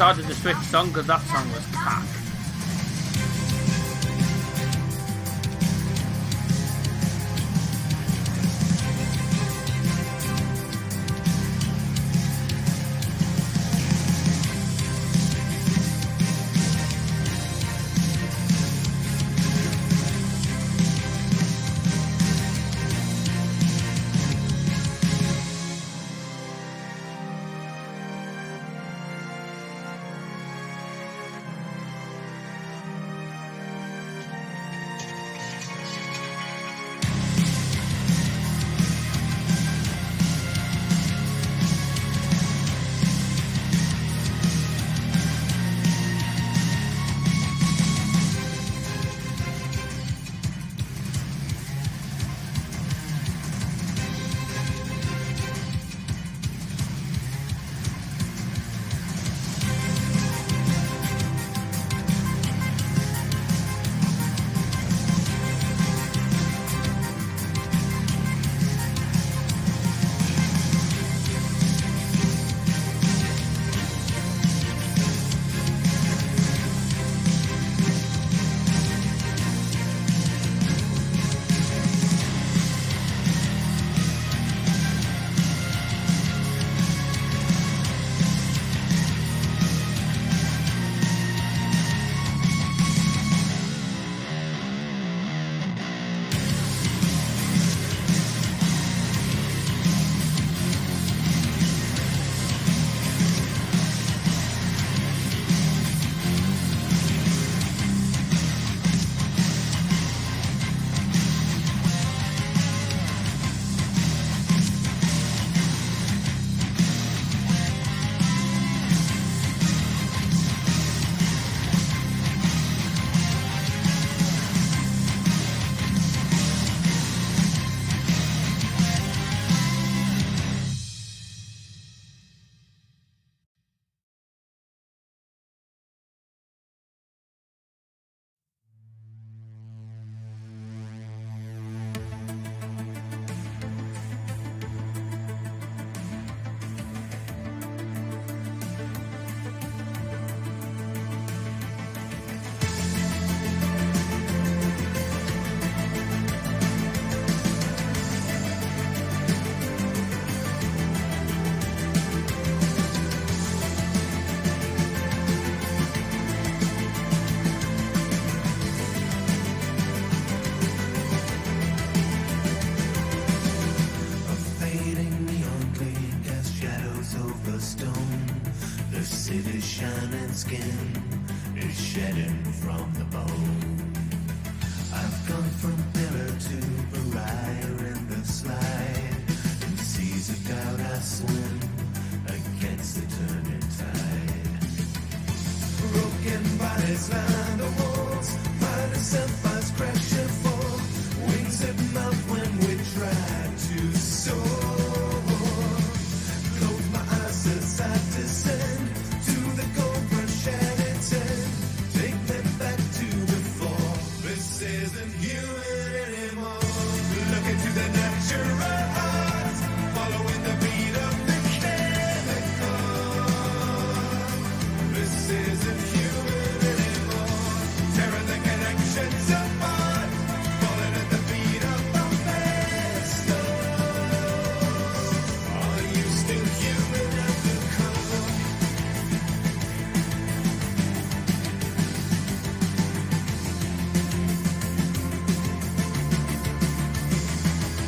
decided to switch song because that song was cack. shining skin is shedding from the bone. I've gone from pillar to pariah in the slide. In seas of doubt I swim against the turning tide. Broken bodies line the walls, find ourselves as crash and fall. Wings that melt when we try to soar. Close my eyes as I descend to the gold rush and its end. Take me back to before. This isn't human anymore. Look into the natural heart, following the beat of the chemical. This isn't human anymore. Tearing the connections apart, falling at the beat of the pistol. Are you still human at the core?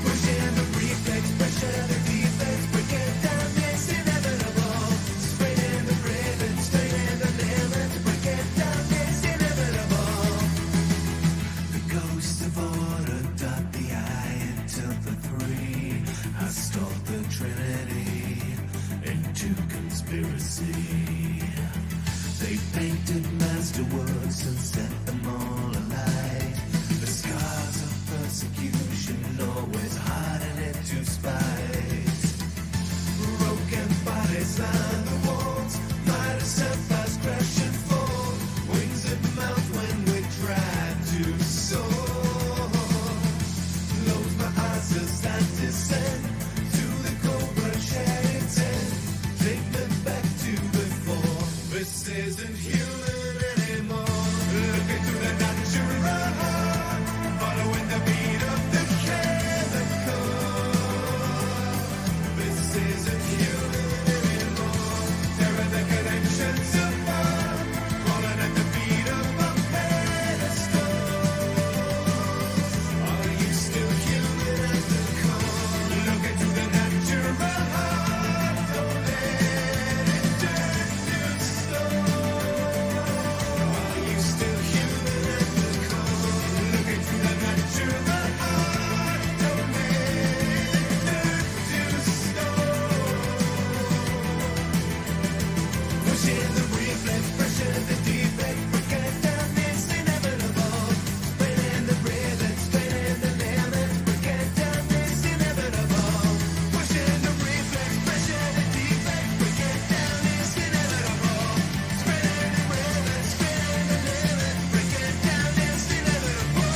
Pushing the reflex, pressure the defense, break it down, it's inevitable. Spraining the ribbon, straining the limits, break it down, it's inevitable. The ghosts of order dot the I until the three. I stalked the Trinity into conspiracy. They painted masterworks and set them all alight. The scars of persecution always harden it to spite. Broken bodies line the walls, might have set fires crash and fall. Wings that melt when we try to soar. Close my eyes as I descend to the cobra shed its end. Take me back to before. This isn't human anymore. Look into the natural heart, following the beat of the chemical. This isn't human anymore. There are the connections apart, falling at the feet of a pedestal. Are you still human at the core? Look into the natural heart, don't let it turn to stone. Are you still human at the core? Look into the natural heart, don't let it turn to stone. Pushing the reflex, pressure the defect, breaking down this inevitable. Spinning the rhythm, spinning the limit, breaking down this inevitable. Pushing the reflex, pressure the defect, breaking down this inevitable. Spinning the rhythm, spinning the limit, breaking down this inevitable.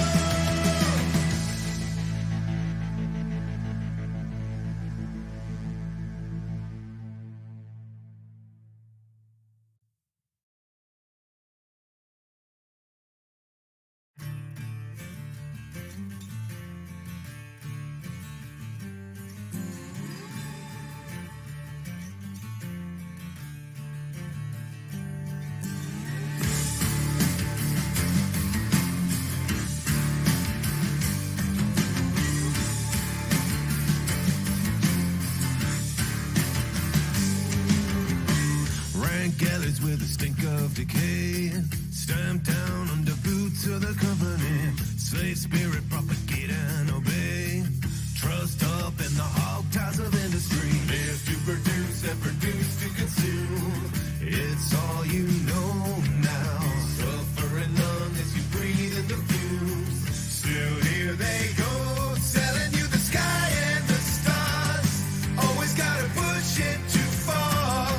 Rank alleys with the stink of decay, stamped down under boots of the company. Slave spirit, propagate and obey. Trust up in the hog ties of industry. Live to produce and produce to consume. It's all you know now. Suffering none as you breathe in the fumes. Still here they go, selling you the sky and the stars. Always gotta push it too far.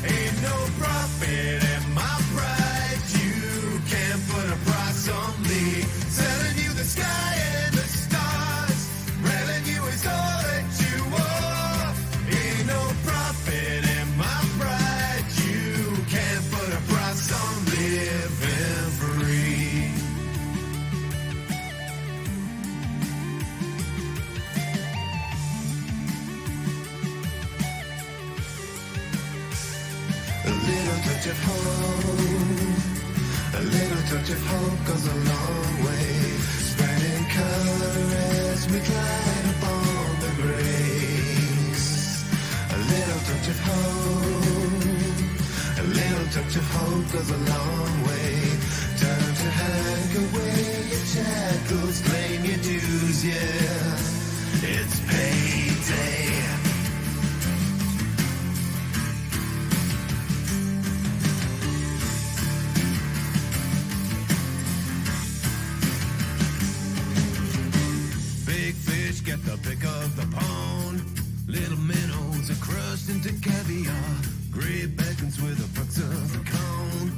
Ain't no profit in my pride. You can't put a price on me. Selling you the sky and the stars. Revenue is all that you are. Ain't no profit in my pride. You can't put a price on living free. A little touch of hope, a little touch of hope goes a long way, spreading color as we glide upon the grace. A little touch of hope, a little touch of hope goes a long way. Time to hang away your shackles, claim your dues, yeah. It's payday. Big fish get the pick of the pond. Little minnows are crushed into caviar. Great beckons with the perks of the cone.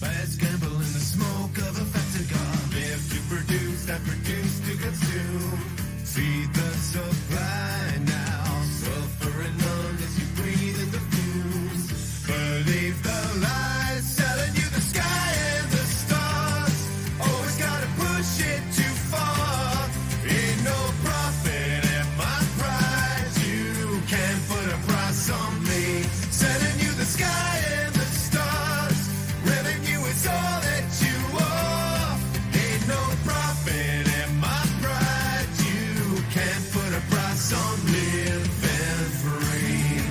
Fast gamble in the smoke of a fat cigar. Live to produce and produce to consume. Feed the supply now. Suffering none as you breathe in the fumes. Believe the lies, selling you the sky and the stars. Always gotta push it too far. Ain't no profit in my pride. You can't put a price on me. Selling you the sky and the stars. Revenue is all that you are. Ain't no profit in my pride. You can't put a price on living free.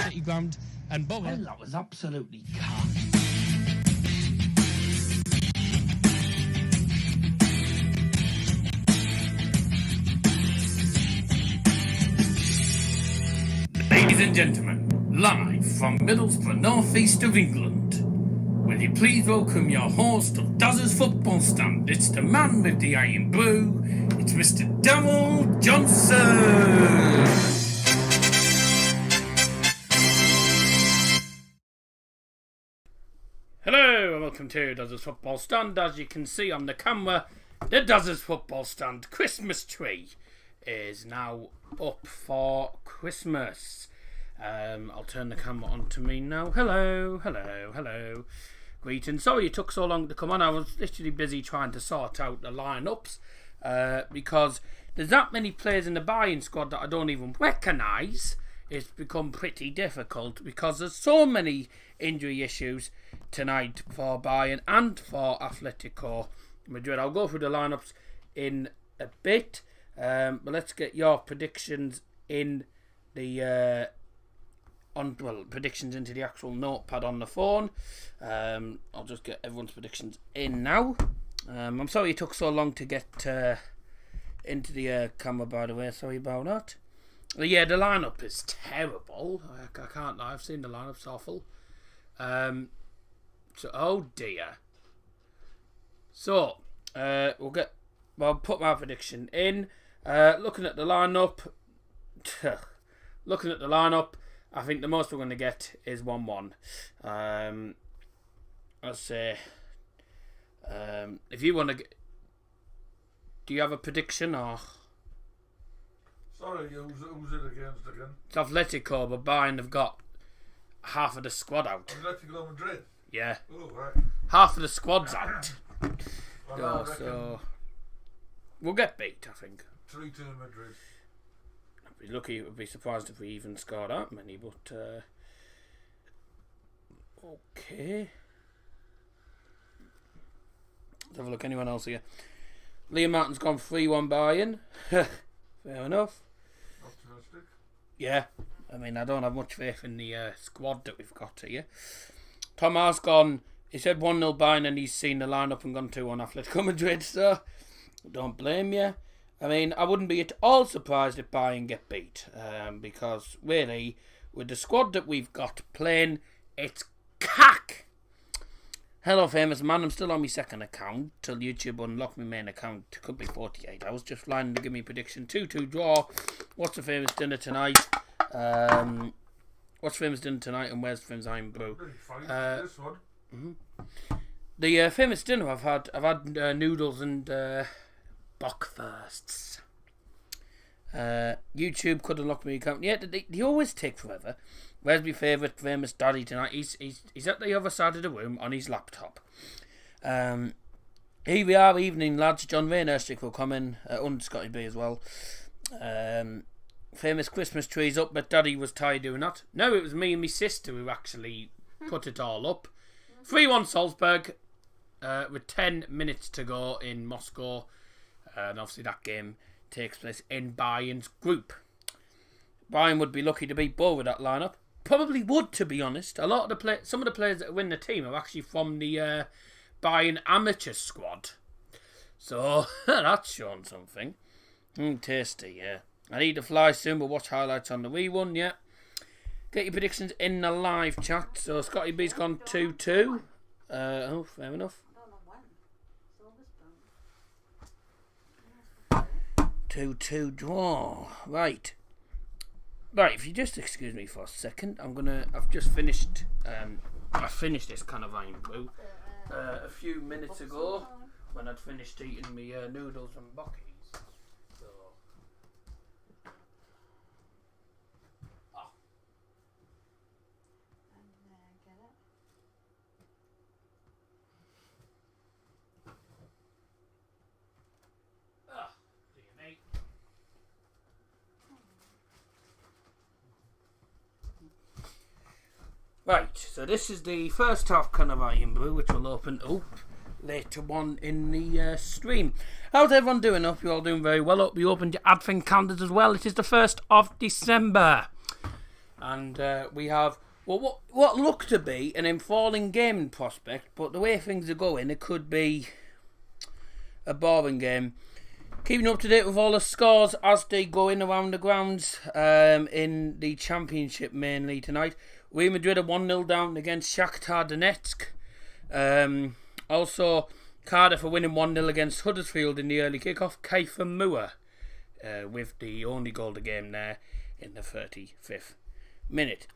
City ground and bowler. Well, that was absolutely cock. Ladies and gentlemen, live from Middlesbrough, northeast of England, will you please welcome your host of Daz's Football Stand? It's the man with the iron blue. It's Mr. Daryl Johnson. Hello and welcome to Daz's Football Stand. As you can see on the camera, The Dozzers Football Stand Christmas tree is now up for Christmas. I'll turn the camera on to me now. Hello. Greetings. Sorry it took so long to come on. I was literally busy trying to sort out the lineups because there's that many players in the Bayern squad that I don't even recognise. It's become pretty difficult because there's so many injury issues tonight for Bayern and for Atletico Madrid. I'll go through the lineups in a bit, but let's get your predictions in the predictions into the actual notepad on the phone. I'll just get everyone's predictions in now. I'm sorry it took so long to get into the camera, by the way. Sorry about that. Yeah, the lineup is terrible. I can't lie. I've seen the lineup's awful. Oh dear. So, I'll put my prediction in. Looking at the lineup, I think the most we're going to get is 1-1. I'll say, if you want to, do you have a prediction or? Sorry, who's it against again? It's Atletico, but Bayern have got half of the squad out. Atletico Madrid? Yeah. Oh, right. Half of the squad's out. Well, So we'll get beat, I think. 3-2 Madrid. I'd be lucky, I'd be surprised if we even scored that many, but okay. Let's have a look, anyone else here? Liam Martin's gone 3-1 Bayern. Fair enough. Optimistic. Yeah, I mean, I don't have much faith in the squad that we've got here. Tom has gone, he said 1-0 Bayern and he's seen the lineup and gone 2-1 Atletico Madrid, so don't blame you. I mean, I wouldn't be at all surprised if Bayern get beat, because really, with the squad that we've got playing, it's cack. Hello, famous man. I'm still on my second account till YouTube unlock my main account. Could be 48 hours. Just flying to give me a prediction. 2-2 draw. What's the famous dinner tonight? What's famous dinner tonight? And where's the famous iron brew? This one. The famous dinner I've had noodles and bockwursts. YouTube could unlock my account. Yeah, they always take forever. Where's my favourite famous daddy tonight? He's at the other side of the room on his laptop. Here we are, evening lads. John Raynerstick will come in, and Scotty B as well. Famous Christmas trees up, but daddy was tired doing that. No, it was me and my sister who actually put it all up. 3-1 Salzburg, with 10 minutes to go in Moscow. And obviously that game takes place in Bayern's group. Bayern would be lucky to beat Bo with that lineup. Probably would, to be honest. A lot of some of the players that win the team are actually from the Bayern amateur squad. So that's showing something. Tasty, yeah. I need to fly soon, but watch highlights on the wee one, yeah. Get your predictions in the live chat. So Scotty B's gone 2-2. Fair enough. 2-2 draw. Right, if you just excuse me for a second, I've just finished, I finished this kind of iron brew a few minutes ago when I'd finished eating my noodles and bockies. So, dear mate. Right, so this is the first half kind of iron brew, which will open up later on in the stream. How's everyone doing? Hope you're all doing very well. Hope you opened your advent calendars as well. It is the 1st of December. And we have what looked to be an enthralling gaming prospect, but the way things are going, it could be a boring game. Keeping up to date with all the scores as they go in around the grounds in the Championship mainly tonight. Real Madrid are 1-0 down against Shakhtar Donetsk. Also, Cardiff are winning 1-0 against Huddersfield in the early kickoff. Kiefer Moore with the only goal of the game there in the 35th minute.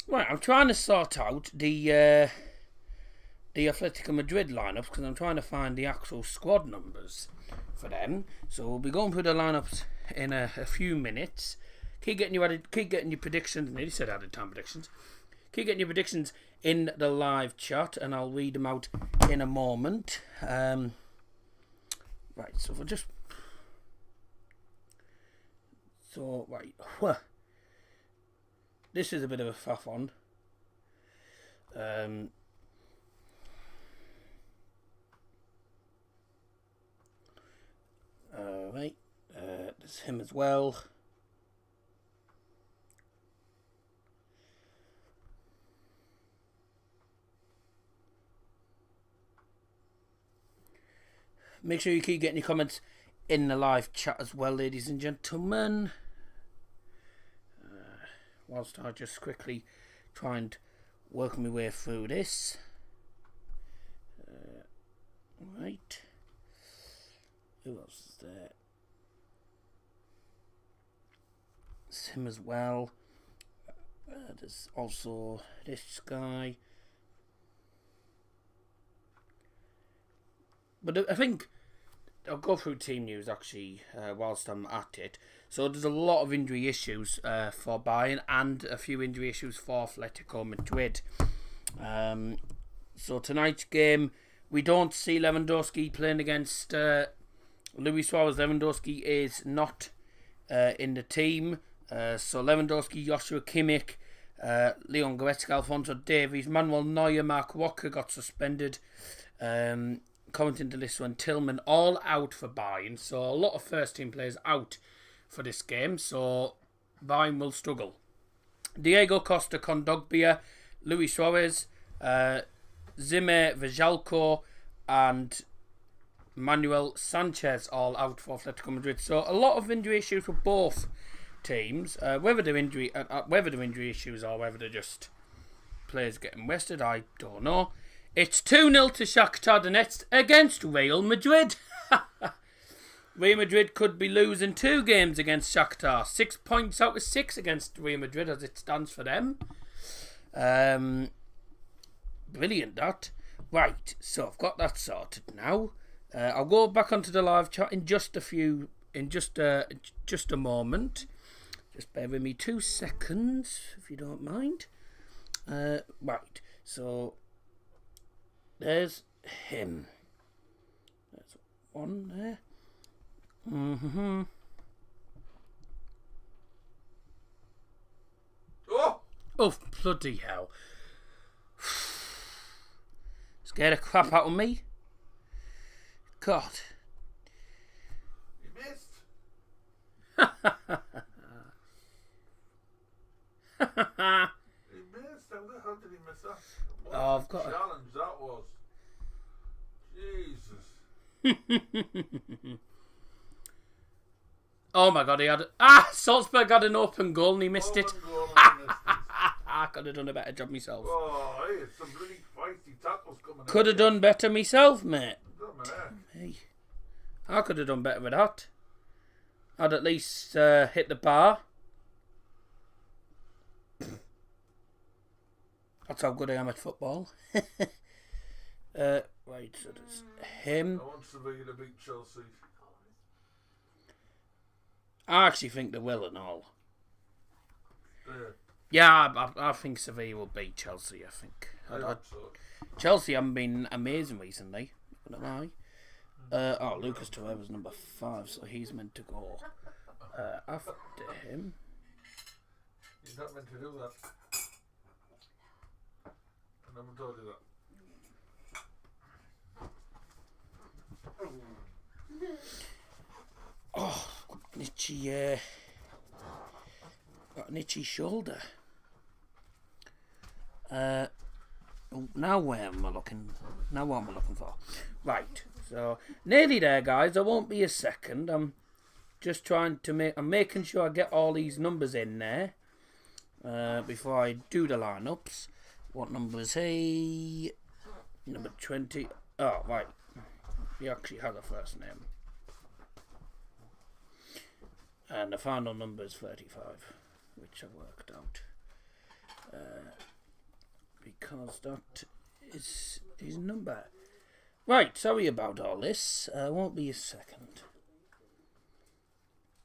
Right, I'm trying to sort out the the Atletico Madrid lineups because I'm trying to find the actual squad numbers for them. So we'll be going through the lineups in a few minutes. Keep getting your predictions. Nearly said added time predictions. Keep getting your predictions in the live chat, and I'll read them out in a moment. Right, so if I just... So, right. This is a bit of a faff on. Right. There's him as well. Make sure you keep getting your comments in the live chat as well, ladies and gentlemen. Whilst I just quickly try and work my way through this. Right. Who else is there? It's him as well. There's also this guy. But I think I'll go through team news actually whilst I'm at it. So there's a lot of injury issues for Bayern and a few injury issues for Atletico Madrid. So tonight's game, we don't see Lewandowski playing against Luis Suarez. Lewandowski is not in the team. So Lewandowski, Joshua Kimmich, Leon Goretzka, Alphonso Davies, Manuel Neuer, Mark Walker got suspended. Commenting to this one, Tillman all out for Bayern. So a lot of first team players out for this game. So Bayern will struggle. Diego Costa, Kondogbia, Luis Suarez, Zimmer, Vajalko and Manuel Sanchez all out for Atletico Madrid. So a lot of injury issues for both teams. Whether they're injury issues or whether they're just players getting rested, I don't know. It's 2-0 to Shakhtar Donetsk against Real Madrid. Real Madrid could be losing 2 games against Shakhtar. 6 points out of 6 against Real Madrid as it stands for them. Brilliant that. Right, so I've got that sorted now. I'll go back onto the live chat in just a moment. Just bear with me 2 seconds, if you don't mind. Right, so there's him. There's one there. Oh, bloody hell. Scared the crap out of me. God. You missed. He missed. How the hell did he miss that? What Oh, I've got a a challenge that was. Jesus. Oh my God, he had... Salzburg had an open goal and he missed it. Open goal and he missed it. I could have done a better job myself. Oh, hey, it's some bloody feisty tackles coming Could have out. done better myself, mate. Done Hey, I could have done better with that. I'd at least hit the bar. That's how good I am at football. Right, so there's him. I want Sevilla to beat Chelsea. I actually think they will and all. There. Yeah, I think Sevilla will beat Chelsea, I think. I hope so. Chelsea haven't been amazing recently, not gonna lie. Lucas Torreira's number 5, so he's meant to go after him. He's not meant to do that. I never told you that. Oh, got an itchy shoulder. Now where am I looking? Now what am I looking for? Right, so nearly there, guys. I won't be a second. I'm just trying to I'm making sure I get all these numbers in there before I do the lineups. What number is he? Number 20. Oh, right. He actually has a first name. And the final number is 35, which I worked out. Because that is his number. Right, sorry about all this. Won't be a second.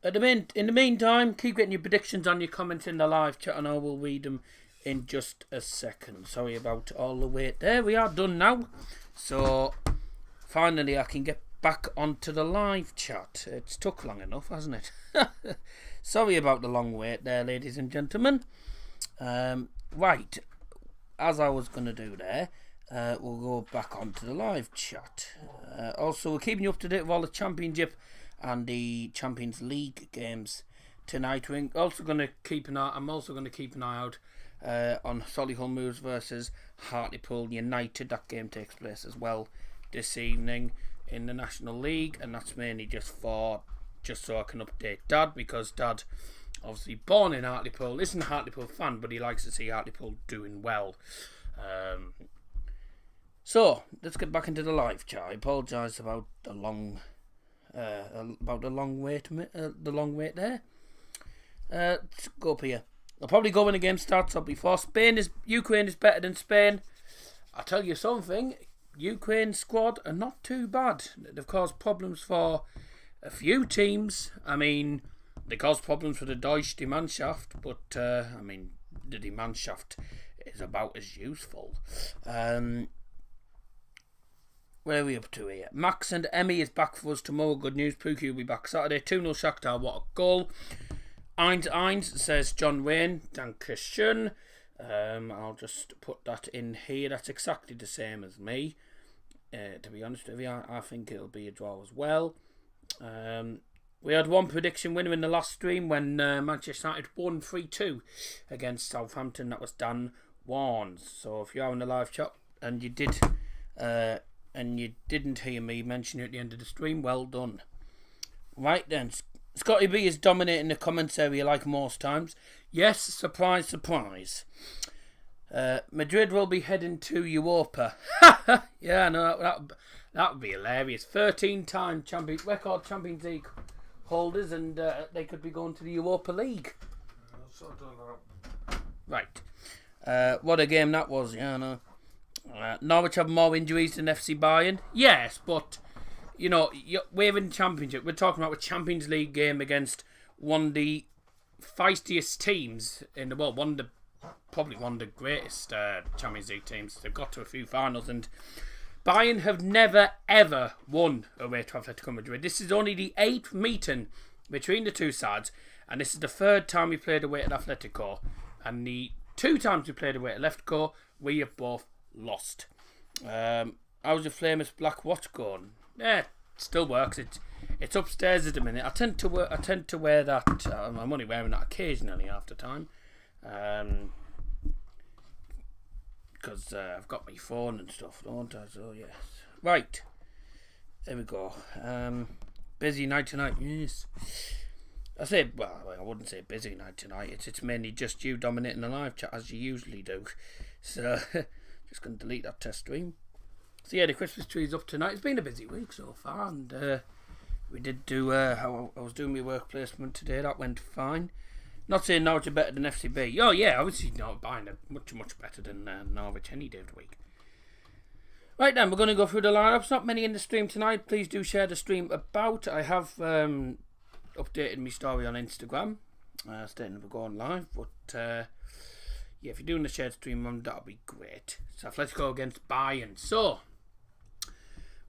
In the meantime, keep getting your predictions on your comments in the live chat, and I will read them in just a second. Sorry about all the wait. There we are, done now. So finally, I can get back onto the live chat. It's took long enough, hasn't it? Sorry about the long wait there, ladies and gentlemen. Right, as I was going to do there, we'll go back onto the live chat. Also, we're keeping you up to date with all the Championship and the Champions League games tonight. I'm also going to keep an eye out on Solihull Moves versus Hartlepool United. That game takes place as well this evening in the National League, and that's mainly just so I can update Dad, because Dad, obviously born in Hartlepool, isn't a Hartlepool fan, but he likes to see Hartlepool doing well. So let's get back into the live chat. I apologise about the long wait there. Let's go up here. I'll probably go when the game starts up before. Ukraine is better than Spain. I'll tell you something. Ukraine squad are not too bad. They've caused problems for a few teams. I mean, they caused problems for the Deutsche Mannschaft, but the Die Mannschaft is about as useful. Where are we up to here? Max and Emmy is back for us tomorrow. Good news. Pookie will be back Saturday. 2-0 Shakhtar. What a goal. 1-1 says John Wayne. Dankeschön. I'll just put that in here. That's exactly the same as me. To be honest with you, I think it'll be a draw as well. We had one prediction winner in the last stream when Manchester United won 3-2 against Southampton. That was Dan Warnes. So if you are in the live chat and you didn't hear me mention it at the end of the stream, well done. Right then, Scotty B is dominating the comments area like most times. Yes, surprise, surprise. Madrid will be heading to Europa. Yeah, no, that would be hilarious. 13-time record Champions League holders, and they could be going to the Europa League. Right. What a game that was. Yeah, no. Norwich have more injuries than FC Bayern. Yes, but we're in Championship. We're talking about a Champions League game against one of the feistiest teams in the world. Probably one of the greatest Champions League teams. They've got to a few finals, and Bayern have never ever won away to Atletico Madrid. This is only the 8th meeting between the two sides, and this is the 3rd time we played away at Atletico, and the 2 times we played away at Atletico, we have both lost. How's your famous black watch going? Yeah, it still works. It's upstairs at the minute. I tend to wear that. I'm only wearing that occasionally after time, because I've got my phone and stuff, don't I? So yes. Right. There we go. Busy night tonight. Yes. I wouldn't say busy night tonight. It's mainly just you dominating the live chat as you usually do. So just going to delete that test stream. So yeah, the Christmas tree's up tonight. It's been a busy week so far, and we did do how I was doing my work placement today. That went fine. Not saying Norwich are better than FCB. Oh yeah, obviously not buying it much better than Norwich any day of the week. Right then, we're going to go through the lineups. Not many in the stream tonight. Please do share the stream about. I have updated my story on Instagram, stating that we're going live. But yeah, if you're doing the shared stream, that'll be great. So let's go against Bayern. So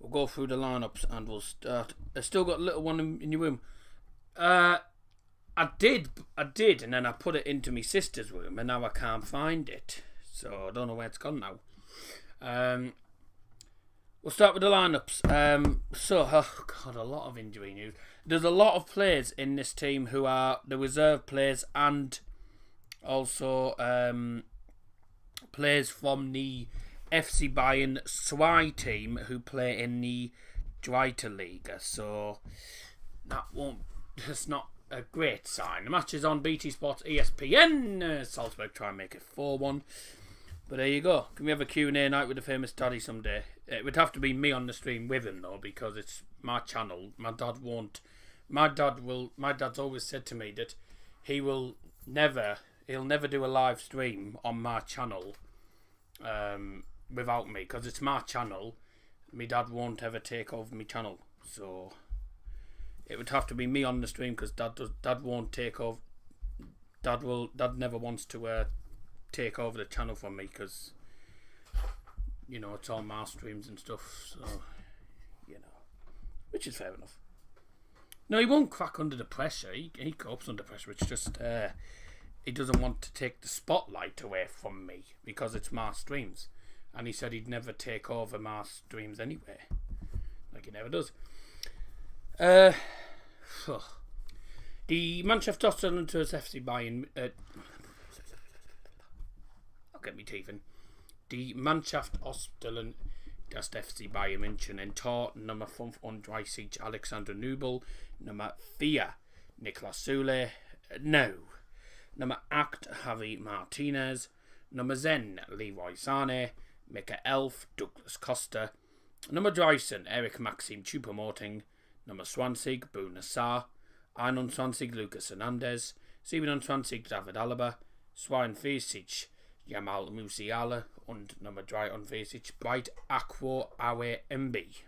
we'll go through the lineups and we'll start. I still got a little one in your room. I did, and then I put it into my sister's room, and now I can't find it. So I don't know where it's gone now. We'll start with the lineups. A lot of injury news. There's a lot of players in this team who are the reserve players, and also players from the FC Bayern SWI team who play in the Zweite Liga. So that's not a great sign. The match is on BT Sports ESPN. Salzburg try and make it 4-1. But there you go. Can we have a Q&A night with the famous daddy someday? It would have to be me on the stream with him though, because it's my channel. My dad won't. My dad's always said to me that he'll never do a live stream on my channel. without me, because it's my channel. My dad won't ever take over my channel, so it would have to be me on the stream, because dad won't take over. Dad never wants to take over the channel from me, because you know it's all my streams and stuff. So you know, which is fair enough. No, he won't crack under the pressure. He copes under pressure. It's just he doesn't want to take the spotlight away from me, because it's my streams, and he said he'd never take over my streams anyway, like he never does. Die Mannschaft Ausstellung to FC Bayern. I'll get me teeth in. Die Mannschaft Ausstellung des FC Bayern München in Tor Nummer 35 Alexander Nubel, Nummer 4 Niklas Süle, no. Nummer 8 Javi Martinez, Nummer 10 Leroy Sané, Nummer 11 Douglas Costa, Nummer 13 Eric Maxim Choupo-Moting, Nummer 20 Buna Sarr, 21 Lucas Hernandez, 27 David Alaba, 42 Jamal Musiala und Nummer 43 Bright Aqua Awe MB.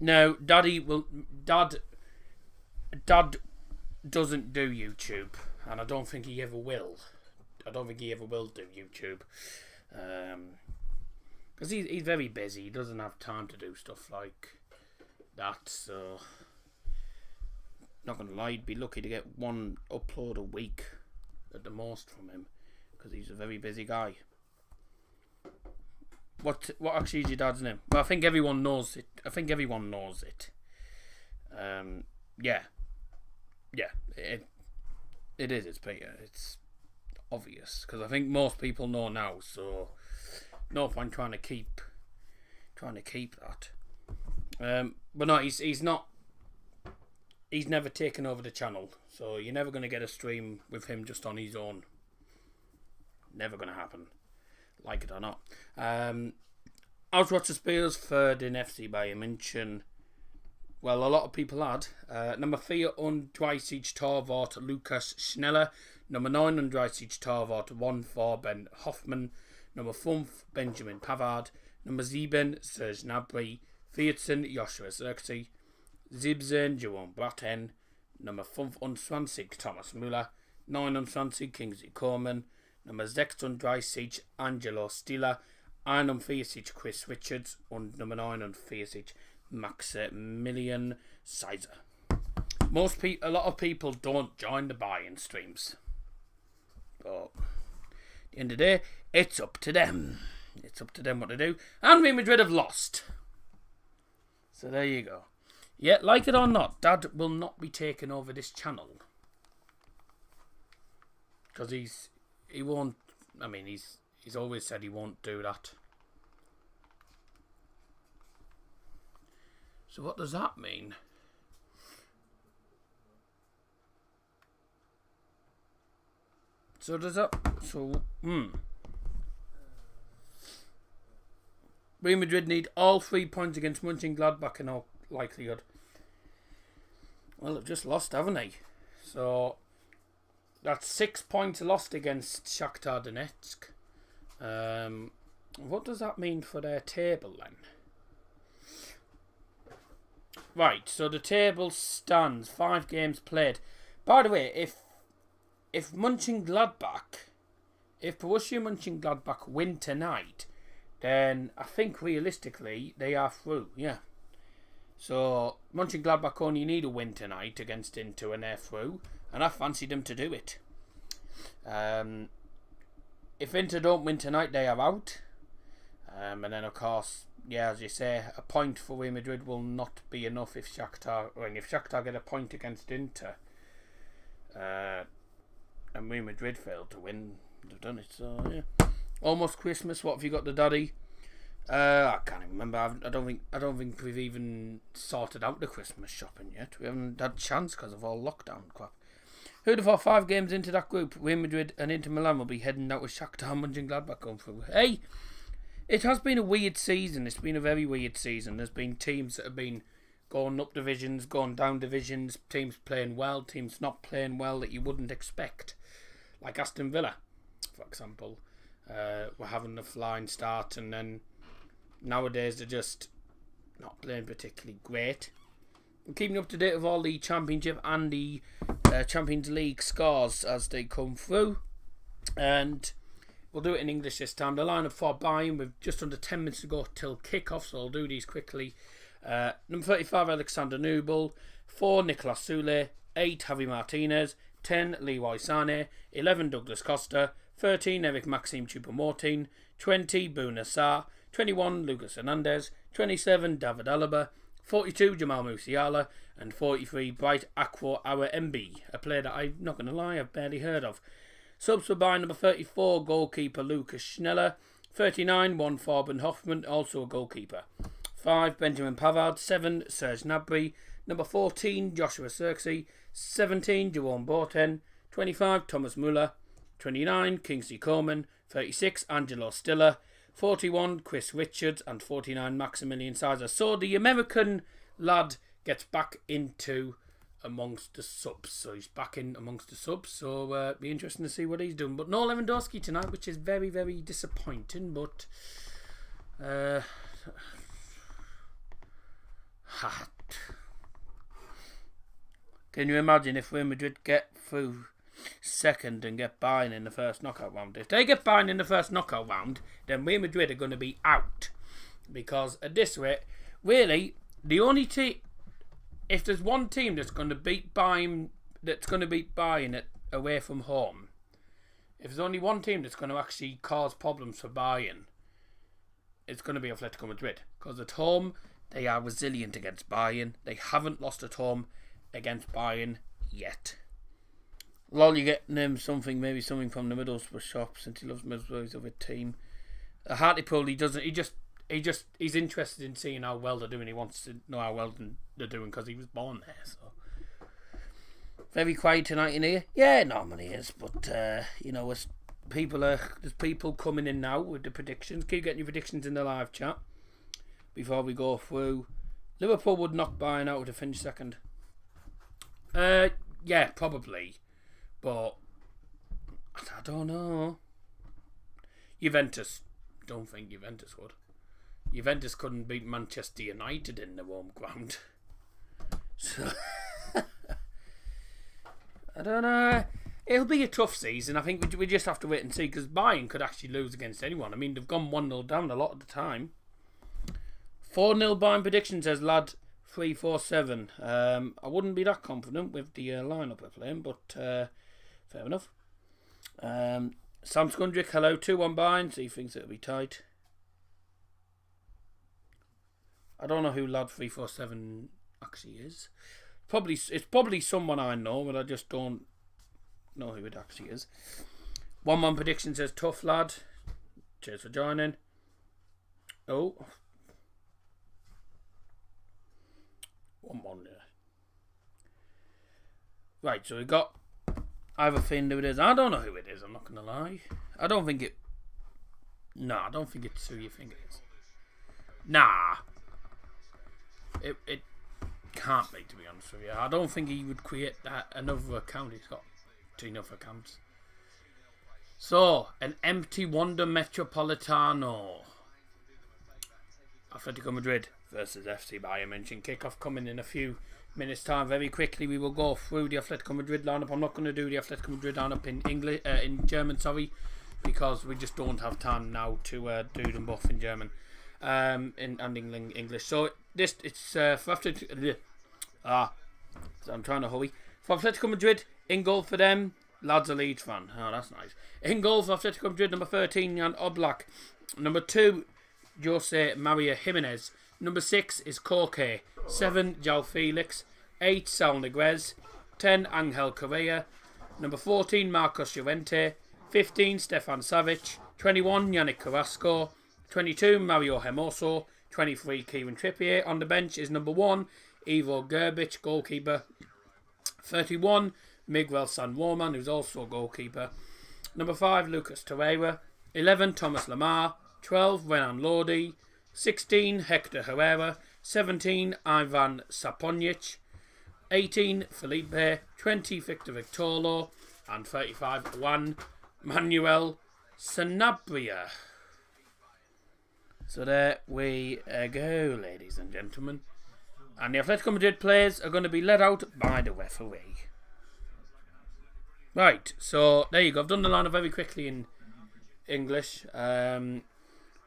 No, Dad doesn't do YouTube, and I don't think he ever will. I don't think he ever will do YouTube, because he's very busy. He doesn't have time to do stuff like that. So, not gonna lie, I'd be lucky to get one upload a week at the most from him, because he's a very busy guy. What actually is your dad's name? Well, I think everyone knows it. Yeah, it is. It's Peter. It's obvious, because I think most people know now. So no point trying to keep that. But no, he's not. He's never taken over the channel, so you're never going to get a stream with him just on his own. Never going to happen, like it or not. Auswärts Spurs third in FC Bayern München. Well, a lot of people had. Nummer 34 Torwart Lukas Schneller. Nummer 39 Torwart 1 Ben Hoffmann. Nummer 5 Benjamin Pavard. Nummer 7 Serge Gnabry. 14 Joshua Zirkzee. 17 Jerome Boateng. Nummer 25 Thomas Müller. 29 Kingsley Coman. Nummer 36 Angelo Stiller. 41 Chris Richards. Und Nummer 49 Maximilian Sizer. A lot of people don't join the Bayern streams, but at the end of the day, it's up to them. It's up to them what to do. And Real Madrid have lost, so there you go. Yeah, like it or not, Dad will not be taking over this channel, because he won't. I mean, he's always said he won't do that. So what does that mean? Real Madrid need all 3 points against Mönchengladbach in all likelihood. Well, they've just lost, haven't they? So that's 6 points lost against Shakhtar Donetsk. What does that mean for their table then? Right, so the table stands 5 games played. By the way, if Borussia Mönchengladbach win tonight, then I think realistically they are through. Yeah. So Mönchengladbach only need a win tonight against Inter and they're through, and I fancy them to do it. If Inter don't win tonight, they are out. And then of course, yeah, as you say, a point for Real Madrid will not be enough if Shakhtar get a point against Inter, and Real Madrid failed to win, they've done it. So yeah, almost Christmas. What have you got to Daddy? I can't even remember. I don't think we've even sorted out the Christmas shopping yet. We haven't had a chance because of all lockdown crap. Who'd have thought 5 games into that group, Real Madrid and Inter Milan will be heading out with Shakhtar and Mönchengladbach going through? Hey, it has been a weird season. It's been a very weird season. There's been teams that have been going up divisions, going down divisions, teams playing well, teams not playing well that you wouldn't expect. Like Aston Villa, for example. were having a flying start, and then nowadays they're just not playing particularly great. I'm keeping up to date with all the Championship and the Champions League scores as they come through, and we'll do it in English this time. The lineup for Bayern with just under 10 minutes to go till kick-off, so I'll do these quickly. Number 35, Alexander Nubel. 4, Nicolas Sule. 8, Javi Martinez. 10, Leroy Sané. 11, Douglas Costa. 13, Eric Maxime Choupo-Moting. 20, Bouna Sarr. 21, Lucas Hernandez. 27, David Alaba. 42, Jamal Musiala. And 43, Bright Aqua Awa MB, a player that I'm not going to lie, I've barely heard of. Subs for Bayern, number 34, goalkeeper Lucas Schneller. 39, Juan Fabian Hoffmann, also a goalkeeper. 5, Benjamin Pavard. 7, Serge Gnabry. Number 14, Joshua Zirkzee. 17, Jerome Boateng. 25, Thomas Müller. 29, Kingsley Coman. 36, Angelo Stiller. 41, Chris Richards. And 49, Maximilian Sizer. So the American lad gets back into amongst the subs. So he's back in amongst the subs. So be interesting to see what he's doing. But no Lewandowski tonight, which is very, very disappointing. But can you imagine if Real Madrid get through second and get Bayern in the first knockout round? If they get Bayern in the first knockout round, then Real Madrid are going to be out. Because at this rate, really, the only team, if there's one team that's going to beat Bayern, away from home, if there's only one team that's going to actually cause problems for Bayern, it's going to be Atletico Madrid. Because at home, they are resilient against Bayern. They haven't lost at home against Bayern yet. Lol, you getting him something, maybe something from the Middlesbrough shop, since he loves Middlesbrough's other team. Hartlepool, he's interested in seeing how well they're doing. He wants to know how well they're doing because he was born there. So very quiet tonight in here. Yeah, it normally is, but there's people coming in now with the predictions. Keep getting your predictions in the live chat before we go through. Liverpool would knock Bayern out to finish second. Yeah, probably. But I don't know. Juventus. Don't think Juventus would. Juventus couldn't beat Manchester United in the home ground. So I don't know. It'll be a tough season. I think we just have to wait and see, because Bayern could actually lose against anyone. I mean, they've gone 1-0 down a lot of the time. 4-0 Bayern prediction, says Lad 347. I wouldn't be that confident with the lineup we're playing, but fair enough. Sam Skundrick, hello, 2-1 Bayern, so he thinks it'll be tight. I don't know who Lad 347 actually is. It's probably someone I know, but I just don't know who it actually is. 1-1 prediction, says tough lad. Cheers for joining. Oh. 1-1 there. Right, so we got. I have a feeling who it is. I don't know who it is, I'm not going to lie. I don't think it. No, I don't think it's who you think it is. Nah. It can't be, to be honest with you. I don't think he would create another account. He's got enough accounts. So, an empty Wanda Metropolitano. Atletico Madrid versus FC Bayern Munchen. Kickoff coming in a few minutes' time. Very quickly, we will go through the Atletico Madrid lineup. I'm not going to do the Atletico Madrid lineup in German, because we just don't have time now to do them both in German and English. So it's for Atletico. I'm trying to hurry. For Atletico Madrid, in goal for them, lad's a Leeds fan. Oh, that's nice. In goal for Atletico Madrid, number 13, Jan Oblak. Number 2, Jose Maria Jimenez. Number 6 is Koke. 7, João Felix. 8, Saul Niguez. 10, Angel Correa. Number 14, Marcos Llorente. 15, Stefan Savic. 21, Yannick Carrasco. 22, Mario Hermoso. 23, Kieran Trippier. On the bench is number 1, Ivo Gerbic, goalkeeper. 31, Miguel San Roman, who's also a goalkeeper. Number 5, Lucas Torreira. 11, Thomas Lemar. 12, Renan Lodi. 16, Hector Herrera. 17, Ivan Saponic. 18, Felipe. 20, Victor Victolo. And 35, Juan Manuel Sanabria. So there we go, ladies and gentlemen. And the Atletico Madrid players are going to be let out by the referee. Right, so there you go. I've done the line very quickly in English.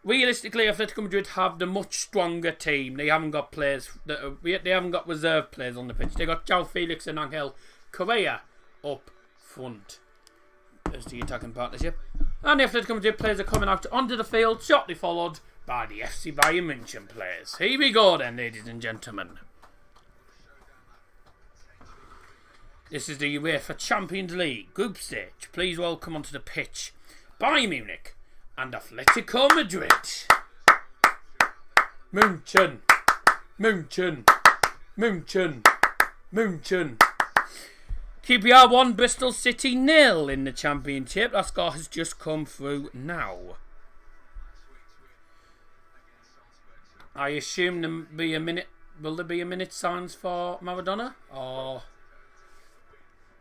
Realistically, Atletico Madrid have the much stronger team. They haven't got players they haven't got reserve players on the pitch. They got João Felix and Angel Correa up front as the attacking partnership. And the Atletico Madrid players are coming out onto the field, shortly followed by the FC Bayern Munchen players. Here we go then, ladies and gentlemen. This is the UEFA Champions League group stage. Please welcome onto the pitch Bayern Munich and Atletico Madrid. Munchen, Munchen, Munchen, Munchen. QPR 1, Bristol City 0 in the Championship. That score has just come through now. I assume there will be a minute. Will there be a minute silence for Maradona or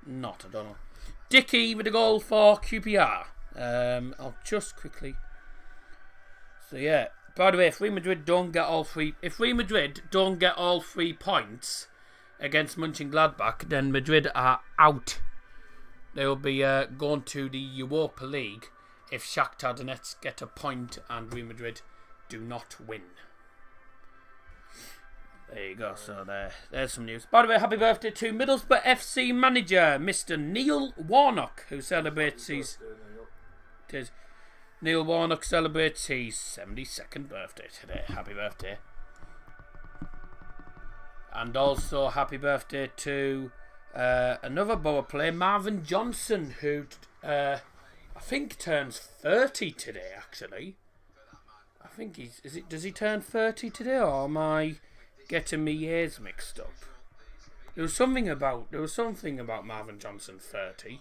not? I don't know. Dickey with a goal for QPR. I'll just quickly. So yeah. By the way, if Real Madrid don't get all 3 points against Mönchengladbach, then Madrid are out. They will be going to the Europa League if Shakhtar Donetsk get a point and Real Madrid do not win. There you go, so there's some news. By the way, happy birthday to Middlesbrough FC manager, Mr. Neil Warnock, who celebrates his... Neil Warnock celebrates his 72nd birthday today. Happy birthday. And also happy birthday to another Borough player, Marvin Johnson, who I think turns 30 today, actually. I think does he turn 30 today, or am I getting my years mixed up? There was something about Marvin Johnson 30.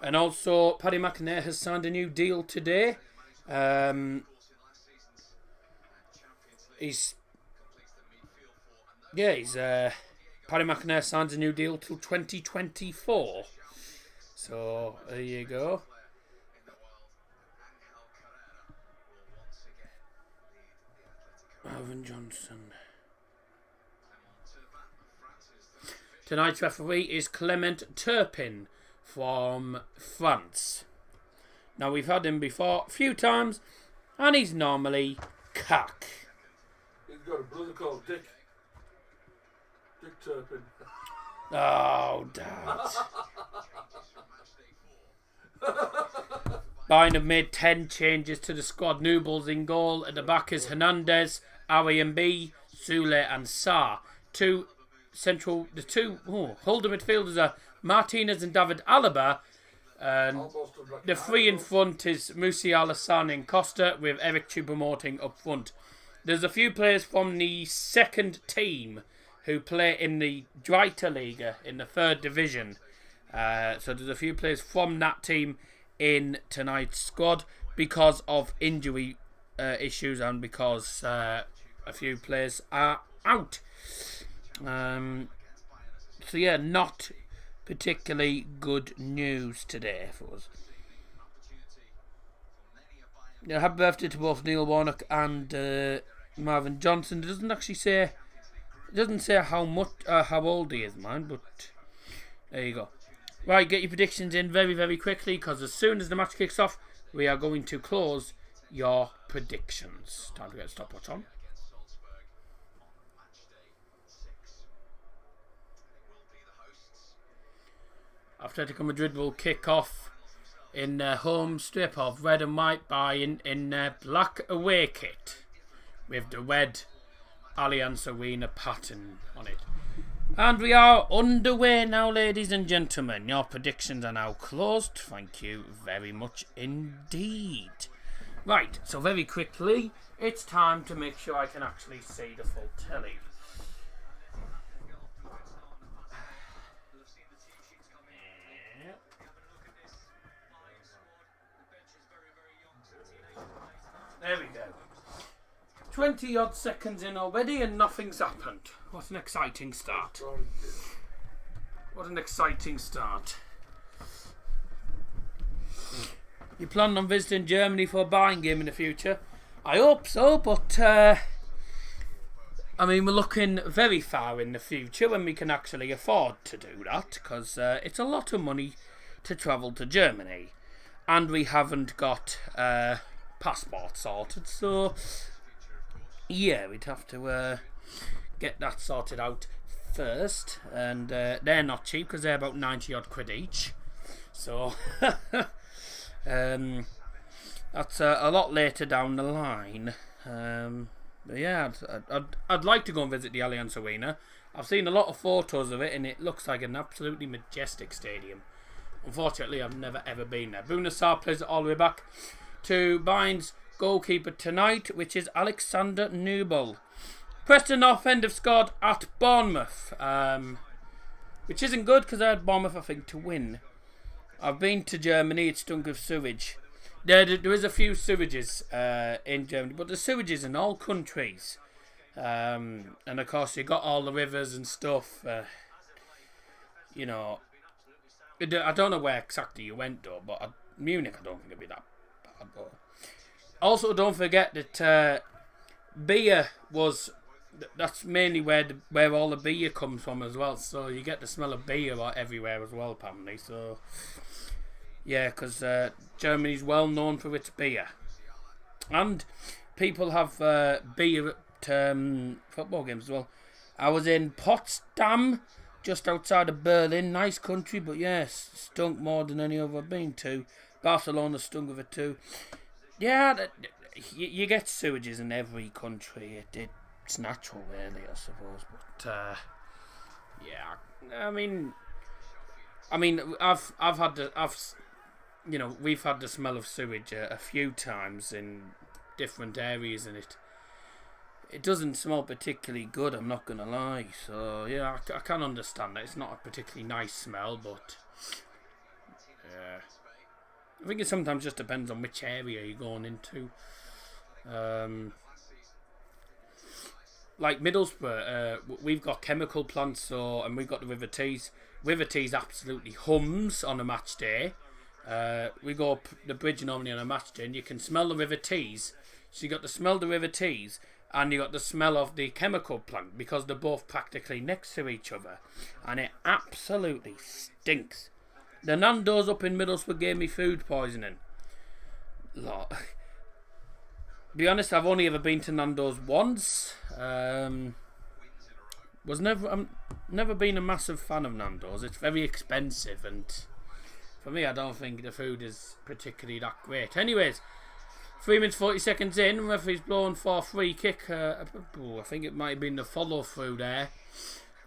And also Paddy McNair has signed a new deal today. Paddy McNair signs a new deal till 2024. So there you go. Marvin Johnson. Tonight's referee is Clement Turpin from France. Now, we've had him before a few times, and he's normally cack. He's got a brother called Dick. Dick Turpin. Oh, Dad. Bayern have made 10 changes to the squad. Nubels in goal. At the back is Hernandez, R.A.M.B., Sule and Sarr. The two holding midfielders are Martinez and David Alaba. And the 3 in front is Musiala, Sane and Costa, with Eric Choupo-Moting up front. There's a few players from the second team who play in the Zweite Liga in the 3rd division. So there's a few players from that team in tonight's squad because of injury issues and because a few players are out. So yeah, not particularly good news today for us. Yeah, happy birthday to both Neil Warnock and Marvin Johnson. It doesn't actually say. It doesn't say how old he is, man. But there you go. Right, get your predictions in very, very quickly, because as soon as the match kicks off, we are going to close your predictions. Time to get a stopwatch on. Atletico Madrid will kick off in their home strip of red and white in their black away kit with the red Allianz Arena pattern on it. And we are underway now, ladies and gentlemen. Your predictions are now closed. Thank you very much indeed. Right, so very quickly, it's time to make sure I can actually see the full telly. There we go. 20 odd seconds in already and nothing's happened. What an exciting start. What an exciting start. You planning on visiting Germany for a Bayern game in the future? I hope so, but I mean, we're looking very far in the future when we can actually afford to do that, because it's a lot of money to travel to Germany, and we haven't got passports sorted, so yeah, we'd have to get that sorted out first, and they're not cheap because they're about 90 odd quid each, so that's a lot later down the line. But yeah, I'd like to go and visit the Allianz Arena. I've seen a lot of photos of it and it looks like an absolutely majestic stadium. Unfortunately, I've never ever been there. Bruno Sarr plays it all the way back to Bayern's goalkeeper tonight, which is Alexander Nubel. Preston North End have scored at Bournemouth, which isn't good because I had Bournemouth, I think, to win. I've been to Germany, it stunk of sewage. There is a few sewages in Germany, but there's sewages in all countries. And of course, you got all the rivers and stuff. You know, I don't know where exactly you went though, but Munich, I don't think it'd be that bad. But also, don't forget that beer was. That's mainly where all the beer comes from as well. So you get the smell of beer everywhere as well, apparently. So yeah, because Germany's well known for its beer, and people have beer at football games as well. I was in Potsdam, just outside of Berlin. Nice country, but yes, stunk more than any other I've been to. Barcelona stunk of it too. Yeah, you get sewages in every country. It's natural, really, I suppose. But yeah, I mean, we've had the smell of sewage a few times in different areas, and it doesn't smell particularly good, I'm not gonna lie. So yeah, I can understand that it's not a particularly nice smell, but yeah, I think it sometimes just depends on which area you're going into. Like Middlesbrough, we've got chemical plants, and we've got the River Tees. River Tees absolutely hums on a match day. We go up the bridge normally on a match day, and you can smell the River Tees. So you got the smell of the River Tees, and you got the smell of the chemical plant, because they're both practically next to each other, and it absolutely stinks. The Nando's up in Middlesbrough gave me food poisoning. Be honest, I've only ever been to Nando's once. I've never been a massive fan of Nando's. It's very expensive, and for me, I don't think the food is particularly that great. Anyways, 3 minutes 40 seconds in, referee's blown for a free kick. I think it might have been the follow through there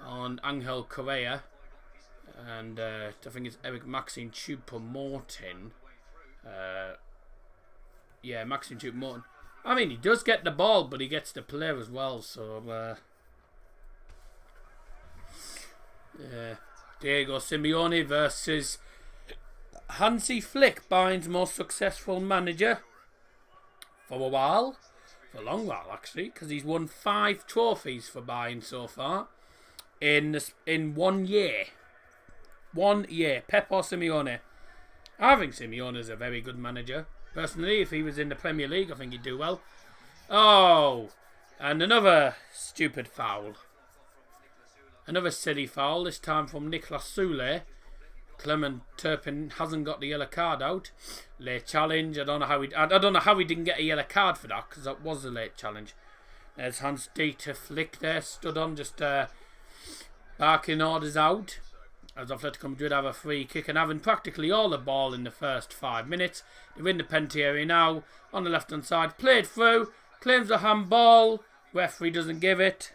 on Angel Correa, and I think it's Eric Maxine Choupo-Moting. Yeah, Maxine Choupo-Moting. I mean, he does get the ball, but he gets the player as well. So, Diego Simeone versus Hansi Flick, Bayern's most successful manager for a while, for a long while actually, because he's won 5 trophies for Bayern so far in 1 year. 1 year, Pep or Simeone. I think Simeone is a very good manager. Personally, if he was in the Premier League, I think he'd do well. Oh, and another stupid foul. Another silly foul, this time from Niklas Sule. Clement Turpin hasn't got the yellow card out. Late challenge. I don't know how he didn't get a yellow card for that, because that was a late challenge. There's Hans-Dieter Flick there, stood on, just barking orders out. As Atletico Madrid have a free kick and having practically all the ball in the first 5 minutes. They're in the penalty area now, on the left-hand side. Played through, claims a handball. Referee doesn't give it.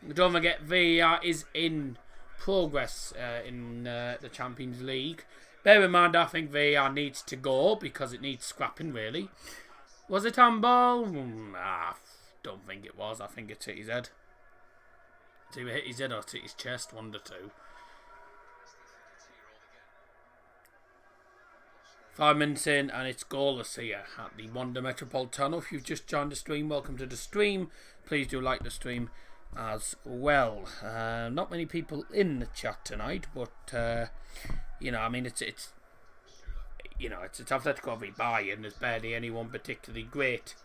Don't forget, VAR is in progress in the Champions League. Bear in mind, I think VAR needs to go because it needs scrapping, really. Was it handball? Don't think it was. I think it's hit his head. It's either hit his head or it's hit his chest, one of the two. 5 minutes in and it's goalless here at the Wanda Metropolitano. If you've just joined the stream, welcome to the stream. Please do like the stream as well. Not many people in the chat tonight, but you know, I mean, it's it's Atletico v Bayern. There's barely anyone particularly great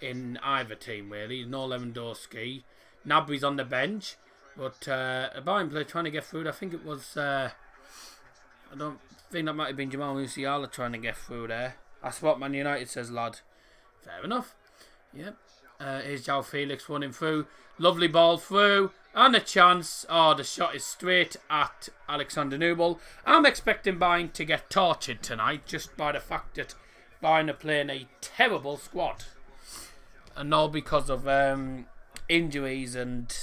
in either team, really. No Lewandowski. Gnabry's on the bench. But a Bayern player trying to get through. I think it was... I don't think that might have been Jamal Musiala trying to get through there. I spot Man United, says lad. Fair enough. Yep. Here's João Felix running through. Lovely ball through. And a chance. Oh, the shot is straight at Alexander Nubel. I'm expecting Bayern to get tortured tonight just by the fact that Bayern are playing a terrible squad. And all because of injuries and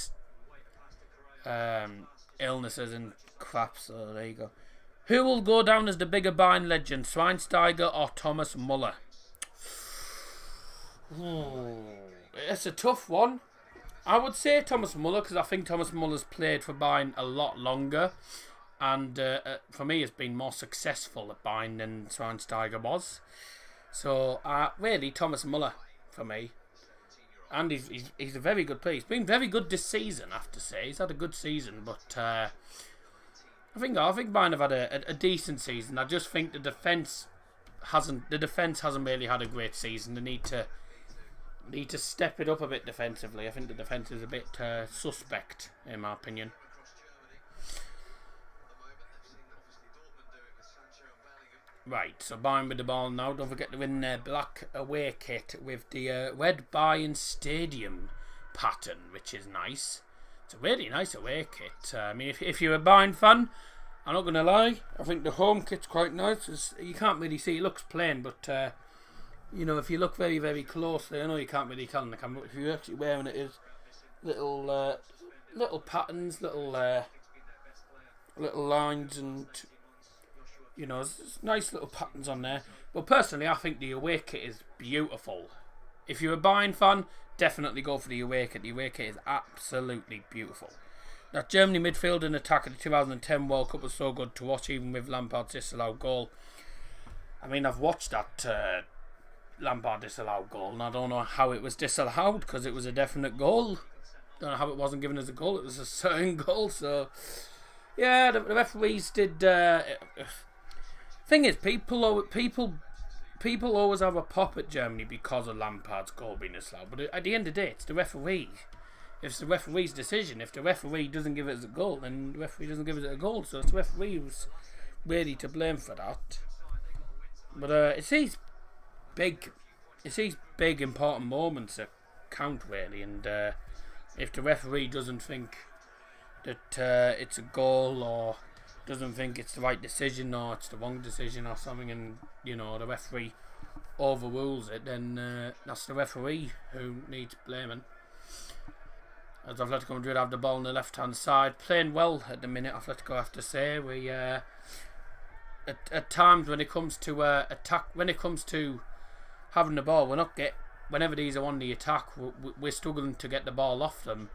illnesses and crap. So there you go. Who will go down as the bigger Bayern legend? Schweinsteiger or Thomas Muller? It's a tough one. I would say Thomas Muller because I think Thomas Muller's played for Bayern a lot longer, and for me has been more successful at Bayern than Schweinsteiger was. So really Thomas Muller for me. And he's a very good player. He's been very good this season, I have to say. He's had a good season, but I think Bayern have had a decent season. I just think the defence hasn't really had a great season. They need to step it up a bit defensively. I think the defence is a bit suspect, in my opinion. Right, so Bayern with the ball now. Don't forget to win their black away kit with the red Bayern Stadium pattern, which is nice. It's a really nice away kit. I mean, if you're a Bayern fan, I'm not going to lie, I think the home kit's quite nice. You can't really see, it looks plain, but if you look very, very closely, I know you can't really tell on the camera, but if you're actually wearing it, is little patterns, little lines, and there's nice little patterns on there. But personally, I think the away kit is beautiful. If you're a Bayern fan, definitely go for the away kit. The away kit is absolutely beautiful. That Germany midfield and attack of the 2010 World Cup was so good to watch, even with Lampard's disallowed goal. I mean, I've watched that Lampard disallowed goal, and I don't know how it was disallowed because it was a definite goal. Don't know how it wasn't given as a goal. It was a certain goal. So yeah, the referees did. Thing is, people always have a pop at Germany because of Lampard's goal being disallowed. But at the end of the day, it's the referee. It's the referee's decision. If the referee doesn't give it as a goal, then the referee doesn't give it as a goal. So it's the referee who's really to blame for that. But it's these big important moments that count really. And if the referee doesn't think that it's a goal, or doesn't think it's the right decision, or it's the wrong decision or something, and the referee overrules it, then that's the referee who needs blaming. As Atletico Madrid have the ball on the left hand side, playing well at the minute. Atletico, I have to say, we at times when it comes to attack, when it comes to having the ball, whenever these are on the attack, we're struggling to get the ball off them.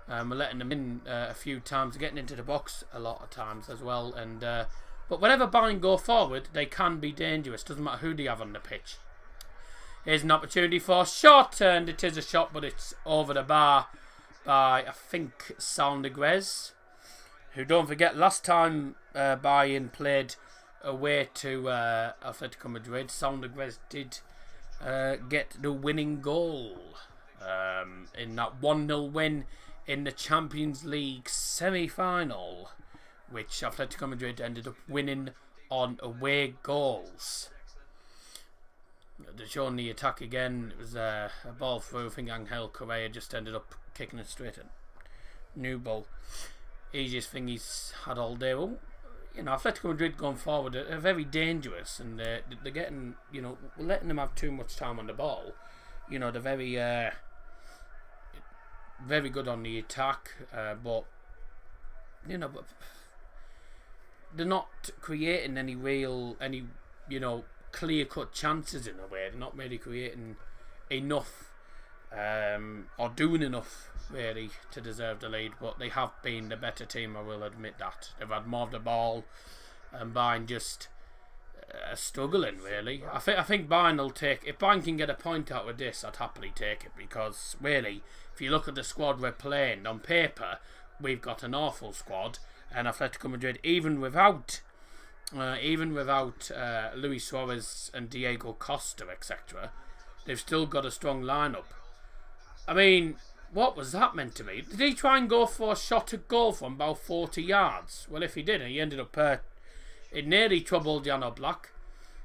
We're letting them in a few times, getting into the box a lot of times as well. And but whenever Bayern go forward, they can be dangerous. Doesn't matter who they have on the pitch. Here's an opportunity for a shot, and it is a shot, but it's over the bar by, I think, Soundegres, who, don't forget, last time Bayern played away to Atletico Madrid, Soundegres did get the winning goal in that 1-0 win in the Champions League semi-final, which Atletico Madrid ended up winning on away goals. They're showing the attack again. It was a ball through. I think Angel Correa just ended up kicking it straight in. New ball. Easiest thing he's had all day. Well, Atletico Madrid going forward are very dangerous, and they're getting, we're letting them have too much time on the ball. They're very good on the attack, but they're not creating any clear-cut chances in a way. They're not really creating enough or doing enough really to deserve the lead, but they have been the better team, I will admit that. They've had more of the ball, and Bayern just struggling really. I think Bayern will take, if Bayern can get a point out of this, I'd happily take it, because really, if you look at the squad we're playing, on paper we've got an awful squad, and Atletico Madrid, even without even without Luis Suarez and Diego Costa, etc., they've still got a strong lineup. I mean, what was that meant to be? Did he try and go for a shot at goal from about 40 yards? Well, if he did, he ended up... it nearly troubled Jan Oblak.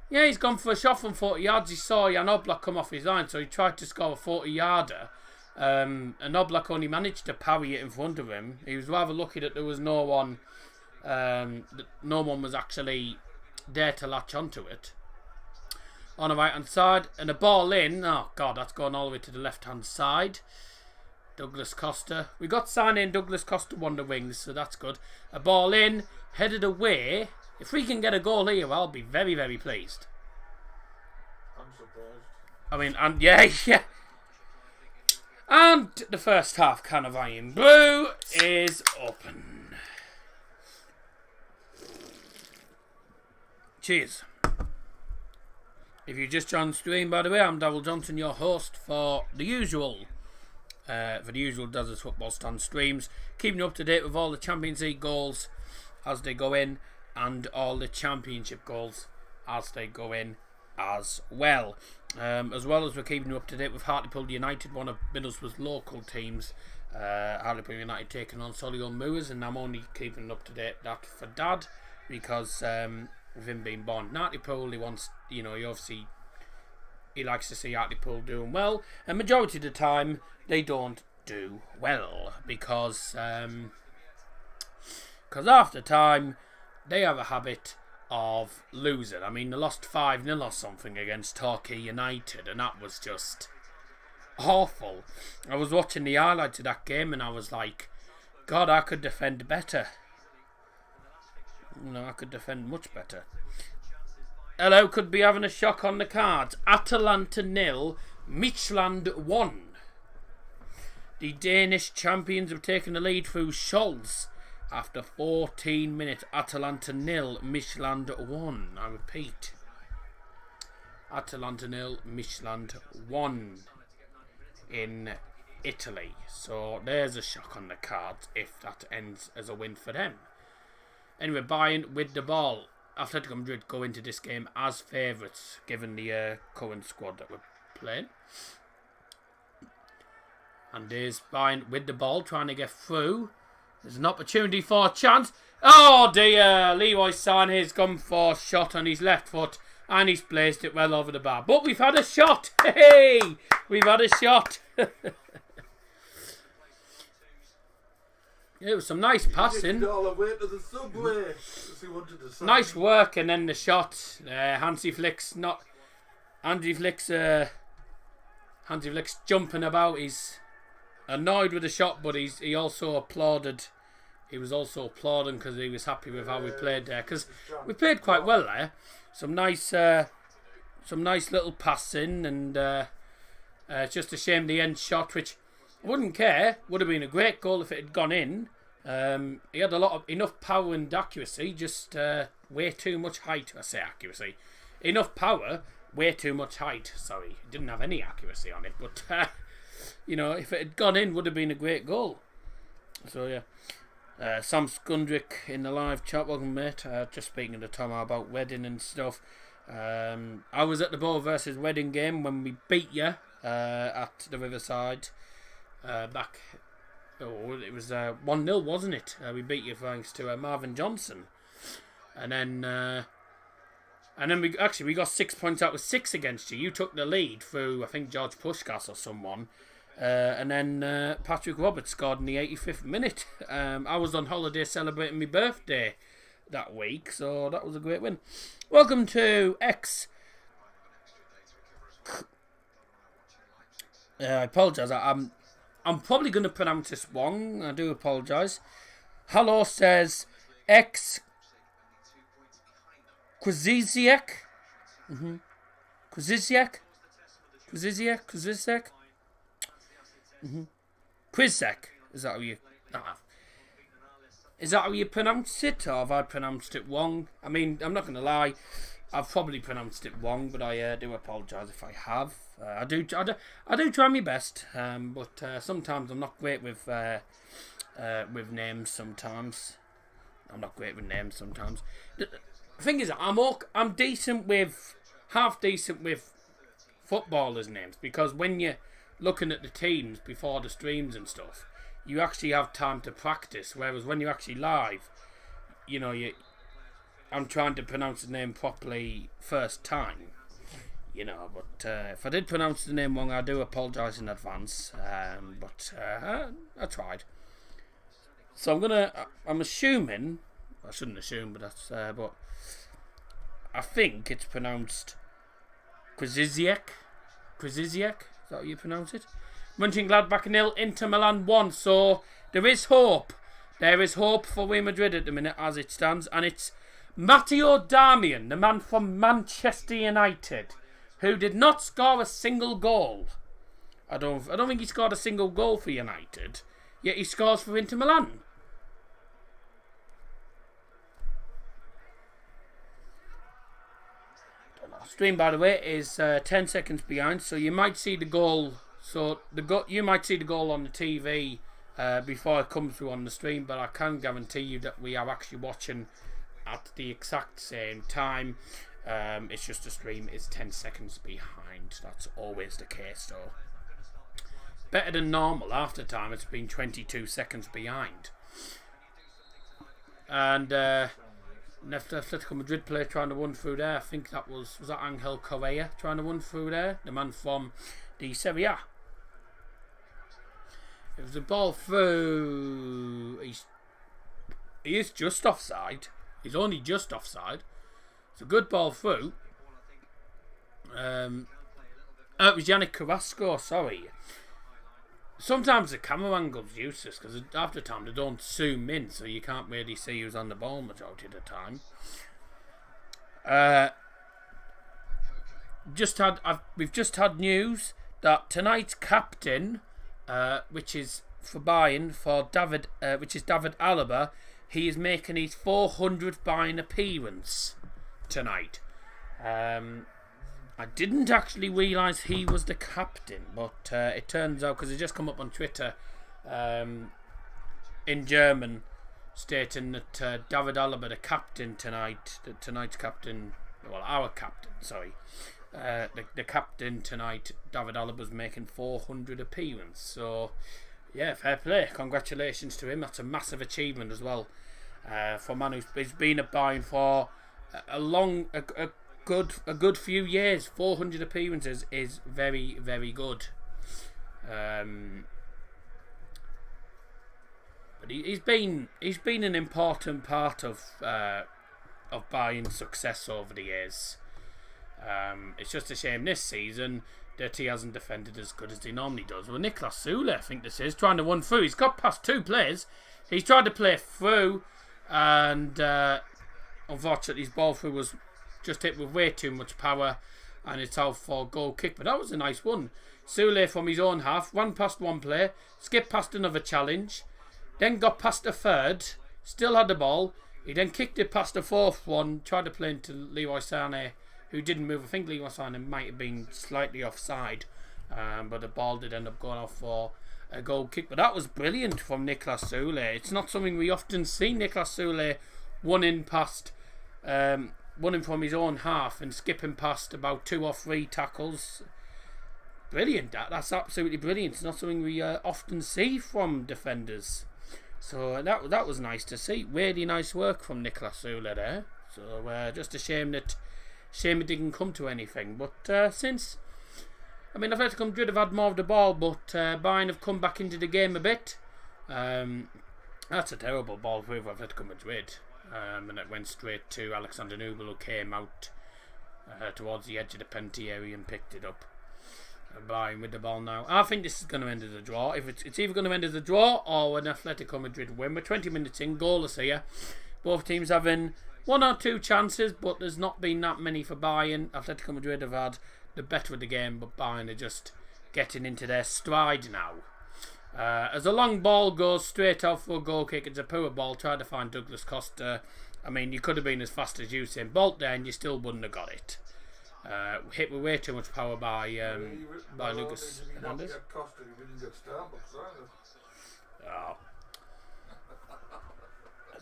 Yeah, he's gone for a shot from 40 yards. He saw Jan Oblak come off his line, so he tried to score a 40-yarder. And Oblak only managed to parry it in front of him. He was rather lucky that there was no one... no one was actually there to latch onto it. On the right hand side, and a ball in. Oh god, that's going all the way to the left hand side. Douglas Costa. We got signing Douglas Costa on the wings, so that's good. A ball in, headed away. If we can get a goal here, I'll be very, very pleased. I'm surprised. I mean, and yeah. And the first half can of Iron Blue is open. Cheers. If you just joined the stream, by the way, I'm Darryl Johnson, your host for the usual Does Football Stand streams, keeping you up to date with all the Champions League goals as they go in, and all the Championship goals as they go in as well. As well as we're keeping you up to date with Hartlepool United, one of Middlesbrough's local teams. Hartlepool United taking on Solihull Moors, and I'm only keeping up to date that for Dad because with him being born in Hartlepool, he wants, he likes to see Hartlepool doing well, and majority of the time they don't do well because half the time they have a habit of losing. I mean, they lost 5-0 or something against Torquay United, and that was just awful. I was watching the highlights of that game and I was like, God, I could defend better. I could defend much better. Hello, could be having a shock on the cards. Atalanta 0, Midtjylland 1. The Danish champions have taken the lead through Scholz after 14 minutes. Atalanta 0, Midtjylland 1. I repeat. Atalanta 0, Midtjylland 1 in Italy. So there's a shock on the cards if that ends as a win for them. Anyway, Bayern with the ball. Atletico Madrid go into this game as favourites, given the current squad that we're playing. And there's Bayern with the ball, trying to get through. There's an opportunity for a chance. Oh dear, Leroy Sané has gone for a shot on his left foot, and he's placed it well over the bar. But we've had a shot! Hey! We've had a shot! It was some nice passing. All the way to the subway. He wanted to Nice work, and then the shot. Hansi Flick's jumping about. He's annoyed with the shot, but he also applauded. He was also applauding because he was happy with how we played there. Because we played quite well there. Some nice little passing, and it's just a shame the end shot, which I wouldn't care. Would have been a great goal if it had gone in. He had enough power and accuracy, just way too much height. I say accuracy. Enough power, way too much height. Sorry, he didn't have any accuracy on it. But, if it had gone in, would have been a great goal. So, yeah. Sam Skundrick in the live chat. Welcome, mate. Just speaking to Tom about wedding and stuff. I was at the Bow versus Wedding game when we beat you at the Riverside. Back, it was 1-0, wasn't it? We beat you thanks to Marvin Johnson, and then we got 6 points out with 6 against you. You took the lead through, I think, George Pushkas or someone, and then Patrick Roberts scored in the 85th minute. I was on holiday celebrating my birthday that week, so that was a great win. Welcome to X. I apologise. I'm probably going to pronounce this wrong. I do apologise. Hello says X Kwaziziek. Kwaziziek. Quizek. Is that how you pronounce it, or have I pronounced it wrong? I mean, I'm not going to lie. I've probably pronounced it wrong, but I do apologise if I have. I do try my best, but sometimes I'm not great with names. Sometimes I'm not great with names. Sometimes The thing is, I'm decent with, half decent with footballers' names, because when you're looking at the teams before the streams and stuff, you actually have time to practice. Whereas when you're actually live, you know, I'm trying to pronounce the name properly first time. You know, but if I did pronounce the name wrong, I do apologise in advance. But I tried. So I'm assuming, I shouldn't assume, but but I think it's pronounced Krzyziek. Krzyziek, is that how you pronounce it? Mönchengladbach 0, Inter Milan 1. So there is hope. There is hope for Real Madrid at the minute as it stands, and it's Matteo Darmian, the man from Manchester United, who did not score a single goal. I don't think he scored a single goal for United, yet he scores for Inter Milan. Stream, by the way, is 10 seconds behind, so you might see the goal. So you might see the goal on the TV before it comes through on the stream, but I can guarantee you that we are actually watching at the exact same time. It's just the stream is 10 seconds behind. That's always the case, though. Better than normal. After time, it's been 22 seconds behind. And Atletico Madrid player trying to run through there. I think that was that Angel Correa trying to run through there, the man from the Serie A. It was a ball through. He is just offside. He's only just offside. It's a good ball through. It was Yannick Carrasco, sorry. Sometimes the camera angle's useless because after time they don't zoom in, so you can't really see who's on the ball majority of the time. We've just had news that tonight's captain, which is for Bayern, which is David Alaba, he is making his 400th Bayern appearance tonight. I didn't actually realise he was the captain, but it turns out, because it just come up on Twitter in German, stating that David Alaba, the captain tonight, tonight's captain, well, our captain, sorry, the captain tonight, David Alaba's making 400 appearances. So, yeah, fair play. Congratulations to him. That's a massive achievement as well for a man who's been at Bayern for a good few years. 400 appearances is very, very good. But he's been an important part of Bayern's success over the years. It's just a shame this season that he hasn't defended as good as he normally does. Well, Niklas Süle, I think this is, trying to run through. He's got past two players. He's tried to play through, and unfortunately his ball through was just hit with way too much power, and it's out for a goal kick. But that was a nice one. Süle from his own half ran past one player, skipped past another challenge, then got past a third, still had the ball. He then kicked it past the fourth one, tried to play into Leroy Sané, who didn't move. I think Leroy Sané might have been slightly offside, but the ball did end up going off for a goal kick. But that was brilliant from Niklas Süle. It's not something we often see. Niklas Süle running from his own half and skipping past about 2 or 3 tackles. Brilliant. That's absolutely brilliant. It's not something we often see from defenders. So that was nice to see. Really nice work from Niklas Süle there. So just a shame it didn't come to anything. But since, I mean, Atletico Madrid have had more of the ball, but Bayern have come back into the game a bit. That's a terrible ball for Atletico Madrid. And it went straight to Alexander Nubel, who came out towards the edge of the penalty area and picked it up. Bayern with the ball now. I think this is going to end as a draw. If it's either going to end as a draw or an Atletico Madrid win. We're 20 minutes in, goalless here. Both teams having 1 or 2 chances, but there's not been that many for Bayern. Atletico Madrid have had the better of the game, but Bayern are just getting into their stride now. As a long ball goes straight out for a goal kick, it's a poor ball. Try to find Douglas Costa. I mean, you could have been as fast as Usain Bolt there, and you still wouldn't have got it. Hit with way too much power by Lucas Hernandez.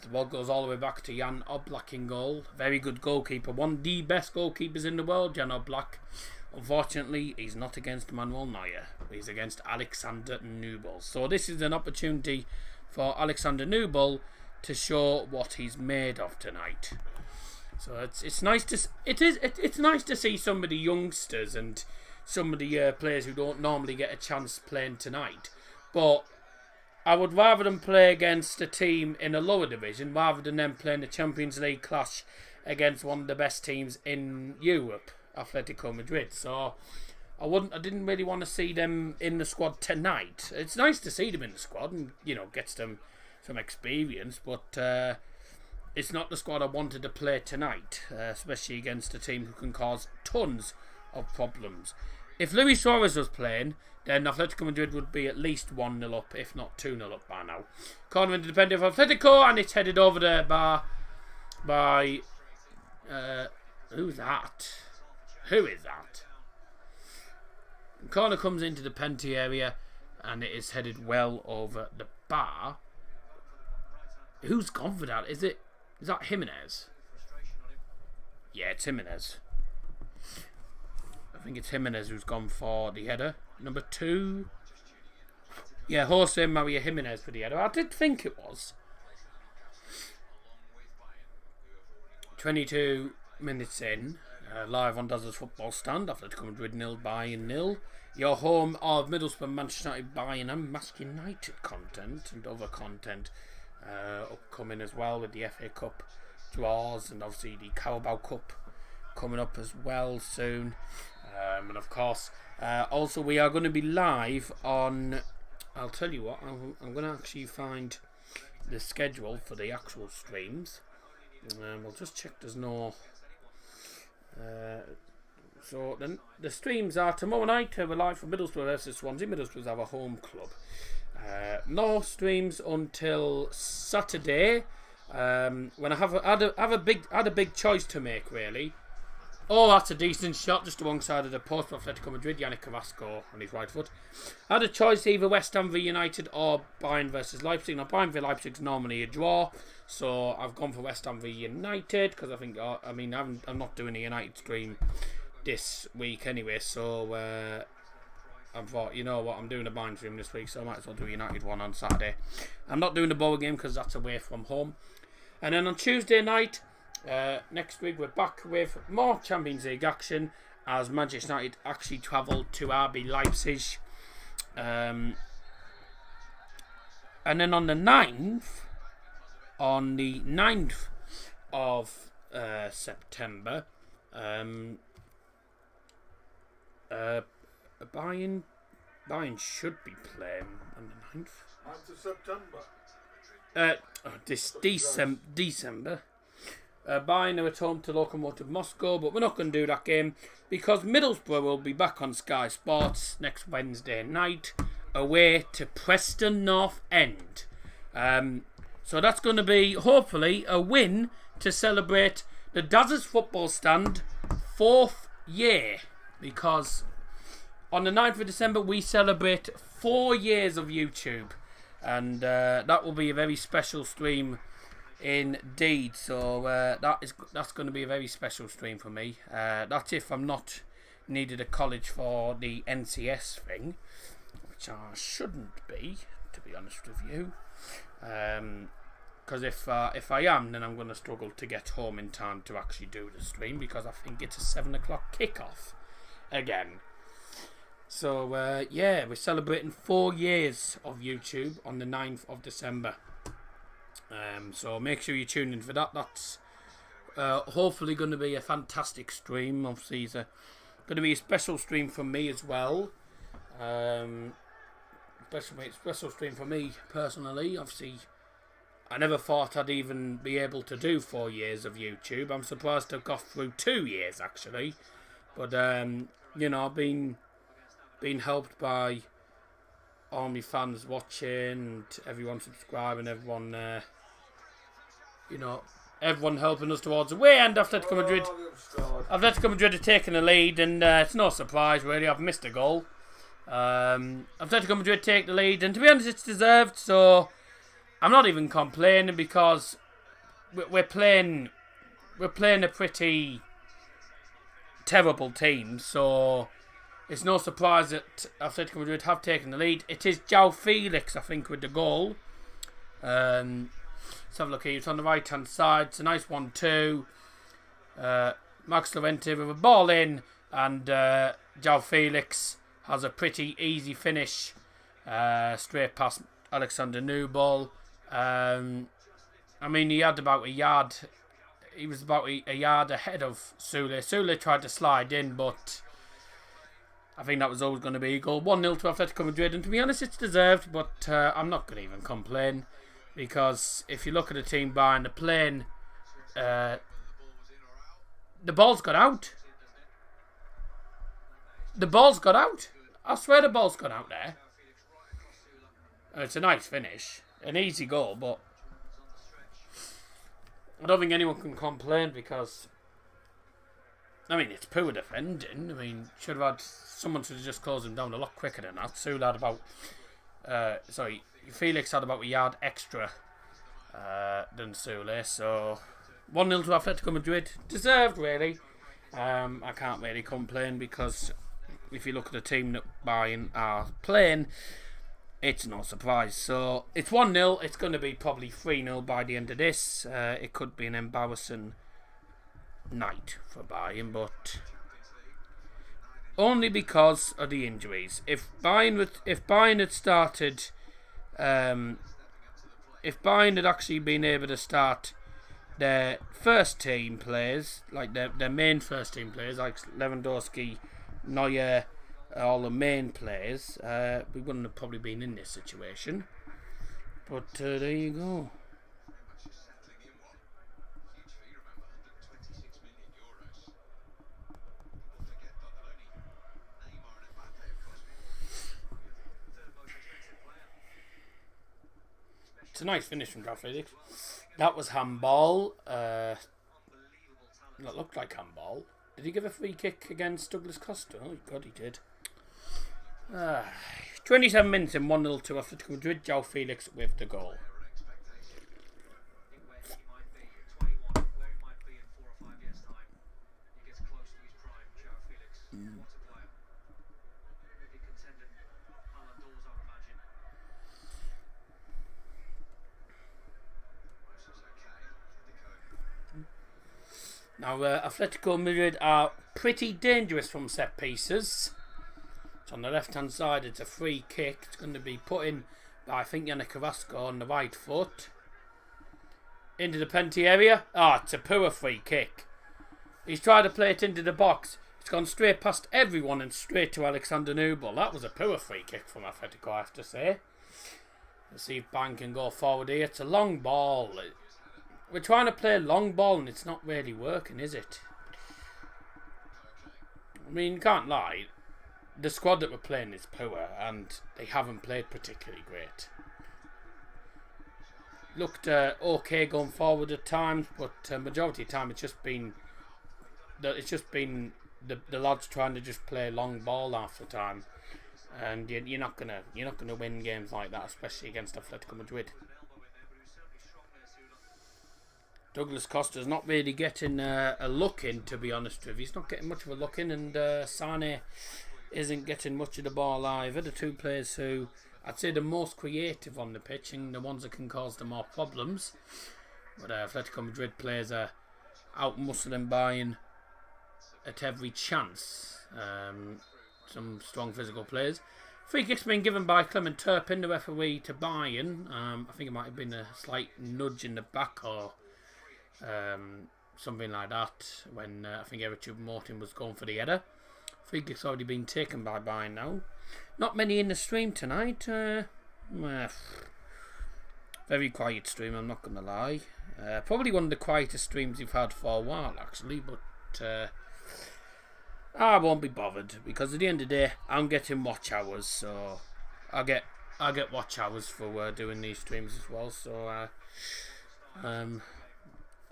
The ball goes all the way back to Jan Oblak in goal. Very good goalkeeper. One of the best goalkeepers in the world, Jan Oblak. Unfortunately, he's not against Manuel Neuer. He's against Alexander Nubel. So this is an opportunity for Alexander Nubel to show what he's made of tonight. So it's nice to see some of the youngsters and some of the players who don't normally get a chance playing tonight. But I would rather them play against a team in a lower division rather than them playing the Champions League clash against one of the best teams in Europe, Atletico Madrid. So I didn't really want to see them in the squad tonight. It's nice to see them in the squad and gets them some experience, but it's not the squad I wanted to play tonight, especially against a team who can cause tons of problems. If Luis Suarez was playing, then Atletico Madrid would be at least 1-0 up, if not 2-0 up by now. Corner independent of Atletico, and it's headed over the bar by... who's that? Who is that? The corner comes into the penalty area, and it is headed well over the bar. Who's gone for that? Is that Jimenez? Yeah, it's Jimenez. I think it's Jimenez who's gone for the header. Number 2. Yeah, Jose Maria Jimenez for the header. I did think it was. 22 minutes in. Live on Daz's Football Stand. Atletico Madrid 0, Bayern 0. Your home of Middlesbrough, Manchester United, Bayern and Manchester United content and other content upcoming as well, with the FA Cup draws and obviously the Carabao Cup coming up as well soon. And of course, also we are going to be live on... I'll tell you what, I'm going to actually find the schedule for the actual streams. We'll just check there's no... so the streams are tomorrow night. We're live from Middlesbrough versus Swansea. Middlesbrough's our home club. No streams until Saturday, when I had a big choice to make, really. Oh, that's a decent shot just alongside of the post for Atletico Madrid. Yannick Carrasco on his right foot. I had a choice, either West Ham v United or Bayern versus Leipzig. Now, Bayern v Leipzig's normally a draw, so I've gone for West Ham v United because I think I'm not doing a United stream this week anyway, so I thought, you know what, I'm doing a Bayern stream this week, so I might as well do a United one on Saturday. I'm not doing the Borough game because that's away from home. And then on Tuesday night, next week, we're back with more Champions League action as Manchester United actually travel to RB Leipzig. And then on the 9th of September, Bayern should be playing on the 9th. 9th of September. December. Bayern are at home to Lokomotiv Moscow, but we're not going to do that game because Middlesbrough will be back on Sky Sports next Wednesday night away to Preston North End. So that's going to be, hopefully, a win to celebrate the Daz's Football Stand 4th year, because on the 9th of December we celebrate 4 years of YouTube, and that will be a very special stream indeed. So that's going to be a very special stream for me. That's if I'm not needed at college for the NCS thing, which I shouldn't be, to be honest with you. Because if I am, then I'm going to struggle to get home in time to actually do the stream, because I think it's a 7 o'clock kickoff again. So yeah, we're celebrating 4 years of YouTube on the 9th of December. So make sure you tune in for that. That's hopefully going to be a fantastic stream. Obviously, it's going to be a special stream for me as well. Special stream for me personally. Obviously, I never thought I'd even be able to do 4 years of YouTube. I'm surprised to have got through 2 years actually. But you know, I've been helped by all my fans watching and everyone subscribing, everyone everyone helping us towards the way. And Atletico Madrid have taken the lead, and it's no surprise really. I've missed a goal. Atletico Madrid take the lead, and to be honest, it's deserved. So I'm not even complaining, because we're playing a pretty terrible team, so it's no surprise that Atletico Madrid have taken the lead. It is João Felix, I think, with the goal. Let's have a look here. It's on the right hand side. It's a nice 1-2. Max Llorente with a ball in, and João Felix has a pretty easy finish straight past Alexander Nubel. I mean, he had about a yard. He was about a yard ahead of Sule. Sule tried to slide in, but I think that was always going to be a goal. 1-0 to Atletico Madrid, and to be honest, it's deserved, but I'm not going to even complain, because if you look at the team behind the plane, the ball's got out. The ball's got out. I swear the ball's got out there. And it's a nice finish. An easy goal, but I don't think anyone can complain, because I mean, it's poor defending. I mean, should have had someone to just close him down a lot quicker than that. Sule had about Felix had about a yard extra than Sule, so 1-0 to Atletico Madrid. Deserved, really. I can't really complain, because if you look at the team that Bayern are playing, it's no surprise. So it's 1-0. It's going to be probably 3-0 by the end of this. It could be an embarrassing night for Bayern, but only because of the injuries. If Bayern had started, if Bayern had actually been able to start their first team players, like their main first team players, like Lewandowski, Neuer, all the main players, we wouldn't have probably been in this situation. But there you go. It's a nice finish from João Felix. That was handball. That looked like handball. Did he give a free kick against Douglas Costa? Oh, God, he did. 27 minutes and 1-0 to Atletico Madrid. João Felix with the goal. Now, Atletico Madrid are pretty dangerous from set pieces. It's on the left-hand side. It's a free kick. It's going to be put in by, I think, Yannick Carrasco on the right foot. Into the penalty area. It's a poor free kick. He's tried to play it into the box. It's gone straight past everyone and straight to Alexander Nubel. That was a poor free kick from Atletico, I have to say. Let's see if Bayern can go forward here. It's a long ball. We're trying to play long ball and it's not really working, is it? I mean, you can't lie. The squad that we're playing is poor and they haven't played particularly great. Looked okay going forward at times, but majority of the time it's just been the lads trying to just play long ball half the time, and you're not gonna win games like that, especially against Atletico Madrid. Douglas Costa's not really getting a look in, to be honest with you. He's not getting much of a look in, and Sane isn't getting much of the ball either. The two players who I'd say the most creative on the pitch and the ones that can cause them more problems. But Atletico Madrid players are out muscling Bayern at every chance. Some strong physical players. Free kick's been given by Clement Turpin, the referee, to Bayern. I think it might have been a slight nudge in the back or something like that when I think Eric Choupo-Moting was going for the header. Free kick's already been taken by Bayern now. Not many in the stream tonight. Very quiet stream, I'm not going to lie. Probably one of the quietest streams we've had for a while, actually. But I won't be bothered, because at the end of the day, I'm getting watch hours, so I get watch hours for doing these streams as well. So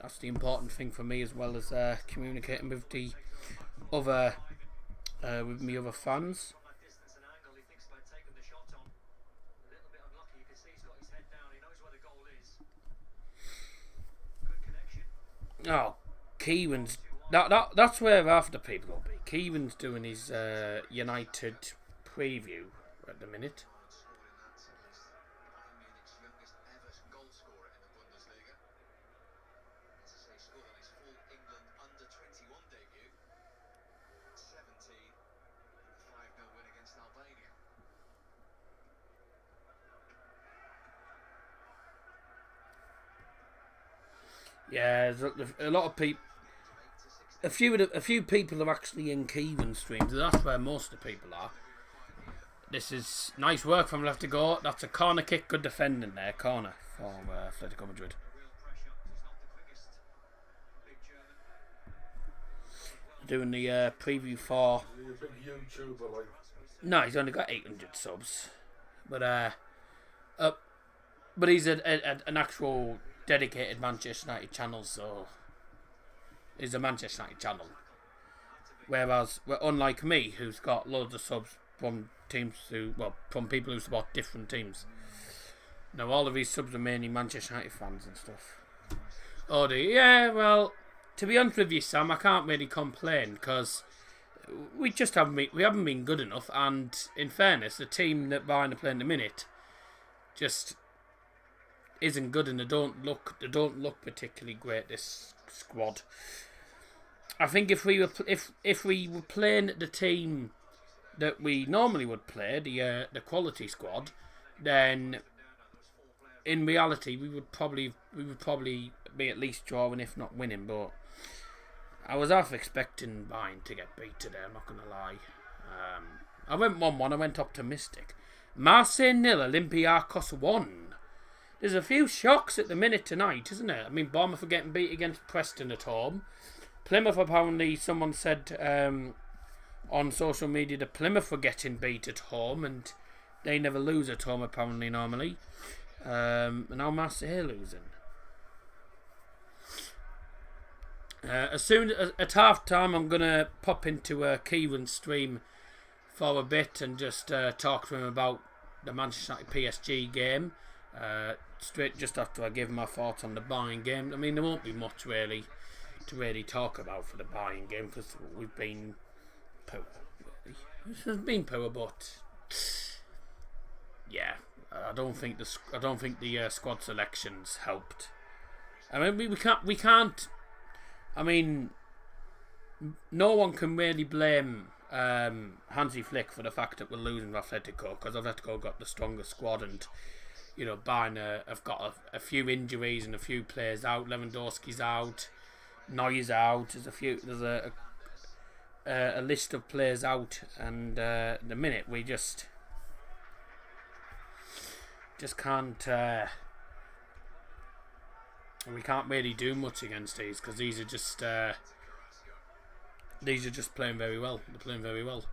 that's the important thing for me, as well as communicating with the other with me other fans. Oh, Kieran's... That's where half the people will be. Kieran's doing his United preview at the minute. Yeah, there's a lot of people. A few people are actually in Kieran streams. That's where most of the people are. This is nice work from Atletico. That's a corner kick. Good defending there. Corner for Atletico Madrid. Doing the preview for. He's a big YouTuber, like. No, he's only got 800 subs, but he's an actual dedicated Manchester United channel, so he's a Manchester United channel. Whereas, unlike me, who's got loads of subs from teams from people who support different teams. Now, all of these subs are mainly Manchester United fans and stuff. Oh, yeah, well, to be honest with you, Sam, I can't really complain because we haven't been good enough, and in fairness, the team that Bayern are playing at the minute just isn't good, and they don't look particularly great. This squad. I think if we were playing the team that we normally would play, the quality squad, then in reality we would probably be at least drawing, if not winning. But I was half expecting Bayern to get beat today, I'm not going to lie. I went 1-1, I went optimistic. Marseille 0, Olympiacos 1. There's a few shocks at the minute tonight, isn't there? I mean, Bournemouth are getting beat against Preston at home. Plymouth, apparently, someone said on social media that Plymouth were getting beat at home, and they never lose at home, apparently, normally. And now Marseille losing. As soon as at half time, I'm gonna pop into Kieran's stream for a bit and just talk to him about the Manchester United PSG game. Straight just after I give my thoughts on the Bayern game. I mean, there won't be much really to talk about for the Bayern game because we've been poor. Really. It's been poor, but yeah, I don't think the squad selections helped. I mean, we can't. I mean, no one can really blame Hansi Flick for the fact that we're losing Atletico, because Atletico got the strongest squad, and you know, Bayern have got a few injuries and a few players out. Lewandowski's out, Neuer's out. There's a list of players out, and the minute we just can't. We can't really do much against these because these are just playing very well. They're playing very well.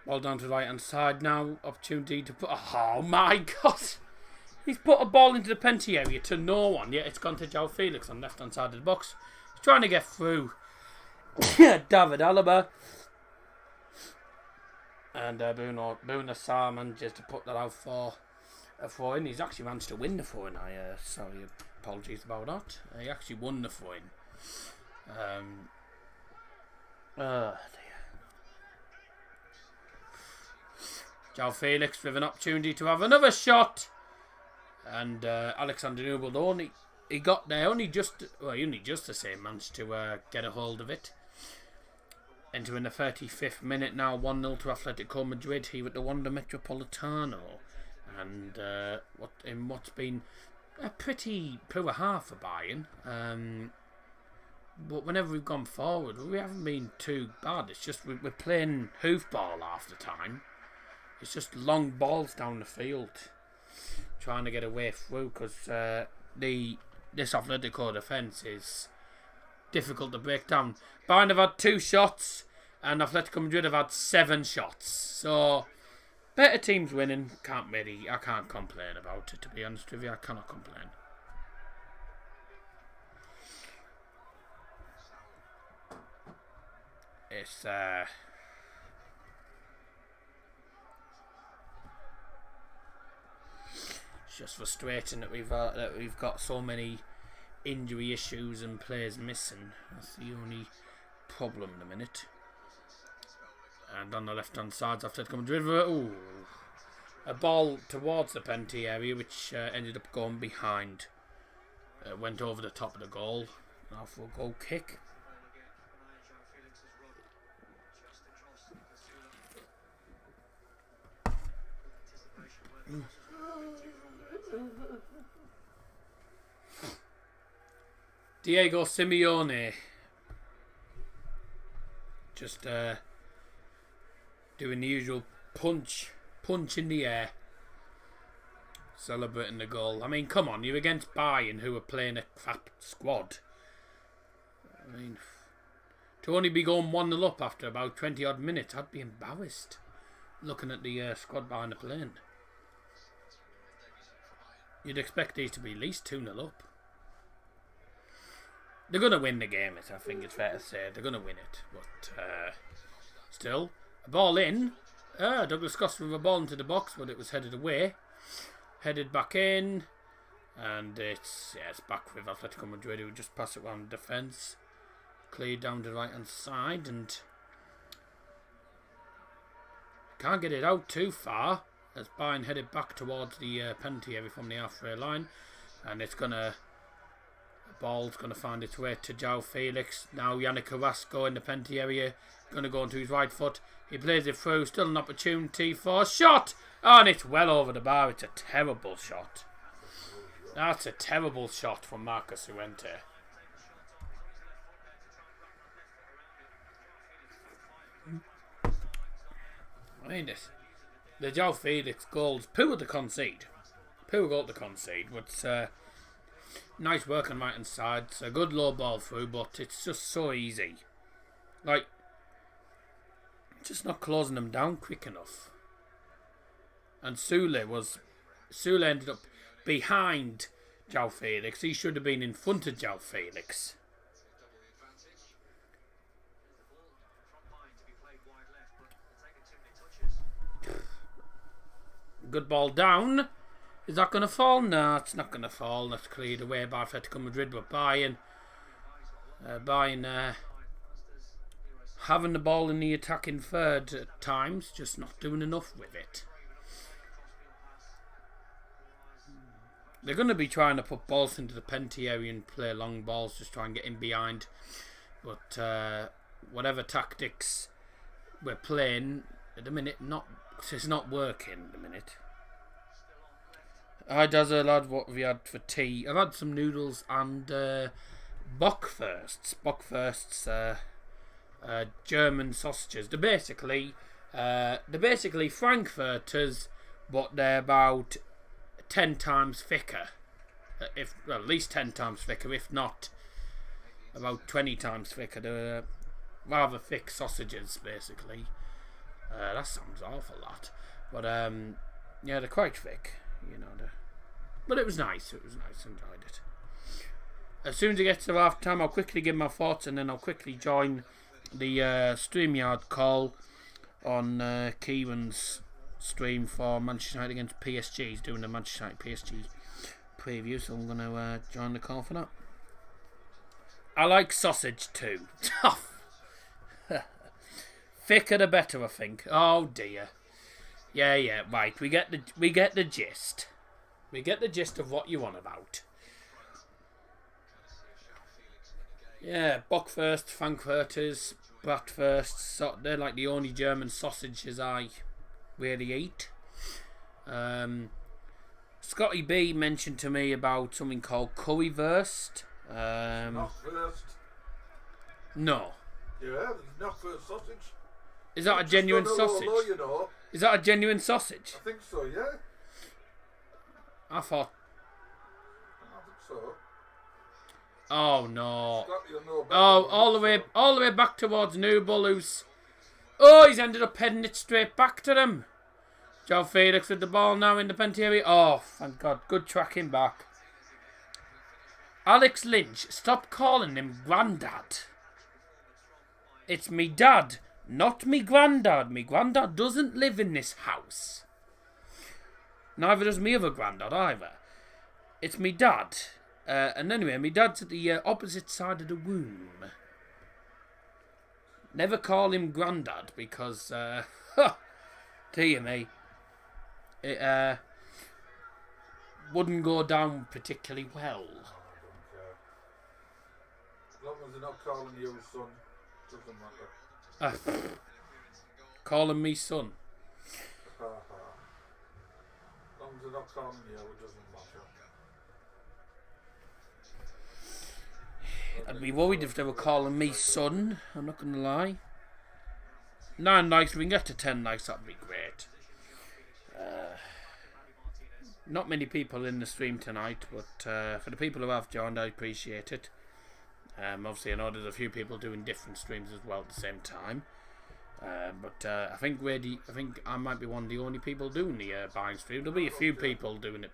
Ball down to the right hand side now. Opportunity to put. Oh my God! He's put a ball into the penalty area to no one, yet it's gone to João Felix on the left hand side of the box. He's trying to get through. David Alaba. And Bruno Sarr manages to put that out for a throw-in. He's actually managed to win the throw-in. Sorry, apologies about that. He actually won the throw-in. Dear. João Felix with an opportunity to have another shot. And Alexander Nubel he got there only just the same managed to get a hold of it. Entering the 35th minute now, 1-0 to Atletico Madrid here at the Wanda Metropolitano, and what's been a pretty poor half for Bayern. But whenever we've gone forward, we haven't been too bad. It's just we're playing hoofball half the time. It's just long balls down the field, trying to get away through, because this Atletico defence is difficult to break down. Bayern have had 2 shots and Atletico Madrid have had 7 shots. So better teams winning. I can't complain about it, to be honest with you. I cannot complain. It's just frustrating that we've got so many injury issues and players missing. That's the only problem in a minute. And on the left hand side, Atletico Madrid. Ooh, a ball towards the penalty area, which ended up going behind. Went over the top of the goal. Now for a goal kick. Diego Simeone just doing the usual punch in the air, celebrating the goal. I mean, come on, you're against Bayern, who are playing a crap squad. I mean, to only be going 1-0 up after about 20 odd minutes, I'd be embarrassed looking at the squad behind the plane. You'd expect these to be at least 2-0 up. They're going to win the game, I think it's fair to say. They're going to win it. But still, a ball in. Douglas Costa with a ball into the box, but it was headed away. Headed back in. And it's back with Atletico Madrid, who just pass it around the defence. Cleared down the right hand side. And can't get it out too far. As Bayern headed back towards the penalty area from the halfway line. And it's going to... Ball's going to find its way to João Felix. Now Yannick Carrasco in the penalty area. Going to go onto his right foot. He plays it through. Still an opportunity for a shot. Oh, and it's well over the bar. It's a terrible shot. That's a terrible shot from Marcus Llorente. I mean, the João Felix goals, poor to concede. Poor goal to concede. But nice work on right hand side. It's a good low ball through, but it's just so easy. Like, just not closing them down quick enough. And Sule ended up behind João Felix. He should have been in front of João Felix. Good ball down. Is that going to fall? No, it's not going to fall. That's cleared away by Atletico Madrid. But Bayern having the ball in the attacking third at times, just not doing enough with it. They're going to be trying to put balls into the penalty area and play long balls, just try and get in behind. But whatever tactics we're playing at the minute, it's not working at the minute. Hi Dazza lad, what have you had for tea? I've had some noodles and Bockwursts. German sausages. They're basically Frankfurters, but they're about 10 times thicker. At least 10 times thicker, if not about 20 times thicker. They're rather thick sausages, basically. That sounds an awful lot, but yeah, they're quite thick, you know. But it was nice. I enjoyed it. As soon as it gets to half time, I'll quickly give my thoughts, and then I'll quickly join the StreamYard call on Kieran's stream for Manchester United against PSG. He's doing the Manchester United PSG preview, so I'm going to join the call for that. I like sausage too. Thicker the better, I think. Oh dear. Yeah, right. We get the gist. We get the gist of what you're on about. Yeah, Bockwurst, Frankfurters, Bratwursts, so they're like the only German sausages I really eat. Scotty B mentioned to me about something called currywurst. Not first. No. Yeah, not first sausage. Is that a genuine sausage? You know. Is that a genuine sausage? I think so, yeah. I thought. I think so. Oh no. Scott, you'll know better Oh, than all the way back towards Newbull, who's... Oh, he's ended up heading it straight back to them. João Felix with the ball now in the penalty area. Oh, thank God. Good tracking back. Alex Lynch, stop calling him Grandad. It's me dad, not me granddad. Me granddad doesn't live in this house. Neither does me other granddad either. It's me dad. And anyway, me dad's at the opposite side of the room. Never call him granddad because, dear me, it wouldn't go down particularly well. As long as they're not calling you son, doesn't matter. Calling me son. As long as they're not calling you, it doesn't matter. I'd be worried if they were calling me son, I'm not going to lie. 9 likes, we can get to 10 likes, that'd be great. Not many people in the stream tonight, but for the people who have joined, I appreciate it. Obviously I know there's a few people doing different streams as well at the same time. But I think I might be one of the only people doing the buying stream. There'll be a few people doing it.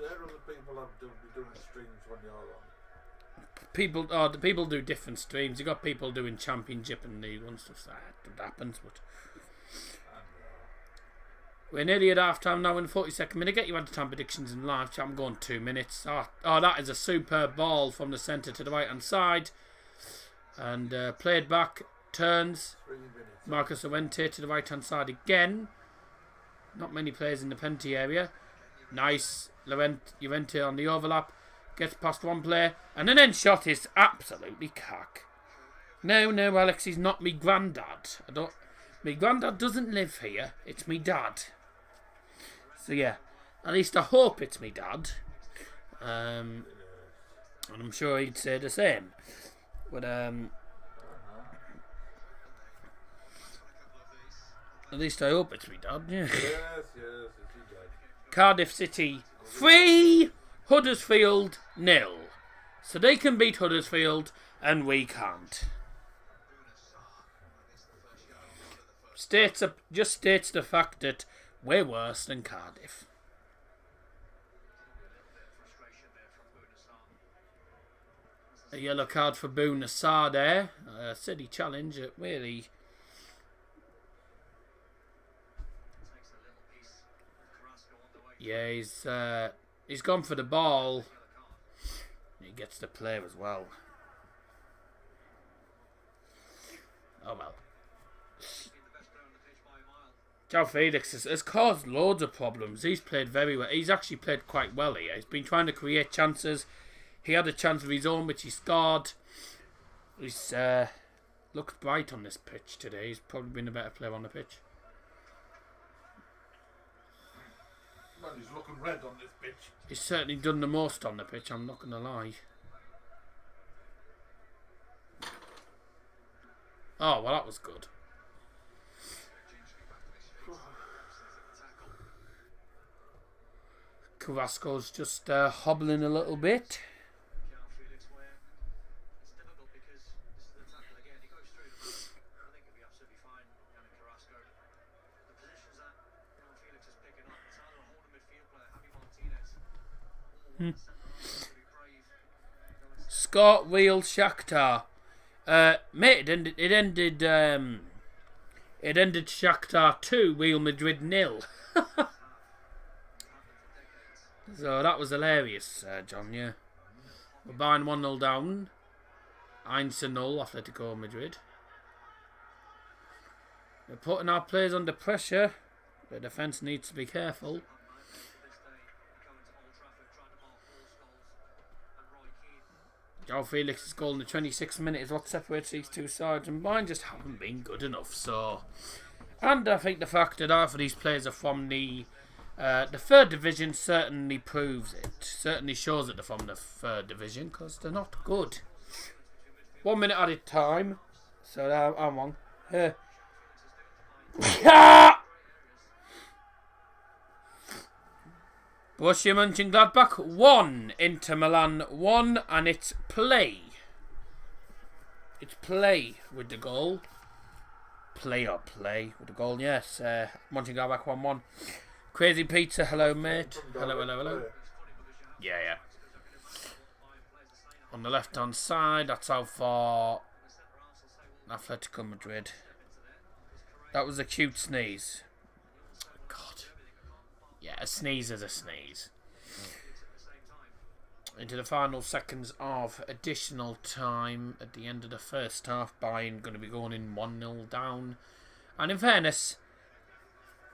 There are other people that be doing streams when you're on. The people do different streams. You got people doing Championship and League One stuff. That happens, but we're nearly at half time now in the 42nd minute. Get your added time predictions in live chat. I'm going 2 minutes. Oh, that is a superb ball from the centre to the right hand side, and played back, turns. Marcus Llorente to the right hand side again. Not many players in the penalty area. Nice Llorente on the overlap. Gets past one player, and an end shot is absolutely cack. No, Alex, he's not me granddad. Me granddad doesn't live here. It's me dad. So yeah, at least I hope it's me dad. And I'm sure he'd say the same. But at least I hope it's me dad. Yeah. Yes, it's your dad. Cardiff City 3. Huddersfield 0. So they can beat Huddersfield and we can't. Just states the fact that we're worse than Cardiff. A yellow card for Bouna Sarr there. City challenge. It really. Yeah, he's gone for the ball. He gets the player as well. Oh well. João Felix has caused loads of problems. He's played very well. He's actually played quite well here. He's been trying to create chances. He had a chance of his own, which he scored. He's looked bright on this pitch today. He's probably been a better player on the pitch. Well, he's looking red on this pitch. He's certainly done the most on the pitch, I'm not going to lie. Oh, well, that was good. Carrasco's just hobbling a little bit. Scott Wheel Shakhtar. Mate, it ended Shakhtar 2, Real Madrid 0. So that was hilarious, John, yeah. We're buying 1-0 down. 1-0, Atletico Madrid. We're putting our players under pressure. The defence needs to be careful. João Felix's goal in the 26th minute is what separates these two sides, and mine just haven't been good enough. So, and I think the fact that half of these players are from the third division certainly proves it. Certainly shows that they're from the third division because they're not good. 1 minute at a time. So I'm on. Borussia Mönchengladbach 1, Inter Milan 1, and it's play. It's play with the goal. Play with the goal, yes. Mönchengladbach 1-1. Crazy Pizza, hello mate. Hello. Yeah. On the left hand side, that's how far Atletico Madrid. That was a cute sneeze. God. Yeah, a sneeze is a sneeze. Into the final seconds of additional time at the end of the first half. Bayern going to be going in 1-0 down. And in fairness,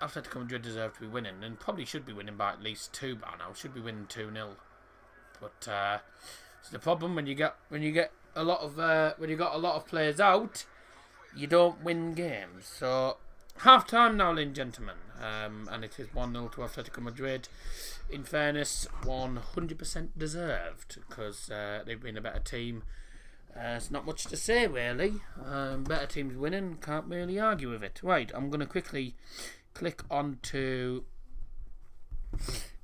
Atletico Madrid deserve to be winning, and probably should be winning by at least 2 by now. Should be winning 2-0. But it's the problem when you get a lot of players out, you don't win games. So half time now, ladies and gentlemen, and it is 1-0 to Atletico Madrid. In fairness, 100% deserved, because they've been a better team. It's not much to say, really. Better teams winning, can't really argue with it. Right, I'm going to quickly click onto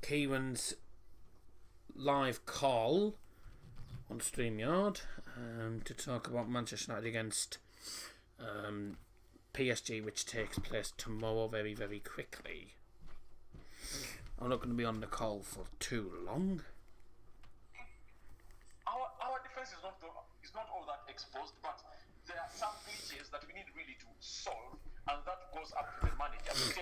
Kieran's live call on StreamYard to talk about Manchester United against PSG, which takes place tomorrow very, very quickly. I'm not going to be on the call for too long. Our defense is not all that exposed, but there are some glitches that we need really to solve, and that goes up to the manager to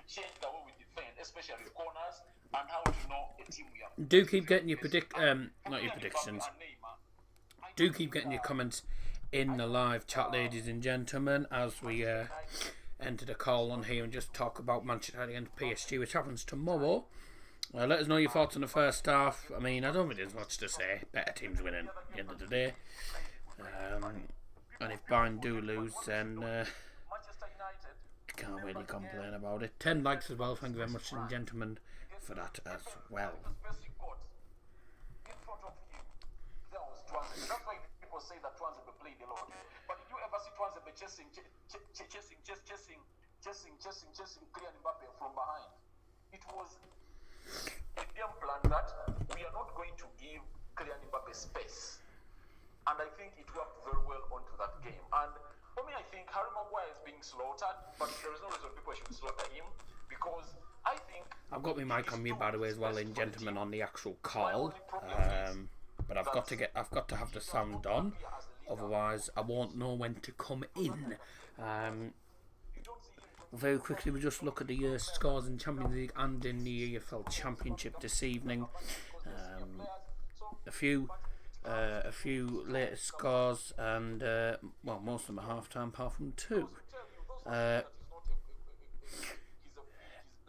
change the way we defend, especially corners, and how to know a team we are. Do keep getting your not your predictions. Do keep getting your comments in the live chat, ladies and gentlemen, as we enter the call on here and just talk about Manchester United against PSG, which happens tomorrow. Let us know your thoughts on the first half. I mean, I don't think there's much to say. Better teams winning at the end of the day. And if Bayern do lose, then can't really complain about it. 10 likes as well. Thank you very much, gentlemen, for that as well. That's why people say that Twanzebe played a lot. But did you ever see Twanzebe chasing Kylian Mbappe from behind? It was a game plan that we are not going to give Kylian Mbappe space. And I think it worked very well onto that game. And for me, I think Harry Maguire is being slaughtered, but there is no reason people should slaughter him, because I think... I've got my mic on mute, by the way, as well, ladies and gentlemen, on the actual call. But I've got to have the sound on, otherwise I won't know when to come in. Very quickly, we just look at the scores in Champions League and in the EFL Championship this evening. A few latest scores, and most of them are half time, apart from 2.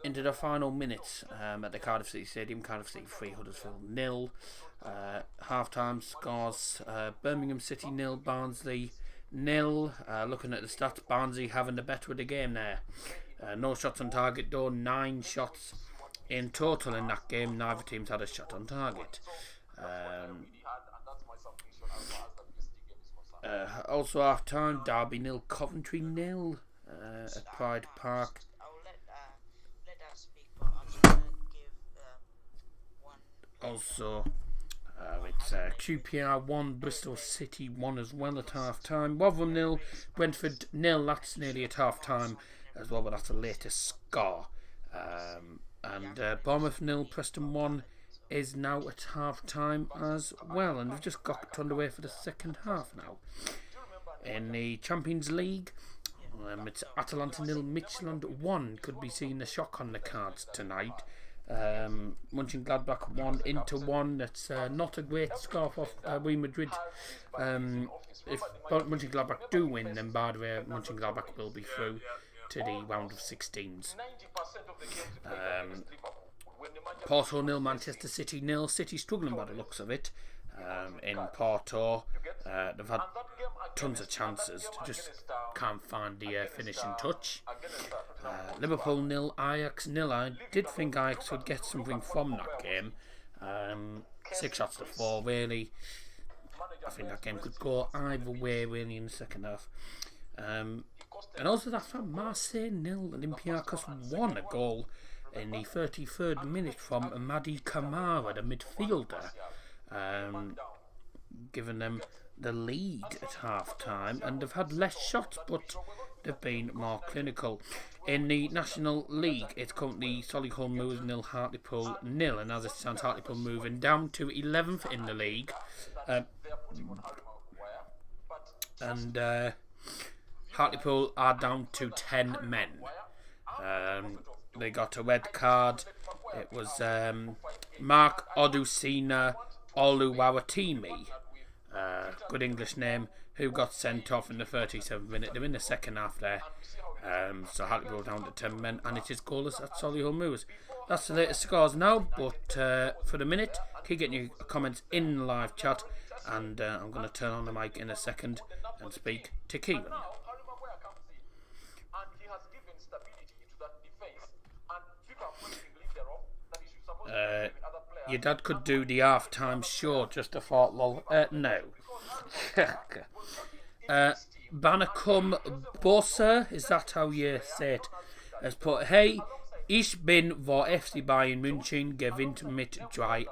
Into the final minutes at the Cardiff City Stadium. Cardiff City 3, Huddersfield 0. Half-time scores: Birmingham City 0, Barnsley 0. Looking at the stats, Barnsley having the better of the game there. No shots on target though, 9 shots in total in that game. Neither team's had a shot on target. Also half-time, Derby 0, Coventry 0 at Pride Park. Also, it's QPR 1, Bristol City 1 as well at half time. Rotherham 0, Brentford 0. That's nearly at half time as well, but that's the latest score. And Bournemouth 0, Preston 1 is now at half time as well. And we've just got underway for the second half now. In the Champions League, it's Atalanta 0, Midtjylland 1. Could be seeing the shock on the cards tonight. Mönchengladbach 1, Inter 1. That's not a great score for Real Madrid. If Mönchengladbach do win, then by the way, Mönchengladbach will be through to the round of 16s. Porto 0, Manchester City 0. City struggling by the looks of it. In Porto, they've had tons of chances, just can't find the finishing touch. Liverpool 0, Ajax 0. I did think Ajax would get something from that game. 6 shots to 4, really. I think that game could go either way, really, in the second half. And also that from Marseille 0, Olympiacos 1, a goal in the 33rd minute from Amadi Kamara, the midfielder. Giving them the lead at half time, and they've had less shots, but they've been more clinical. In the National League, it's currently Solihull Moors 0, Hartlepool 0, and as it stands, Hartlepool moving down to 11th in the league. and Hartlepool are down to 10 men. They got a red card. It was Mark Odusina Oluwawatimi, good English name, who got sent off in the 37th minute. They're in the second half there. So Hartlepool down to 10 men, and it is goalless at Solihull Moors. That's the latest scores now, but for the minute, keep getting your comments in the live chat, and I'm going to turn on the mic in a second and speak to Kieran. Your dad could do the half-time show, just a thought, lol. No. Banacum Bossa, is that how you say it? Has put, hey, ich bin vor FC Bayern Munchen gewinnt mit 3-1.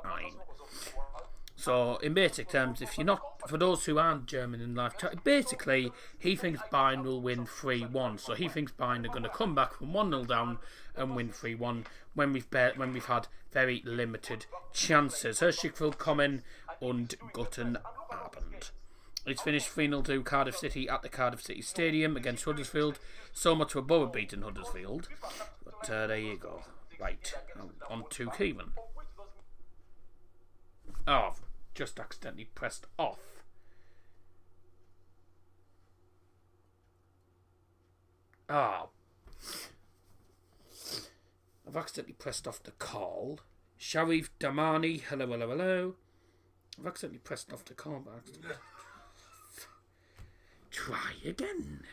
So, in basic terms, if you're not, for those who aren't German in live chat, basically, he thinks Bayern will win 3-1. So he thinks Bayern are going to come back from 1-0 down and win 3-1 when we've had very limited chances. Herzlich willkommen und guten Abend. It's finished 3-0 to Cardiff City at the Cardiff City Stadium against Huddersfield. So much for Borough beating Huddersfield. But there you go. Right, on to Kieran. Oh, I've just accidentally pressed off. Ah. I've accidentally pressed off the call. Sharif Damani, hello, hello, hello. I've accidentally pressed off the call by accident. Try again.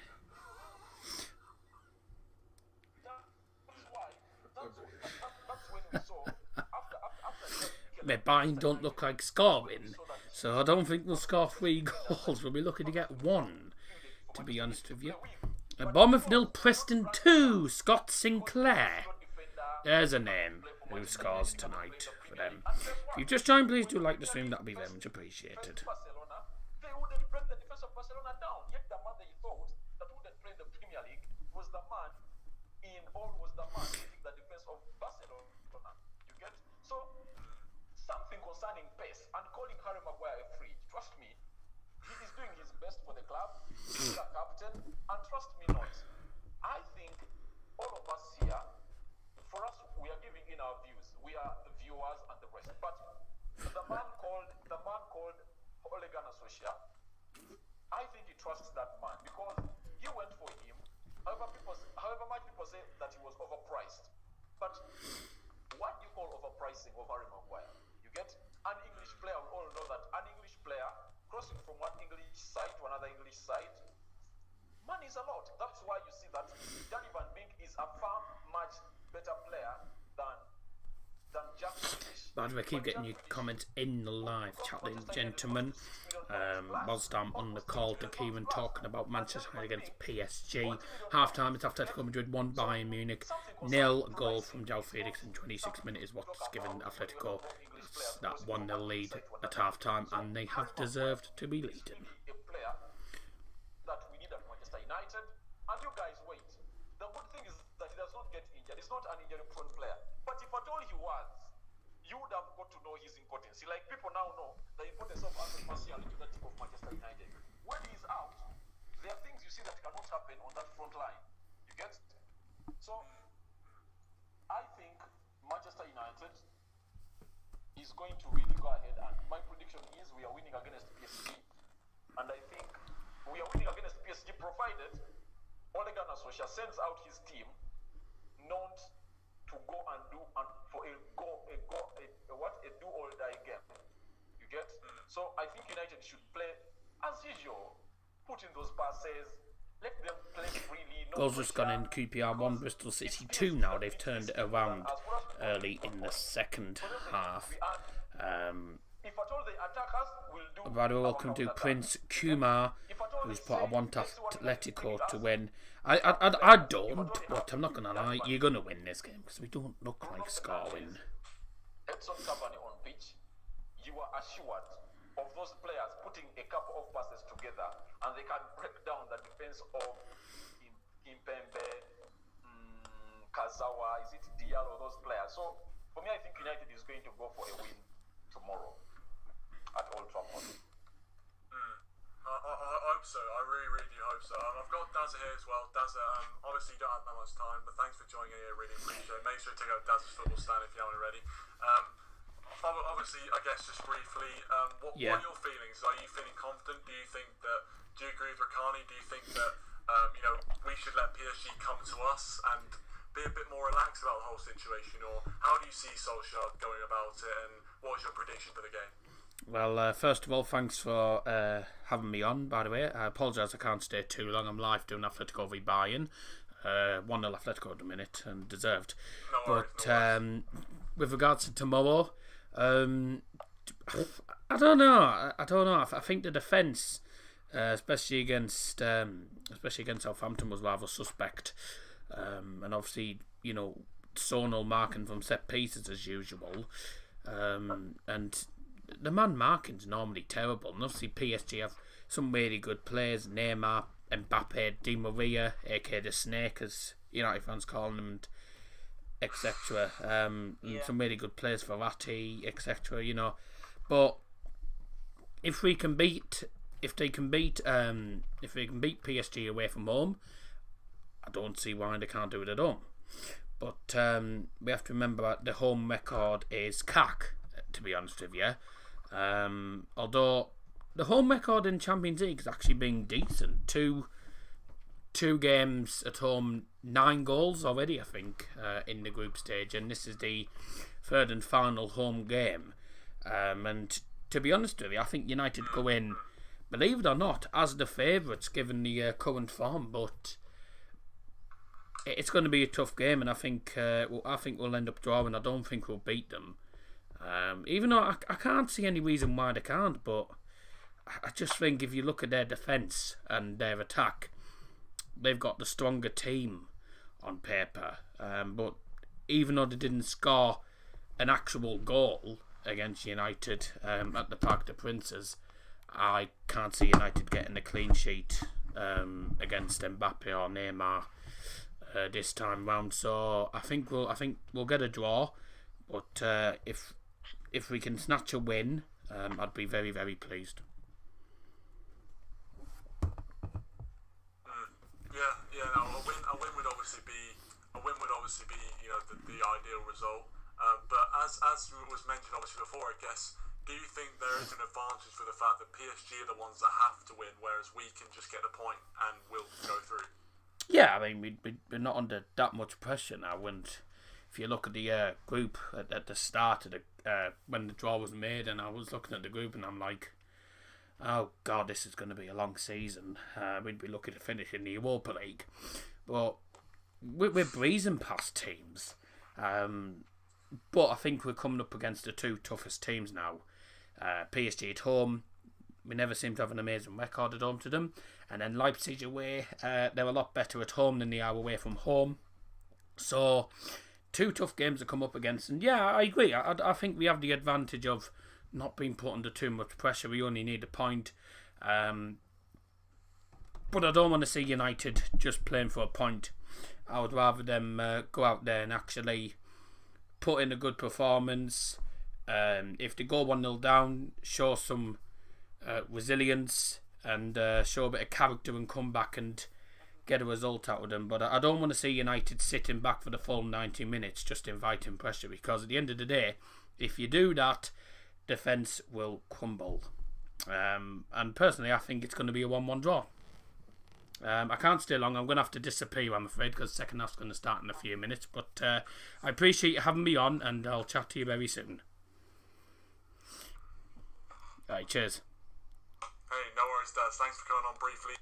My bind don't look like scoring, so I don't think we'll score 3 goals. We'll be looking to get 1, to be honest with you. Bournemouth 0, Preston 2, Scott Sinclair. There's a name who scores tonight for them. If you've just joined, please do like the stream, that'll be very much appreciated. They wouldn't break the defense of Barcelona down. Yet the man they thought that wouldn't play in the Premier League was the man leading the defense of Barcelona. You get? So, something concerning pace and calling Harry Maguire free. Trust me, he is doing his best for the club. He's the captain, and trust me not. I think all of us here, for us, we are giving in our views. We are the viewers and the rest. But the man called Ole Gunnar Solskjaer, I think he trusts that man because he went for him. However much people say that he was overpriced. But what do you call overpricing of Harry Maguire? You get? An English player, we all know that an English player crossing from one English side to another English side, money is a lot. That's why you see that Danny Van Beek is a far much better player than Jack Grealish. By the way, keep getting your comments in the live chat, ladies and gentlemen. Whilst I'm on the call to Kieran talking about Manchester United against PSG. Half-time, it's Atletico Madrid 1, Bayern Munich 0. A goal from João Felix in 26 minutes is what's given Atletico that 1-0 lead at half-time, and they have deserved to be leading. A player that we need at Manchester United, and you guys wait. The good thing is that he does not get injured. He's not an injury-prone player. But if at all he was, you would have got to know his importance. Like, people now know the importance of Anthony Martial into the team of Manchester United. When he's out, there are things you see that cannot happen on that front line. You get? So, I think Manchester United is going to really go ahead, and my prediction is we are winning against PSG. And I think we are winning against PSG provided Ole Gunnar Solskjaer sends out his team not to go and do and for a do or die game. You get? So I think United should play as usual. Put in those passes. Let them play freely. Goals just gone in. QPR 1, Bristol City 2 now. They've turned it around early in the second half. If at all they attack us, we'll do. Rather welcome to Prince Kumar, who's put a want Atletico to win. I don't, but I'm not going to lie, you're going to win this game because we don't look like scoring. Edson Cavani on pitch, you are assured of those players putting a couple of passes together and they can break down the defense of Kimpembe, Kazawa, is it Diallo, those players. So for me, I think United is going to go for a win tomorrow at Old Trafford. I hope so. I really do hope so. I've got Dazza here as well. Dazza, obviously you don't have that much time, but thanks for joining in here. Really appreciate it. Make sure to check out Dazza's football stand if you haven't already. Obviously, I guess just briefly, what are your feelings? Are you feeling confident? Do you agree with Rakani? Do you think that we should let PSG come to us and be a bit more relaxed about the whole situation, or how do you see Solskjaer going about it, and what's your prediction for the game? Well, first of all, thanks for having me on, by the way. I apologise I can't stay too long. I'm live doing Atletico v Bayern. 1-0 Atletico at the minute, and deserved. No worries. With regards to tomorrow, I don't know. I think the defence, especially against Southampton, was rather suspect. And obviously, Sonal marking from set pieces as usual. And the man marking's normally terrible. And obviously PSG have some really good players: Neymar, Mbappe, Di Maria, aka the Snake, as United fans call him, etc. Some really good players, Verratti, etc. But if they can beat PSG away from home, I don't see why they can't do it at home. But we have to remember that the home record is cack, to be honest with you. Although the home record in Champions League has actually been decent. Two games at home, 9 goals already, I think, in the group stage, and this is the third and final home game. And to be honest with you, I think United go in, believe it or not, as the favourites given the current form, but it's going to be a tough game, and I think we'll end up drawing. I don't think we'll beat them, even though I can't see any reason why they can't. But I just think if you look at their defence and their attack, they've got the stronger team on paper. But even though they didn't score an actual goal against United at the Parc des Princes, I can't see United getting a clean sheet against Mbappe or Neymar this time round. So I think we'll get a draw. But if we can snatch a win, I'd be very, very pleased. A win would obviously be the ideal result. But as was mentioned obviously before, I guess, do you think there is an advantage for the fact that PSG are the ones that have to win, whereas we can just get the point and we'll go through? Yeah, I mean we're not under that much pressure now. And if you look at the group at the start of the when the draw was made, and I was looking at the group and I'm like, oh God, this is going to be a long season. We'd be lucky to finish in the Europa League, but we're breezing past teams. But I think we're coming up against the two toughest teams now. PSG at home, we never seem to have an amazing record at home to them. And then Leipzig away, they're a lot better at home than they are away from home. So, two tough games to come up against. And yeah, I agree. I think we have the advantage of not being put under too much pressure. We only need a point. But I don't want to see United just playing for a point. I would rather them go out there and actually put in a good performance. If they go 1-0 down, show some resilience and show a bit of character and come back and get a result out of them. But I don't want to see United sitting back for the full 90 minutes just inviting pressure, because at the end of the day, if you do that, defence will crumble. And personally, I think it's going to be a 1-1 draw. I can't stay long. I'm going to have to disappear, I'm afraid, because the second half's going to start in a few minutes. But I appreciate you having me on, and I'll chat to you very soon. Alright, cheers. Hey, no worries, Daz. Thanks for coming on briefly.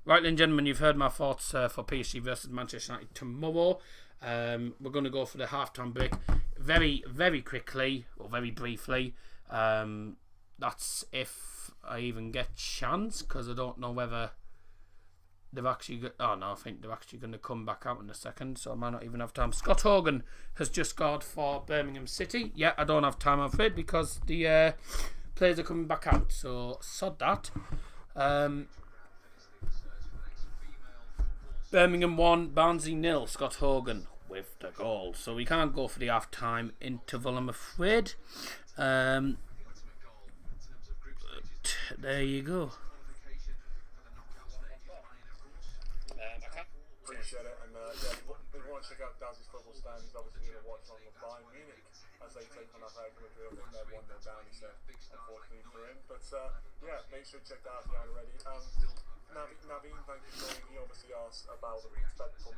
Right then, gentlemen, you've heard my thoughts for PSG versus Manchester United tomorrow. We're going to go for the half-time break very, very quickly, or very briefly. That's if I even get chance, because I don't know whether they've actually I think they're actually going to come back out in a second, so I might not even have time. Scott Hogan has just scored for Birmingham City. Yeah, I don't have time, I'm afraid, because the players are coming back out, so sod that. Birmingham 1, Barnsley 0. Scott Hogan with the goal, so we can't go for the half-time interval, I'm afraid. There you go. appreciate it. And yeah, if you want to check out Daz's football stand, he's obviously going to watch along with Bayern Munich as they take on Atletico Madrid. I think they're 1-0 down, he said, unfortunately for him. But yeah, make sure you check that out if you haven't already. Naveen, thank you for joining. He obviously asked about the respectful.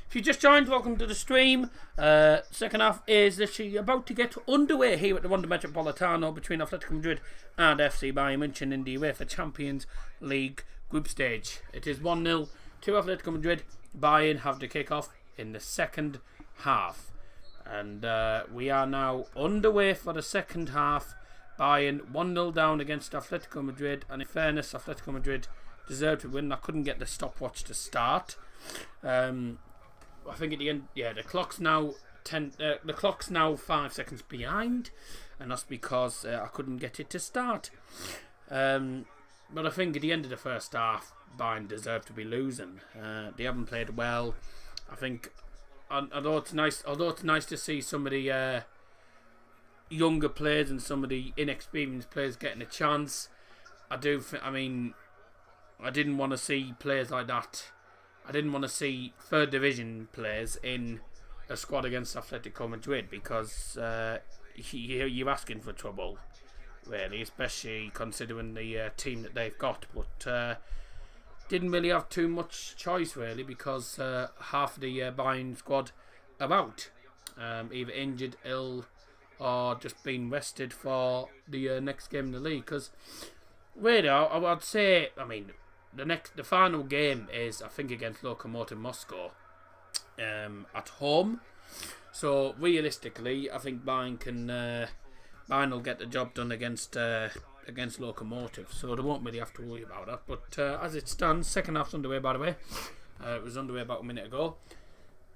If you just joined, welcome to the stream. Second half is literally about to get underway here at the Wanda Metropolitano between Atletico Madrid and FC Bayern Munchen in the UEFA Champions League group stage. It is 1-0 to Atletico Madrid. Bayern have the kick-off in the second half. And we are now underway for the second half. Bayern 1-0 down against Atletico Madrid. And in fairness, Atletico Madrid deserved to win. I couldn't get the stopwatch to start. I think at the end, yeah, the clock's now 5 seconds behind, and that's because I couldn't get it to start. But I think at the end of the first half, Bayern deserved to be losing. They haven't played well. I think, although it's nice to see some of the younger players and some of the inexperienced players getting a chance. I didn't want to see players like that. I didn't want to see third division players in a squad against Atletico Madrid because you're asking for trouble, really, especially considering the team that they've got. But didn't really have too much choice, really, because half of the Bayern squad are out, either injured, ill, or just being rested for the next game in the league. Because really, I would say, the final game is, I think, against Lokomotiv Moscow at home. So realistically, I think Bayern will get the job done against Lokomotiv. So they won't really have to worry about that. But as it stands, second half's underway, by the way. It was underway about a minute ago.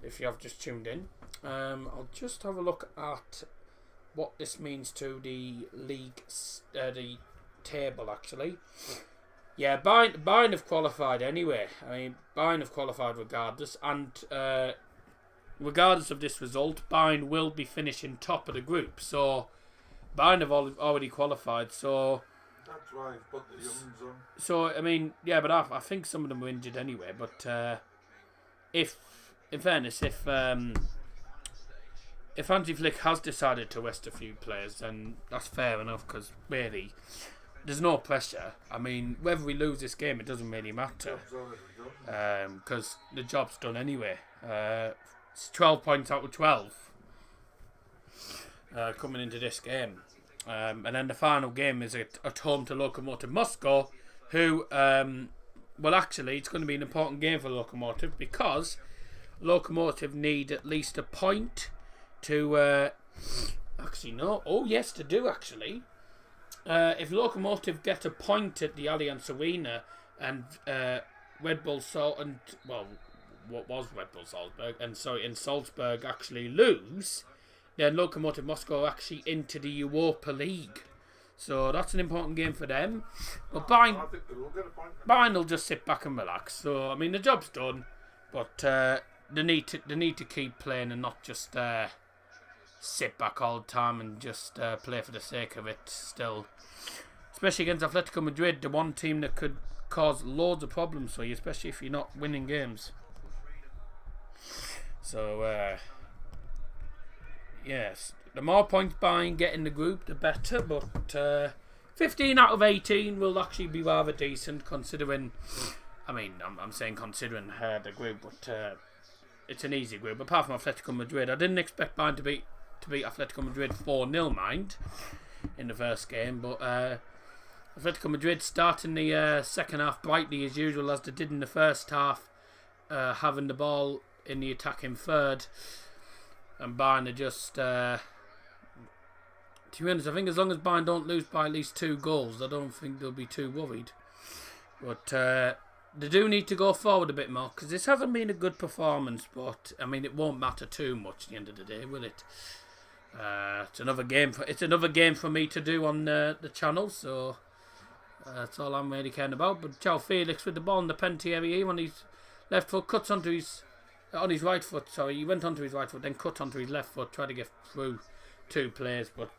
If you have just tuned in, I'll just have a look at what this means to the league, the table actually. Yeah, Bayern have qualified anyway. Bayern have qualified regardless, and regardless of this result, Bayern will be finishing top of the group. So Bayern have already qualified. So that's why I've put the youngs on. So yeah, but I think some of them were injured anyway. But if Hansi Flick has decided to rest a few players, then that's fair enough, because really, there's no pressure. Whether we lose this game, it doesn't really matter, because the job's done anyway. It's 12 points out of 12 coming into this game. And then the final game is at home to Lokomotiv Moscow, who, actually, it's going to be an important game for Lokomotiv, because Lokomotiv need at least a point to... they do, actually. If Lokomotiv get a point at the Allianz Arena and Red Bull Salzburg and in Salzburg actually lose, then Lokomotiv Moscow are actually into the Europa League. So that's an important game for them. But Bayern will just sit back and relax. So the job's done, but they need to keep playing and not just sit back all the time and just play for the sake of it still. Especially against Atletico Madrid, the one team that could cause loads of problems for you, especially if you're not winning games. So, yes, the more points Bayern get in the group, the better. But 15 out of 18 will actually be rather decent, considering... I'm saying considering the group, but it's an easy group. Apart from Atletico Madrid, I didn't expect Bayern to beat Atletico Madrid 4-0, mind, in the first game, but Atletico Madrid starting the second half brightly as usual, as they did in the first half, having the ball in the attacking third, and Bayern are just to be honest, I think as long as Bayern don't lose by at least 2 goals, I don't think they'll be too worried. But they do need to go forward a bit more, because this hasn't been a good performance, but it won't matter too much at the end of the day, will it? It's another game for me to do on the channel, so that's all I'm really caring about. But João Felix with the ball in the penalty area on his left foot, cuts onto his right foot. Sorry, he went onto his right foot, then cut onto his left foot, tried to get through 2 players, but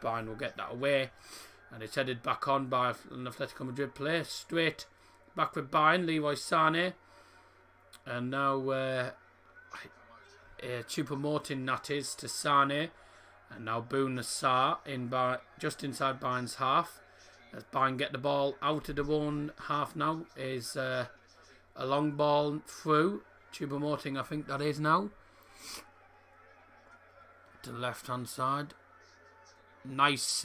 Bayern will get that away, and it's headed back on by an Atletico Madrid player. Straight back with Bayern, Leroy Sané. And now Choupo-Moting that is to Sane. And now Bouna Sarr in by just inside Bayern's half. As Bayern get the ball out of the own half now. Is a long ball through. Choupo-Moting, I think that is now. To the left hand side. Nice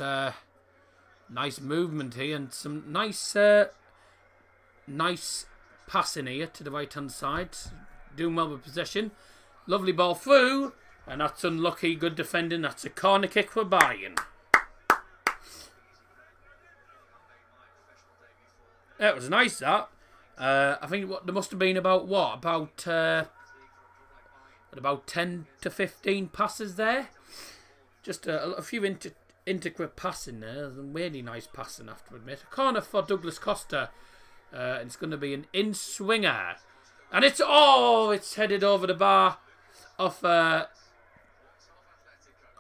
movement here and some nice passing here to the right hand side. Doing well with possession. Lovely ball through. And that's unlucky. Good defending. That's a corner kick for Bayern. That was nice, that. I think there must have been about 10 to 15 passes there. Just a few intricate passing there. And really nice passing, I have to admit. A corner for Douglas Costa. It's going to be an in-swinger. And it's headed over the bar off an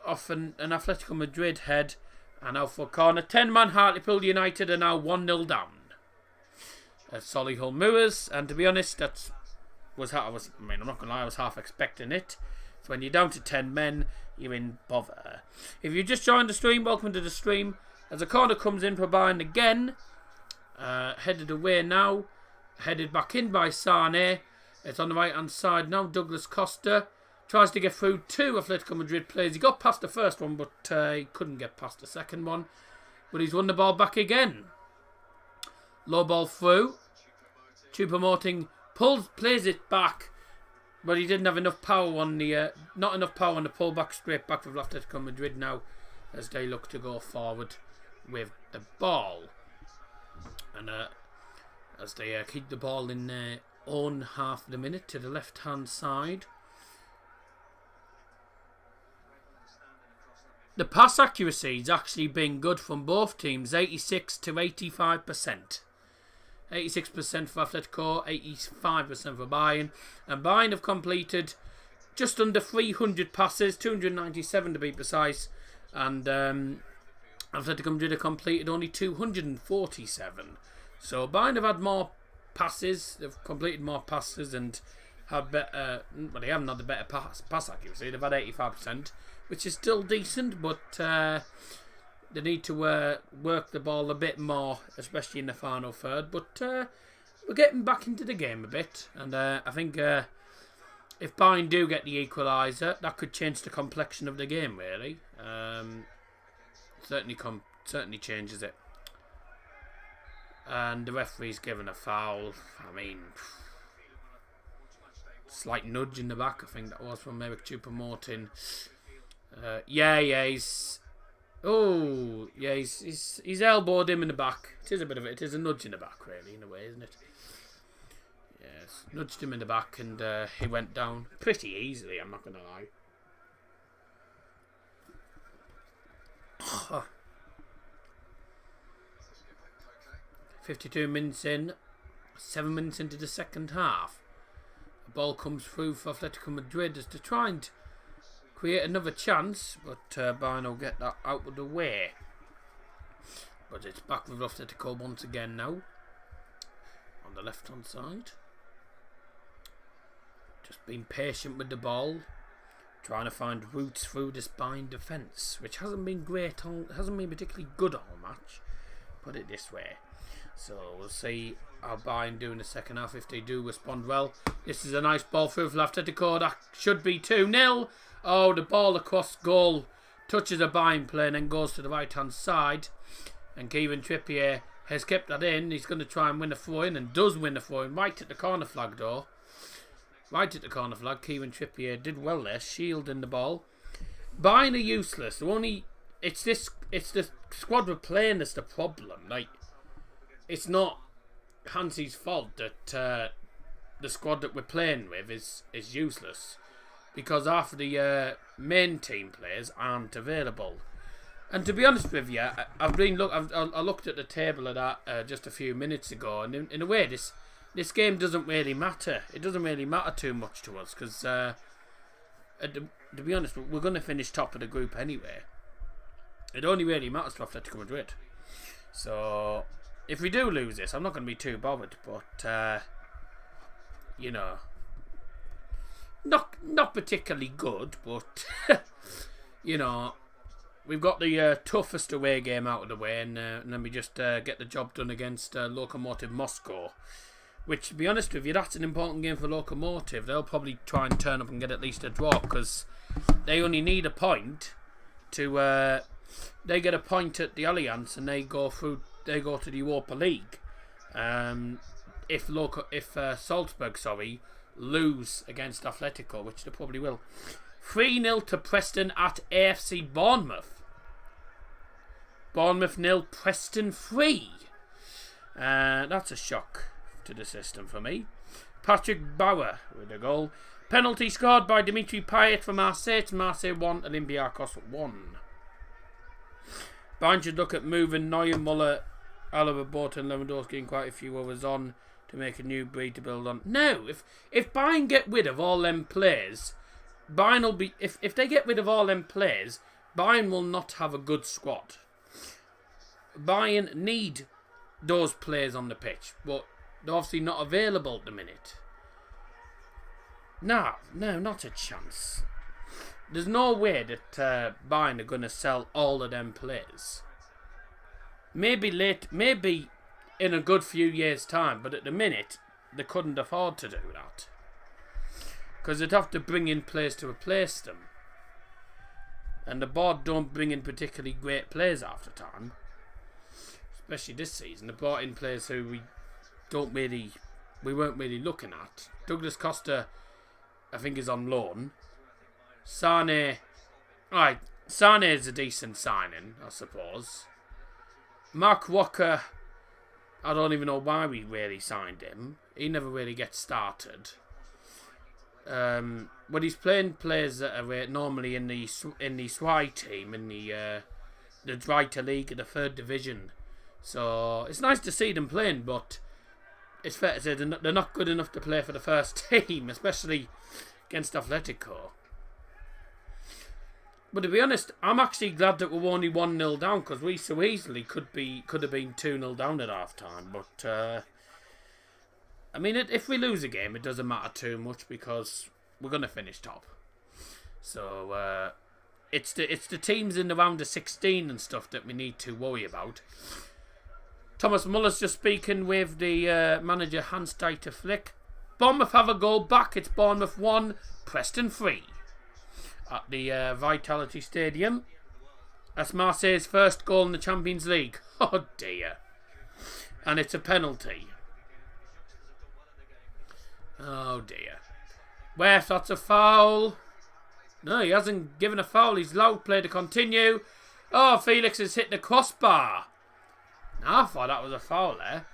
Atletico Madrid head. And now for corner. 10-man Hartlepool United are now 1-0 down. Solihull Moors. And to be honest, I'm not going to lie, I was half expecting it. So when you're down to 10 men, you're in bother. If you just joined the stream, welcome to the stream. As a corner comes in for Bayern again. Headed away now. Headed back in by Sane. It's on the right hand side now. Douglas Costa tries to get through 2 Atletico Madrid players. He got past the first one, but he couldn't get past the second one. But he's won the ball back again. Low ball through. Choupo-Moting plays it back, but he didn't have enough power on the not enough power on the pull back straight back for Atletico Madrid now, as they look to go forward with the ball, and as they keep the ball in their own half of the minute to the left hand side. The pass accuracy has actually been good from both teams, 86 to 85%. 86% for Atletico, 85% for Bayern. And Bayern have completed just under 300 passes, 297 to be precise. And Atletico Madrid have completed only 247. So Bayern have had more passes, they've completed more passes and have better, well, they haven't had the better pass accuracy. They've had 85%, which is still decent, but they need to work the ball a bit more, especially in the final third. But we're getting back into the game a bit. And I think if Bayern do get the equaliser, that could change the complexion of the game, really. Certainly changes it. And the referee's given a foul. I mean, slight nudge in the back, I think that was from Eric Choupo-Moting. He's elbowed him in the back. It is a nudge in the back, really, in a way, isn't it? Yes, nudged him in the back, and he went down pretty easily, I'm not going to lie. 52 minutes in, 7 minutes into the second half. The ball comes through for Atletico Madrid as to try and create another chance, but Bayern will get that out of the way. But it's back with Atletico once again now. On the left hand side. Just being patient with the ball. Trying to find routes through this Bayern defence, which hasn't been great, hasn't been particularly good all match. Put it this way. So we'll see how Bayern do in the second half if they do respond well. This is a nice ball through for Atletico. That should be 2-0. Oh, the ball across goal touches a Bayern player and then goes to the right hand side. And Kieran Trippier has kept that in. He's going to try and win a throw in and does win a throw in right at the corner flag though. Right at the corner flag. Kieran Trippier did well there, shielding the ball. Bayern are useless. It's the squad we're playing that's the problem. Like, it's not Hansi's fault that the squad that we're playing with is useless, because half of the main team players aren't available. And to be honest with you, I looked at the table of that just a few minutes ago, and in a way, this game doesn't really matter. It doesn't really matter too much to us, because to be honest, we're going to finish top of the group anyway. It only really matters to Atletico Madrid. So if we do lose this, I'm not going to be too bothered. But you know, not particularly good, but you know, we've got the toughest away game out of the way, and then we just get the job done against Lokomotiv Moscow. Which, to be honest with you, that's an important game for Lokomotiv. They'll probably try and turn up and get at least a draw, because they only need a point to. They get a point at the Allianz and they go through. They go to the Europa League. If Salzburg, lose against Atletico, which they probably will. 3-0 to Preston at AFC Bournemouth. Bournemouth 0, Preston 3. That's a shock to the system for me. Patrick Bauer with a goal. Penalty scored by Dimitri Payet for Marseille. It's Marseille 1, Olympiacos 1. Bayern should look at moving Neuer, Muller, Alaba, Bota and Lewandowski and quite a few others on to make a new breed to build on. No, if Bayern get rid of all them players, Bayern will be... If they get rid of all them players, Bayern will not have a good squad. Bayern need those players on the pitch, but they're obviously not available at the minute. No, not a chance. There's no way that Bayern are going to sell all of them players. Maybe in a good few years' time, but at the minute, they couldn't afford to do that. Because they'd have to bring in players to replace them. And the board don't bring in particularly great players half the time. Especially this season. They brought in players who we weren't really looking at. Douglas Costa, I think, is on loan. Sane is a decent signing, I suppose. Mark Walker, I don't even know why we really signed him. He never really gets started. But he's playing players that are normally in the SWI team, in the Zweite League, the 3rd division. So it's nice to see them playing, but it's fair to say they're not good enough to play for the first team, especially against Atletico. But to be honest, I'm actually glad that we're only 1-0 down, because we so easily could have been 2-0 down at half time. But I mean, if we lose a game, it doesn't matter too much because we're going to finish top. So it's the teams in the round of 16 and stuff that we need to worry about. Thomas Muller's just speaking with the manager Hans-Dieter Flick. Bournemouth have a goal back. It's Bournemouth 1, Preston 3. At the Vitality Stadium. That's Marseille's first goal in the Champions League. Oh dear. And it's a penalty. Oh dear. Where that's a foul. No, he hasn't given a foul. He's allowed play to continue. Oh, Felix has hit the crossbar. No, I thought that was a foul there.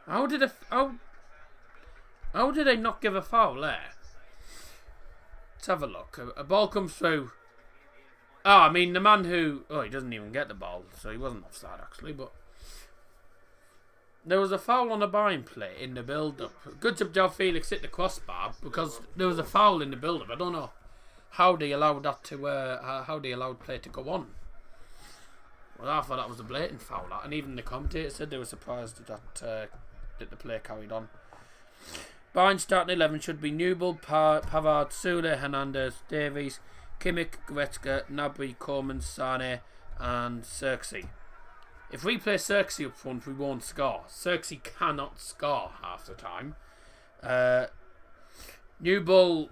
How did they not give a foul there? Let's have a look. A ball comes through. Oh, I mean, the man who... Oh, he doesn't even get the ball, so he wasn't offside, actually, but... There was a foul on a Bayern play in the build-up. Good job Felix hit the crossbar, because there was a foul in the build-up. I don't know how they allowed that to... how they allowed play to go on. Well, I thought that was a blatant foul, and even the commentator said they were surprised that the play carried on. Bayern starting 11 should be Newell, Pavard, Sule, Hernandez, Davies, Kimmich, Goretzka, Gnabry, Coleman, Sane and Xerxes. If we play Xerxes up front, we won't score. Xerxes cannot score half the time. Newell,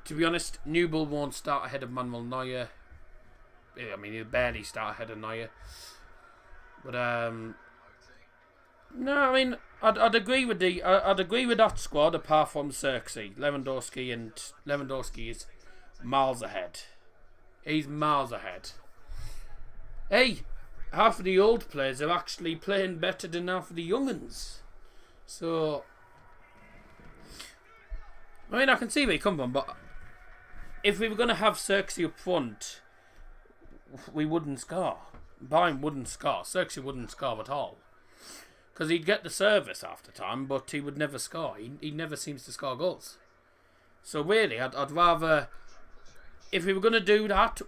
to be honest, Newell won't start ahead of Manuel Neuer. I mean, he'll barely start ahead of Neuer. But no, I mean, I'd agree with that squad apart from Xerxes. Lewandowski is miles ahead. He's miles ahead. Hey, half of the old players are actually playing better than half of the young uns. So, I mean, I can see where you come from, but if we were going to have Xerxes up front, we wouldn't score. Bayern wouldn't score. Xerxes wouldn't score at all. Because he'd get the service half the time, but he would never score. He never seems to score goals. So really, I'd rather... If we were going to do that,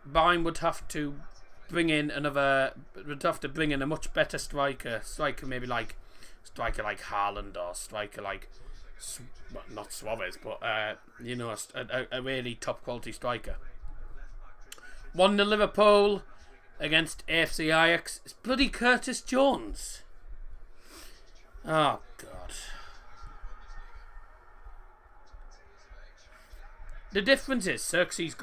Bayern would have to bring in a much better striker maybe like striker like Haaland or striker like, well, not Suarez, but you know, a really top quality striker. 1-0 Liverpool against AFC Ajax. It's bloody Curtis Jones. Oh God. The difference is Xerxes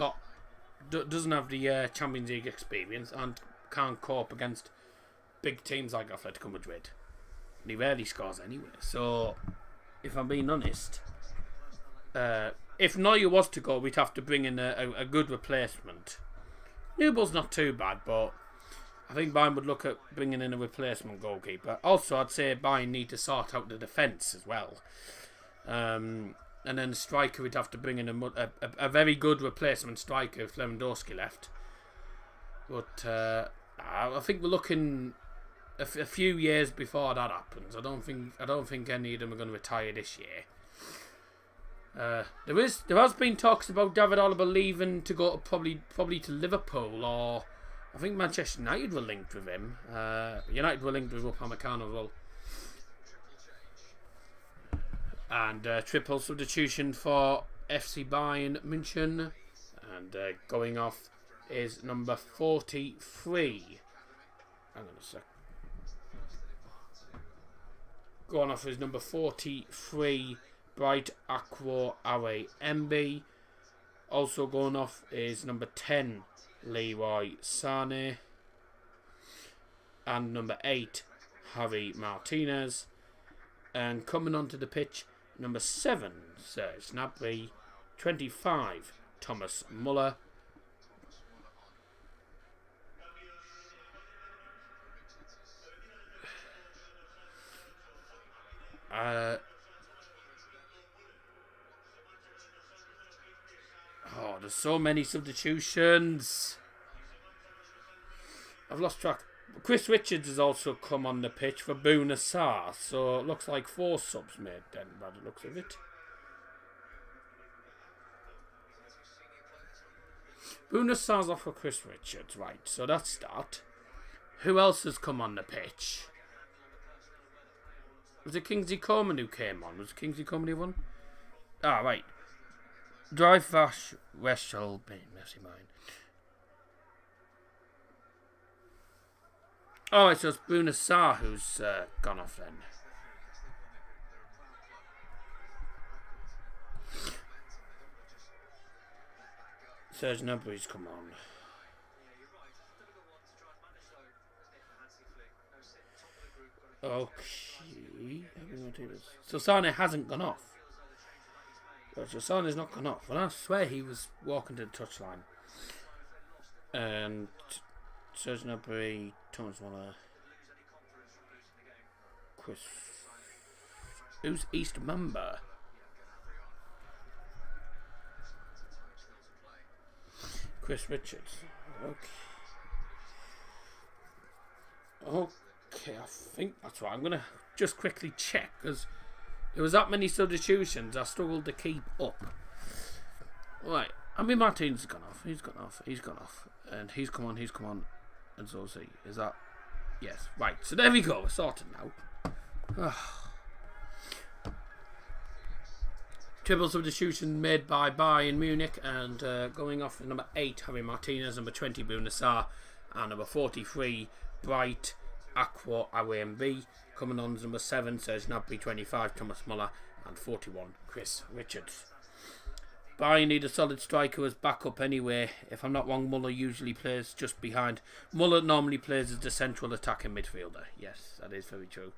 doesn't have the Champions League experience and can't cope against big teams like Atletico Madrid. And he rarely scores anyway. So, if I'm being honest, if Neuer was to go, we'd have to bring in a good replacement. Newell's not too bad, but I think Bayern would look at bringing in a replacement goalkeeper. Also, I'd say Bayern need to sort out the defence as well. And then the striker, we'd have to bring in a very good replacement striker if Lewandowski left. But I think we're looking a few years before that happens. I don't think any of them are going to retire this year. There has been talks about David Alaba leaving to go to probably to Liverpool, or I think Manchester United were linked with him. United were linked with Upamecano as well. And triple substitution for FC Bayern Munchen. And going off is number 43. Hang on a sec. Going off is number 43, Bright Aqua Awe MB. Also going off is number 10, Leroy Sane. And number 8, Harry Martinez. And coming onto the pitch, number 7, Serge Gnabry. 25, Thomas Muller. There's so many substitutions. I've lost track. Chris Richards has also come on the pitch for Bouna Sarr, so it looks like 4 subs made then, by the looks of it. Bouna Sarr's off for Chris Richards, right, so that's that. Who else has come on the pitch? Was it Kingsley Coman who came on? Was it Kingsley Coman who won? Ah, right. Drive Vash Weshel Mercy mine. Oh, it's just Bouna Sarr who's gone off then. Serge Gnabry's come on. Okay. So Sane hasn't gone off. So Sane's not gone off. Well, I swear he was walking to the touchline. And Serge Gnabry, Thomas Muller, Chris. Who's East Mamba? Chris Richards. Okay, I think that's right. I'm going to just quickly check because there was that many substitutions I struggled to keep up. Right, I mean Martinez has gone off. He's gone off. And he's come on. And so see. Is that... Yes, right. So there we go. We're sorted now. Triple substitution made by Bayern Munich, and going off with number 8, Harry Martinez, number 20, Bouna Sarr, and number 43, Bright Aqua AWMB. Coming on as number 7, Serge Gnabry, 25, Thomas Muller, and 41, Chris Richards. Bayern need a solid striker as backup anyway. If I'm not wrong, Muller usually plays just behind. Muller normally plays as the central attacking midfielder. Yes, that is very true.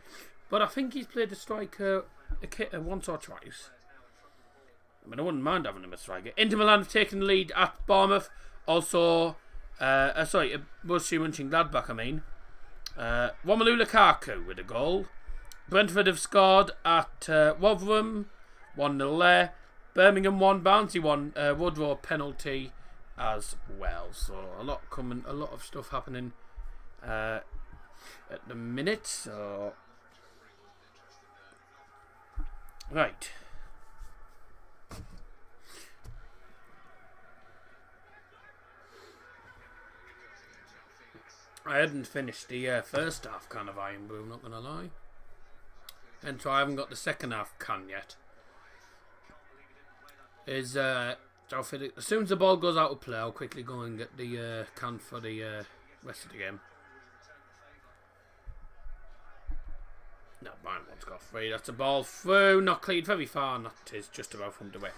But I think he's played a striker once or twice. I mean, I wouldn't mind having him as striker. Inter Milan have taken the lead at Bournemouth. Also, Borussia Mönchengladbach, I mean. Romelu Lukaku with a goal. Brentford have scored at Rotherham. 1-0 there. Birmingham 1, Barnsley 1. Woodrow penalty as well. So a lot of stuff happening at the minute. So right. I hadn't finished the first half kind of Iron Brew, not gonna lie. and so I haven't got the second half can yet. Is as soon as the ball goes out of play, I'll quickly go and get the can for the rest of the game. No, mine one's got free. That's a ball through, not cleared very far, not it is just about from the way.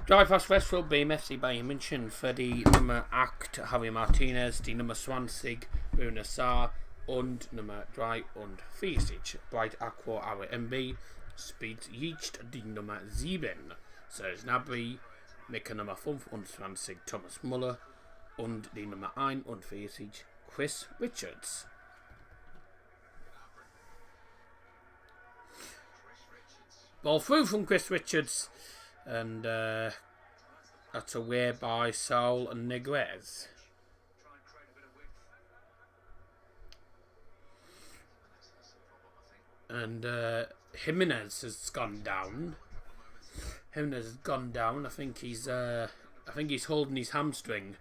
Drive fast Westfield beam FC Bayern Munchen für die Nummer 8 Javi Martinez, die Nummer 20 Bruno Sarr und Nummer 43 Bright Aqua Aue MB spielt jetzt die Nummer 7 Serge Gnabry mit der Nummer 25 Thomas Muller und die Nummer 41 Chris Richards. Ball through from Chris Richards, and that's away by Saul and Neguez. And Jimenez has gone down. I think he's holding his hamstring.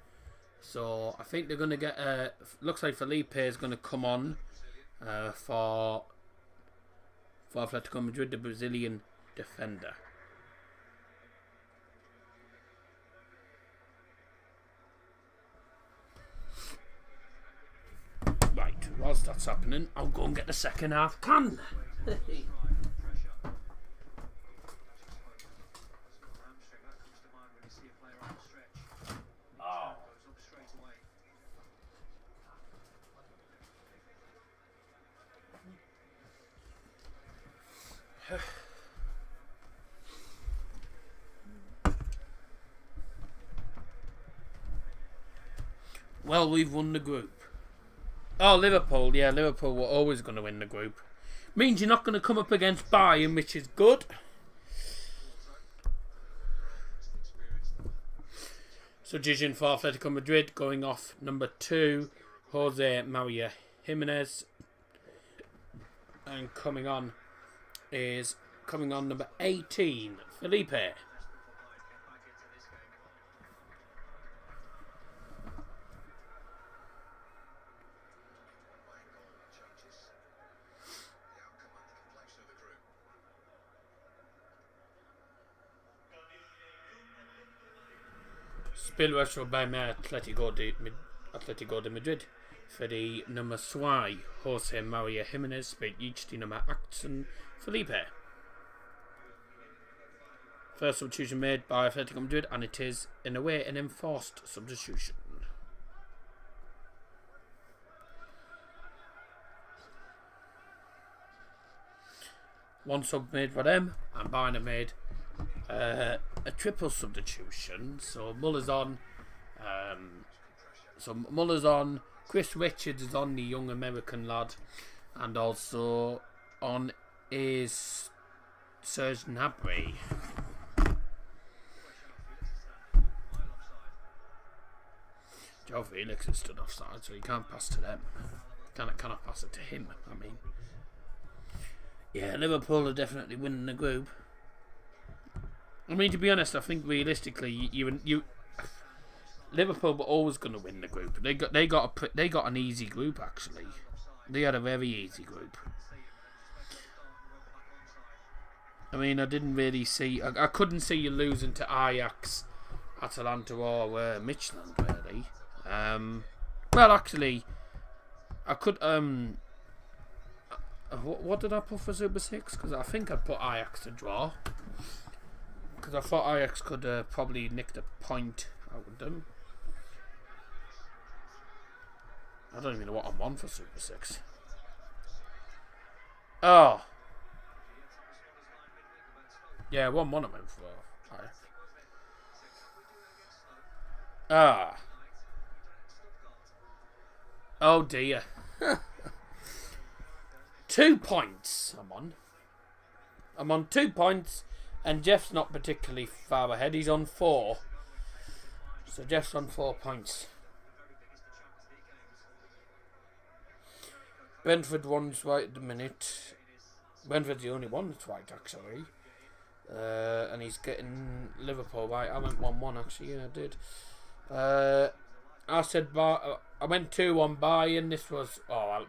So I think they're gonna get. Looks like Felipe is gonna come on for Atletico Madrid, the Brazilian defender. Right, whilst that's happening, I'll go and get the second half can. Well, we've won the group. Oh, Liverpool. Yeah, Liverpool were always going to win the group. Means you're not going to come up against Bayern, which is good. Substitution for Atletico Madrid, going off number 2, Jose Maria Jimenez. And coming on number 18, Felipe. Spielwechsel beim Atletico de Madrid für die Nummer 2 Jose Maria Jimenez spielt jetzt die Nummer 18 Felipe. First substitution made by Atletico Madrid, and it is in a way an enforced substitution. One sub made for them, and Bayern made a triple substitution. So Muller's on. Chris Richards is on, the young American lad, and also on is Serge Gnabry. Joe Felix is stood offside, so he can't pass to them. Cannot pass it to him. I mean, yeah, Liverpool are definitely winning the group. I mean, to be honest, I think realistically, Liverpool were always going to win the group. They got an easy group actually. They had a very easy group. I mean, I didn't really see. I couldn't see you losing to Ajax, Atalanta, or Michelin really. Well, actually, I could. What did I put for Super 6? Because I think I put Ajax to draw. Because I thought Ajax could probably nick the point out of them. I don't even know what I'm on for Super 6. Oh. Yeah, 1-1 I'm in for. Ajax. Ah. Oh dear. 2 points I'm on 2 points, and Jeff's not particularly far ahead. He's on 4. So Jeff's on 4 points. Brentford one's right at the minute. Brentford's the only one that's right actually. And he's getting Liverpool right. I went 1-1 actually, yeah I did. I said I went 2-1 Bayern. This was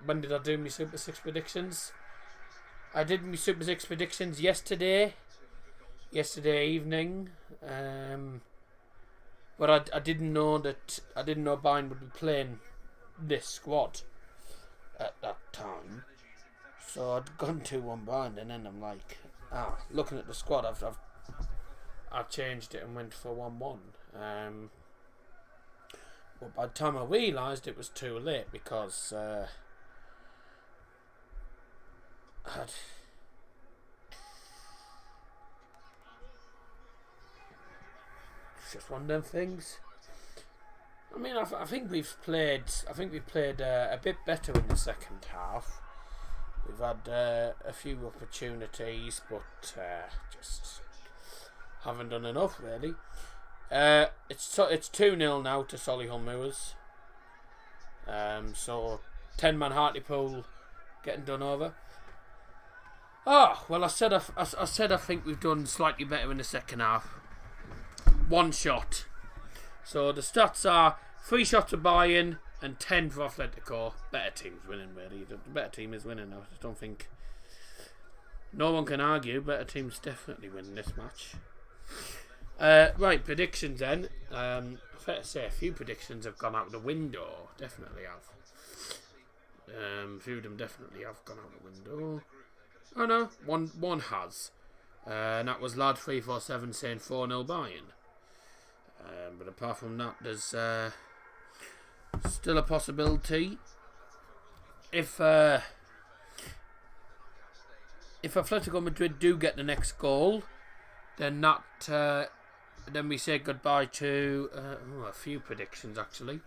when did I do my Super 6 predictions? I did my Super 6 predictions yesterday evening, but I didn't know Bayern would be playing this squad at that time. So I'd gone 2-1 Bayern, and then I'm like, looking at the squad, I've changed it and went for 1-1. But by the time I realised it was too late, because it's just one of them things. I mean, I think we've played a bit better in the second half. We've had a few opportunities, but just haven't done enough, really. It's 2-0 now to Solihull Moors. So 10-man Hartlepool getting done over. Oh well, I said I think we've done slightly better in the second half. 1 shot. So the stats are 3 shots for Bayern and 10 for Atletico. Better team's winning, really. The better team is winning now. I just don't think no one can argue. Better team's definitely winning this match. Right, predictions then. Fair to say, a few predictions have gone out the window. Definitely have. A few of them definitely have gone out the window. Oh no, one has. And that was Lad347 saying 4-0 Bayern. But apart from that, there's still a possibility. If Atletico Madrid do get the next goal, then then we say goodbye to a few predictions actually.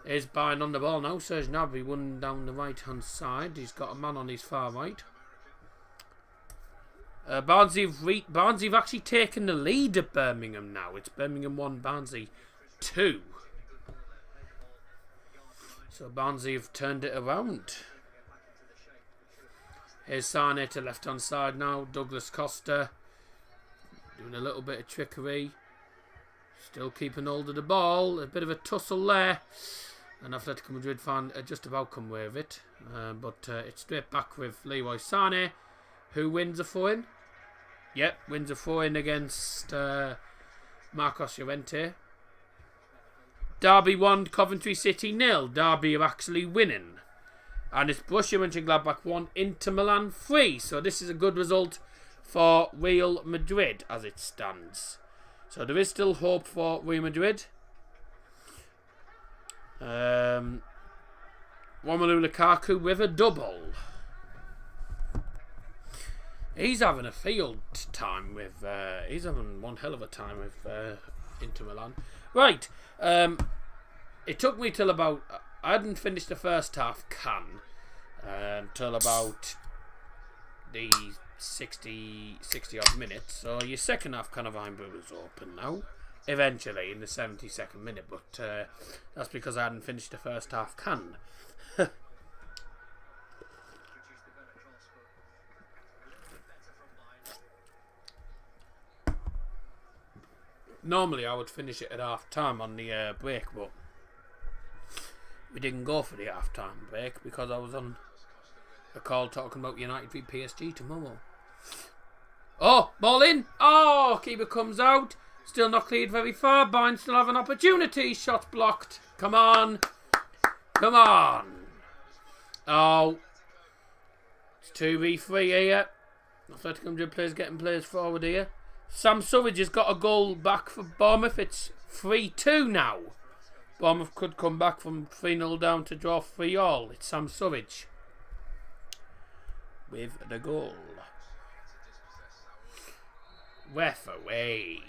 Is Bayern on the ball now? Serge Gnabry won down the right hand side. He's got a man on his far right. Barnsley have actually taken the lead at Birmingham now. It's Birmingham 1, Barnsley 2. So Barnsley have turned it around. Here's Sane to left hand side now. Douglas Costa doing a little bit of trickery. Still keeping hold of the ball. A bit of a tussle there. An Atletico Madrid fan just about come away with it. But it's straight back with Leroy Sane, who wins a throw-in. Yep, wins a throw-in against Marcos Llorente. Derby 1, Coventry City 0. Derby are actually winning. And it's Borussia Mönchengladbach 1, Inter Milan 3. So this is a good result for Real Madrid as it stands. So there is still hope for Real Madrid. Romelu Lukaku with a double. He's having a field time with. He's having one hell of a time with Inter Milan. Right. It took me till about. I hadn't finished the first half until about the 60 odd minutes. So your second half kind of Einbrew is open now. Eventually in the 72nd minute, but that's because I hadn't finished the first half Normally I would finish it at half time on the break, but we didn't go for the half time break because I was on a call talking about United v PSG tomorrow. Oh, ball in! Oh, keeper comes out. Still not cleared very far. Bayern still have an opportunity. Shot blocked. Come on. Come on. Oh. It's 2v3 here. Atletico Madrid players getting players forward here. Sam Surridge has got a goal back for Bournemouth. It's 3-2 now. Bournemouth could come back from 3-0 down to draw 3-all. It's Sam Surridge with the goal. Ref away.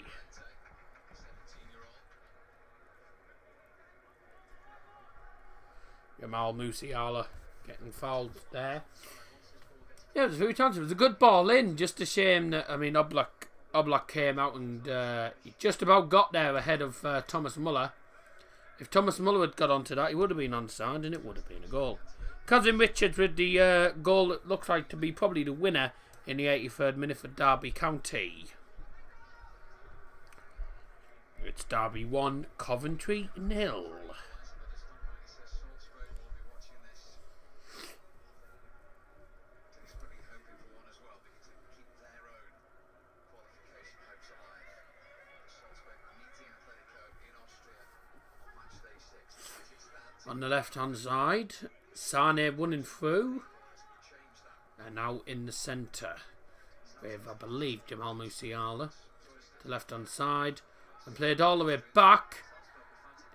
Jamal Musiala getting fouled there. Yeah, it was a few times. It was a good ball in. Just a shame that, I mean, Oblak came out and he just about got there ahead of Thomas Muller. If Thomas Muller had got onto that, he would have been onside and it would have been a goal. Cousin Richards with the goal that looks like to be probably the winner in the 83rd minute for Derby County. It's Derby 1, Coventry 0. On the left-hand side, Sane running through. And now in the centre with, I believe, Jamal Musiala. To the left-hand side. And played all the way back.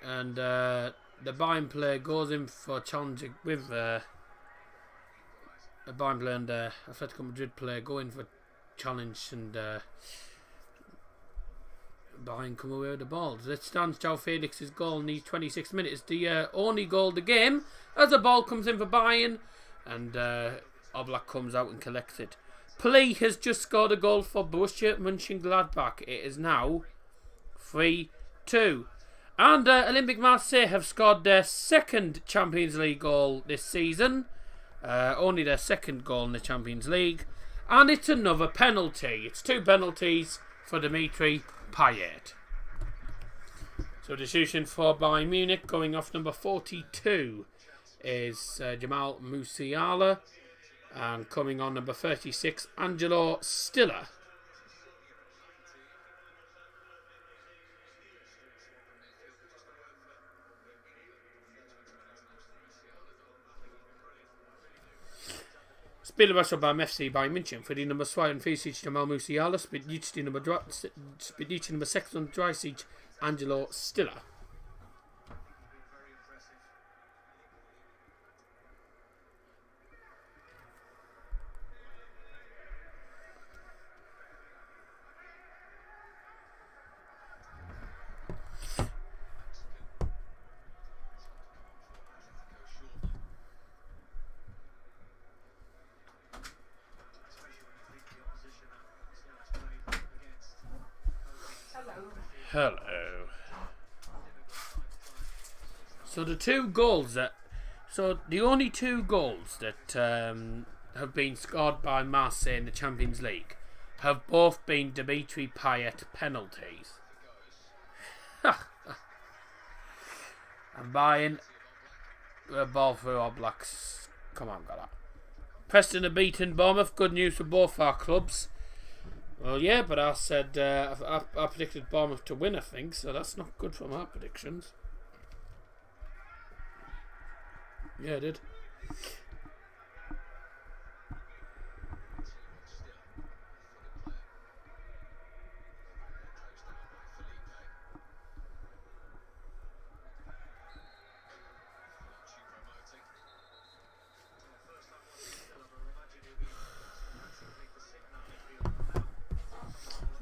And the Bayern player goes in for challenging with the Bayern player and Atletico Madrid player go in for challenge, and Bayern come away with the ball. It stands João Felix's goal in the 26th minute. It's the only goal of the game as the ball comes in for Bayern, and Oblak comes out and collects it. Play has just scored a goal for Borussia Mönchengladbach. It is now 3-2. And Olympique Marseille have scored their second Champions League goal this season. Only their second goal in the Champions League. And it's another penalty. It's 2 penalties for Dimitri Payet. So the decision for Bayern Munich, going off number 42, is Jamal Musiala. And coming on number 36, Angelo Stiller. Spielerwechsel beim FC Bayern München. Für die Nummer 42 Jamal Musiala, spielt die Nummer 36 Angelo Stiller. Hello. So the only two goals that have been scored by Marseille in the Champions League have both been Dimitri Payet penalties. And Bayern, ball through Oblak's. Come on, got that. Preston have beaten Bournemouth. Good news for both our clubs. Well, yeah, but I said I predicted Bournemouth to win, I think, so that's not good for my predictions. Yeah, I did.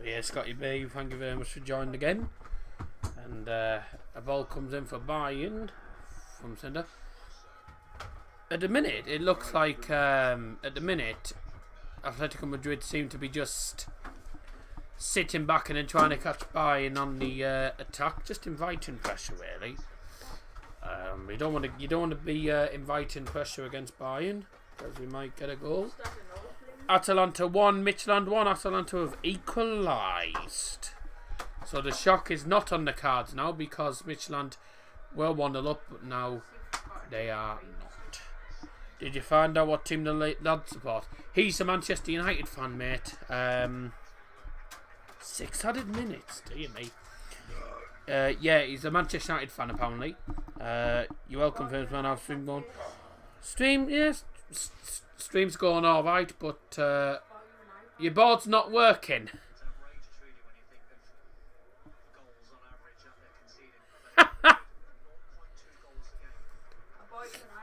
Yeah, Scotty B, thank you very much for joining again. And a ball comes in for Bayern from centre. At the minute, it looks like Atletico Madrid seem to be just sitting back and then trying to catch Bayern on the attack, just inviting pressure really. You don't want to be inviting pressure against Bayern because we might get a goal. Atalanta 1, Midtjylland 1. Atalanta have equalised. So the shock is not on the cards now because Midtjylland were 1-0 up, but now they are not. Did you find out what team the lad support? He's a Manchester United fan, mate. 600 minutes, dear me. Yeah, he's a Manchester United fan apparently. You're welcome, first man. I've stream going. Stream, yes. Stream's going alright, but your board's not working.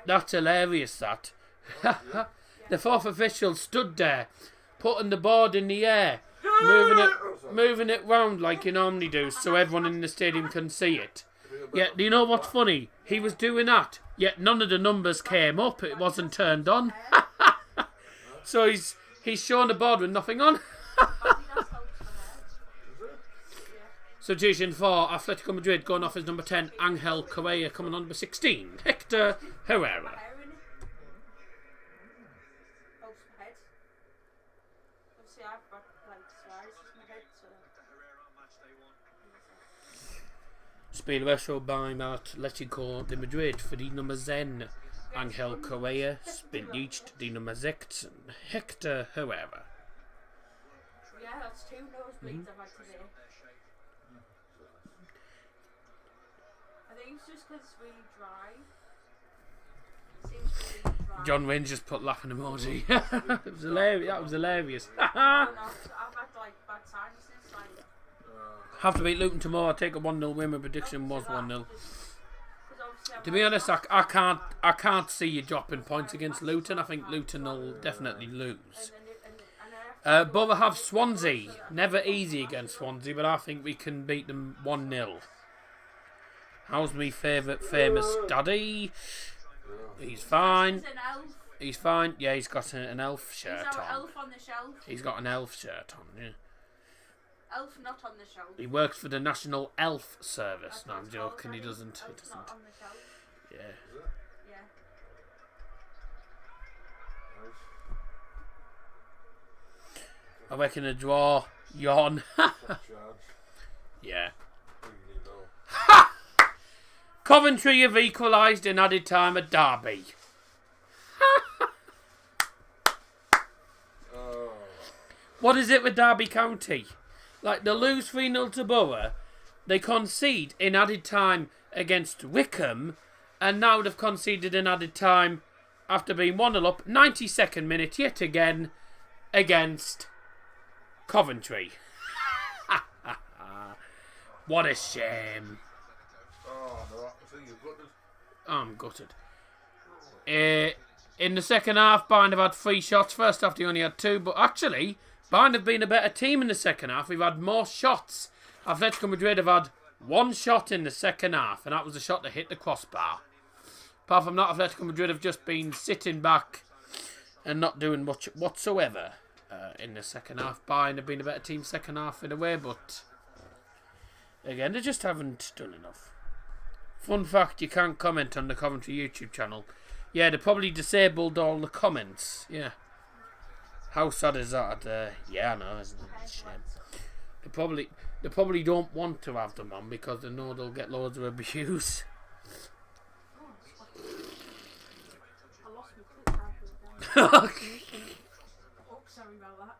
That's hilarious, that. The fourth official stood there, putting the board in the air, moving it round like you normally do, so everyone in the stadium can see it. Yet, do you know what's funny? He was doing that, yet none of the numbers came up. It wasn't turned on. So he's showing the board with nothing on. Substitution for Atletico Madrid, going off as number 10, Angel Correa, coming on number 16, Hector Herrera. Spielerwechsel by Atletico de Madrid für die Nummer 10, Angel Correa, spielt jetzt die Nummer 16, Hector Herrera. Yeah, that's 2 nosebleeds I've had today. I think it's just because we drive. Seems to be right. John Wayne just put laughing emoji. It was hilarious. That was hilarious. Oh, no, I've had like bad sinuses. Like, Have to beat Luton tomorrow. Take a 1-0 win. My prediction was 1-0. because obviously To be honest, I can't see you dropping points against Luton. I think Luton will definitely lose. Bother have Swansea. Never easy against Swansea, but I think we can beat them 1-0. How's me favourite famous daddy? He's fine. He's an elf. He's fine. Yeah, he's got an elf shirt He's our on. elf on the shelf. He's got an elf shirt on, yeah. Elf not on the shelf. He works for the National Elf Service. That's No, what I'm it's called, joking. He Daddy. doesn't. Elf's not on the shelf. Yeah. Yeah. I reckon a draw. Yawn. Charge. Yeah. Really low. Coventry have equalised in added time at Derby. Oh. What is it with Derby County? Like, they lose 3-0 to Borough, they concede in added time against Wickham, and now they've conceded in added time after being 1-0 up, 92nd minute yet again, against Coventry. What a shame. Oh, no, I think you've got this. I'm gutted. In the second half, Bayern have had 3 shots. First half, they only had 2. But actually, Bayern have been a better team in the second half. We've had more shots. Atletico Madrid have had 1 shot in the second half, and that was a shot that hit the crossbar. Apart from that, Atletico Madrid have just been sitting back and not doing much whatsoever in the second half. Bayern have been a better team second half in a way, but again, they just haven't done enough. Fun fact, you can't comment on the Coventry YouTube channel. Yeah, they probably disabled all the comments. Yeah. How sad is that? Yeah, I know, isn't it? It's a shame. They probably don't want to have them on because they know they'll get loads of abuse. I lost my clip halfway down. Oh, sorry about that.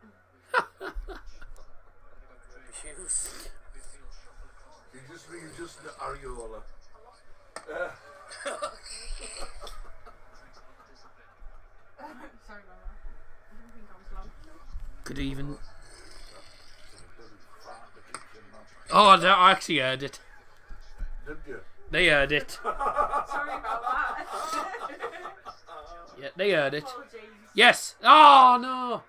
Abuse. You just the areola. Sorry about that. I didn't think I was loud. Could even. Oh, I actually heard it. Did you? They heard it. Sorry about that. Yeah, they heard it. Apologies. Yes. Oh no.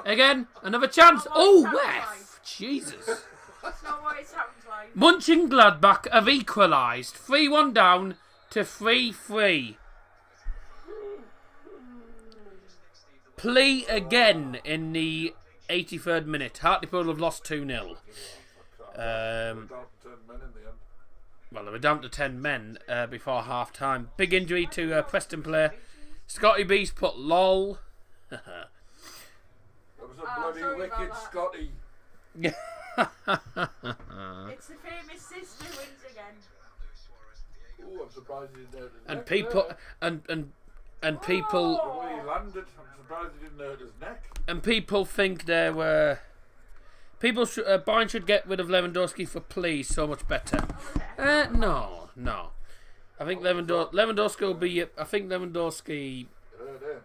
Again, another chance. Oh, Sounds ref. Jesus. That's not what it sounds like. Mönchengladbach have equalised. 3-1 down to 3-3. Play again in the 83rd minute. Hartlepool have lost 2-0. Down to 10 men in the end. Well, they were down to 10 men before half time. Big injury to a Preston player. Scotty B's put lol. That was a bloody sorry about wicked that. Scotty. It's the famous sister wins again. Oh, I'm surprised he didn't hurt his And neck people there. and people The way he landed, I'm surprised he didn't hurt his neck. and people think there were Bayern should get rid of Lewandowski for please so much better. No. I think Lewandowski will be. I think Lewandowski Hurt him.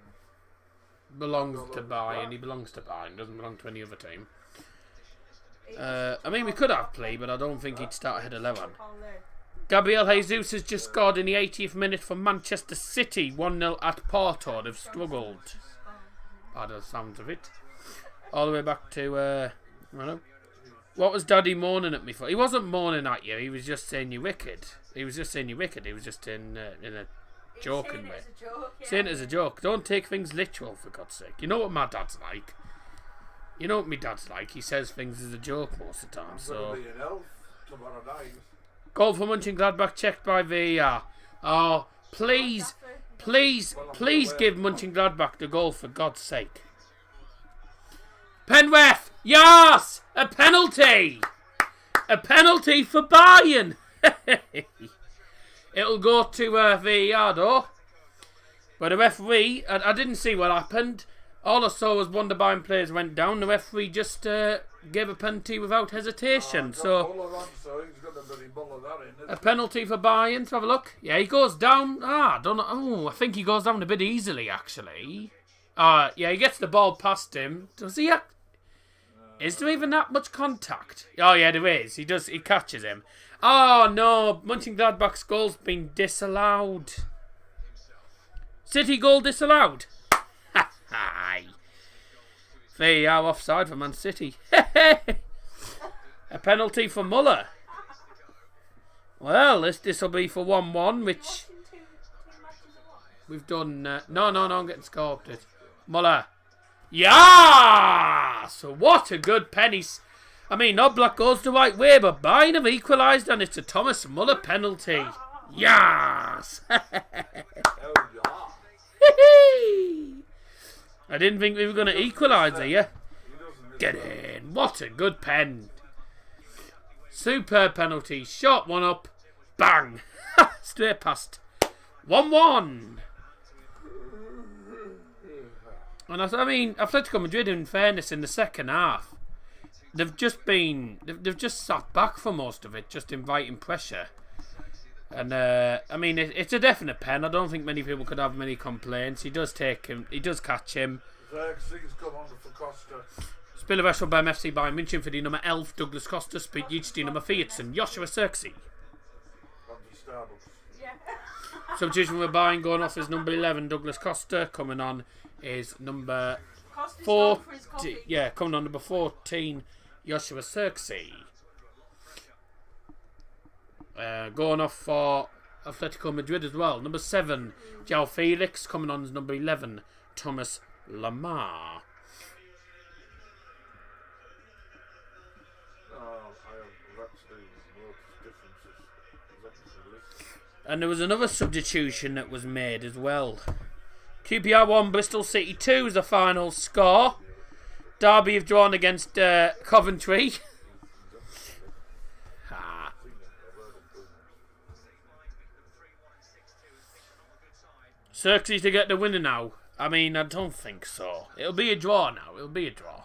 belongs to Bayern. He belongs to Bayern. Doesn't belong to any other team. I mean, we could have play, but I don't think he'd start ahead of Lewan. Gabriel Jesus has just scored in the 80th minute for Manchester City, 1-0 at Porto. They've struggled, by the sounds of it. All the way back to, I don't know. What was Daddy moaning at me for? He wasn't moaning at you, he was just saying you're wicked. He was just in a joking way. Saying it as a joke. Don't take things literal, for God's sake. You know what my dad's like. You know what my dad's like. He says things as a joke most of the time. So Gonna be an elf tomorrow night. goal for Mönchengladbach checked by VAR. Oh, please give Mönchengladbach the goal for God's sake. Penref, yes, a penalty for Bayern. It'll go to VAR though. But the referee, I didn't see what happened. All I saw was one of the Bayern players went down. The referee just gave a penalty without hesitation. So All around, so he's got the anybody muller that in, is A it? penalty for Bayern. Let's have a look. Yeah, he goes down. I don't know. Oh, I think he goes down a bit easily, actually. Yeah, he gets the ball past him. Does he? Is there even that much contact? Oh, yeah, there is. He catches him. Oh, no. Mönchengladbach's goal's been disallowed. City goal disallowed. Hi. There you are, offside for Man City. A penalty for Muller. Well, this will be for 1-1, which we've done. No, I'm getting sculpted. Muller. Yeah! So what a good penny. I mean, Oblak goes the right way, but Bayern have equalised, and it's a Thomas Muller penalty. Yes! Hell yeah. I didn't think we were going to equalise here. He doesn't miss Get that. in. What a good pen. Superb penalty. Shot one up. Bang. Straight past. 1-1. And I mean, Atletico Madrid, in fairness, in the second half, they've just sat back for most of it, just inviting pressure. And I mean, it's a definite pen. I don't think many people could have many complaints. He does take him. He does catch him. Xerxes come on for Costa. Spilleværsel beim FC Bayern München für die Nummer 11 Douglas Costa, spielt jetzt die Nummer 14 Joshua Xerxes. From the Starbucks. Substitution for Bayern going off is number 11 Douglas Costa. Coming on is number Costa's 4. gone for his coffee. Yeah, coming on number 14 Joshua Xerxes. Going off for Atletico Madrid as well. Number 7 João Felix. Coming on is number 11 Thomas Lamar. And there was another substitution that was made as well. QPR 1, Bristol City 2 is the final score. Derby have drawn against Coventry. Xerxes to get the winner now. I mean, I don't think so. It'll be a draw now. It'll be a draw.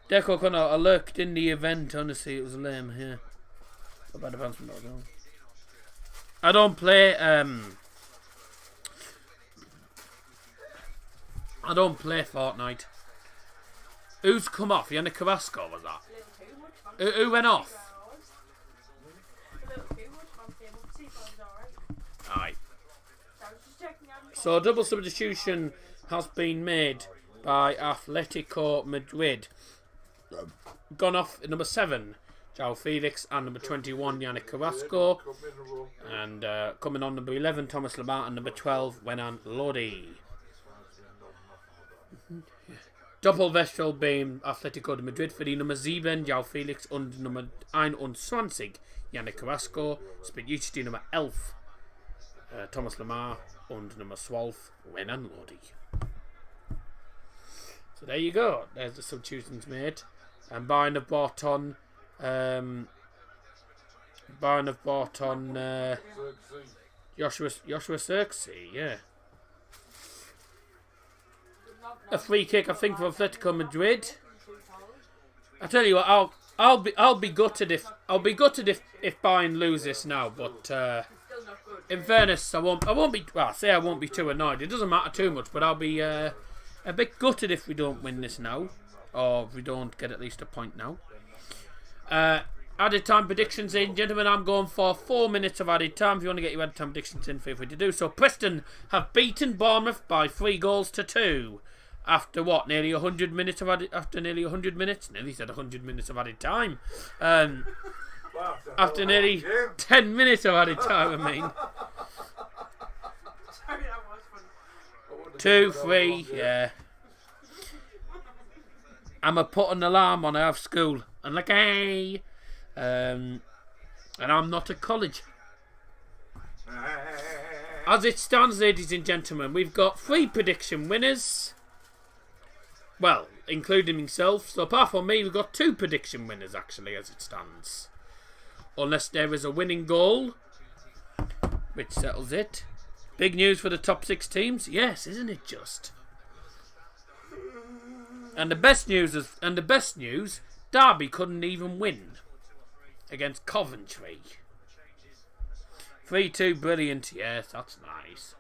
Deco kind of lurked in the event. Honestly, it was lame here. I don't play Fortnite. Who's come off? Yannick Carrasco, was that? Who went off? Alright. So a double substitution has been made by Atletico Madrid. Gone off at number 7 João Felix, and number 21 Yannick Carrasco, and coming on number 11 Thomas Lamar, and number 12 Wenan Lodi. Doppelwechsel beim Atletico de Madrid für die Nummer 7 João Felix und Nummer 21 Yannick Carrasco, spielt jetzt die Nummer 11 Thomas Lamar und Nummer 12 Wenan Lodi. So there you go. There's the substitutions made, and Bayern have bought on Joshua Xerxes, yeah. A free kick, I think, for Atletico Madrid. I tell you what, I'll be gutted if Bayern lose this now, but in fairness, I won't be too annoyed. It doesn't matter too much, but I'll be a bit gutted if we don't win this now, or if we don't get at least a point now. Added time predictions in, gentlemen. I'm going for 4 minutes of added time. If you want to get your added time predictions in, feel free to do so. Preston have beaten Bournemouth by 3-2 after what? Nearly 100 minutes of added. After nearly 100 minutes, nearly said 100 minutes of added time. After nearly 10 minutes of added time, I mean. Sorry, that was funny. 2, 3, yeah. I'm a put an alarm on. I have school, and like, hey. And I'm not at college. As it stands, ladies and gentlemen, we've got 3 prediction winners. Well, including myself. So apart from me, we've got 2 prediction winners, actually, as it stands. Unless there is a winning goal, which settles it. Big news for the top 6 teams. Yes, isn't it just? And the best news, Derby couldn't even win. against Coventry. 3-2, brilliant. Yes, that's nice.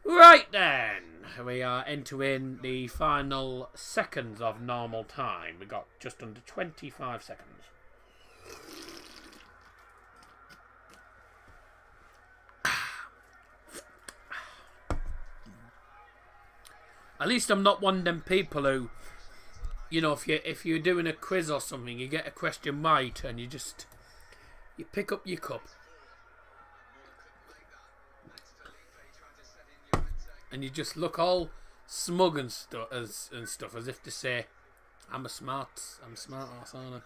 Right then, we are entering the final seconds of normal time. We got just under 25 seconds. At least I'm not one of them people who, you know, if you're doing a quiz or something, you get a question right and you pick up your cup and you just look all smug and stuff as if to say, I'm smart ass, aren't I?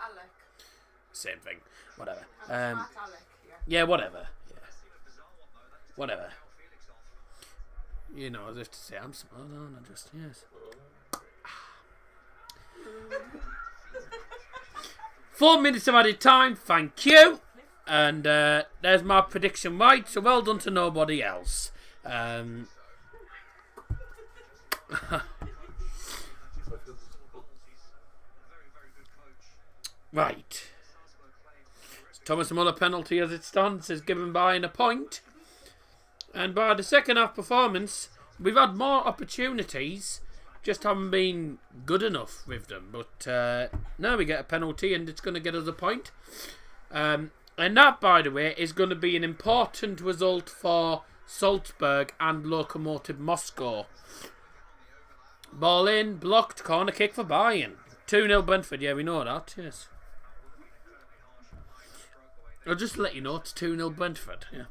Alec. Same thing. Whatever. Smart Alec, yeah. Yeah, whatever. Yeah. Whatever. You know, as if to say, I'm smart, aren't I? Just, yes. 4 minutes of added time, thank you. And there's my prediction right, so well done to nobody else. Right. Thomas Muller penalty as it stands is given by a point. And by the second half performance, we've had more opportunities, just haven't been good enough with them. But now we get a penalty and it's going to get us a point. And that, by the way, is going to be an important result for Salzburg and Lokomotiv Moscow. Ball in, blocked, corner kick for Bayern. 2-0 Brentford, yeah, we know that, yes. I'll just let you know it's 2-0 Brentford, yeah.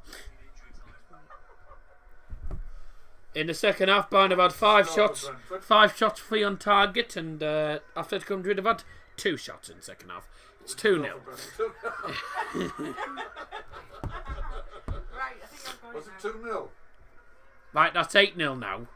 In the second half, Bayern have had 5 shots free on target, and Atletico Madrid have had 2 shots in the second half. It's 2-0. Right, I think I'm going Was it 2-0? Right, that's 8-0 now.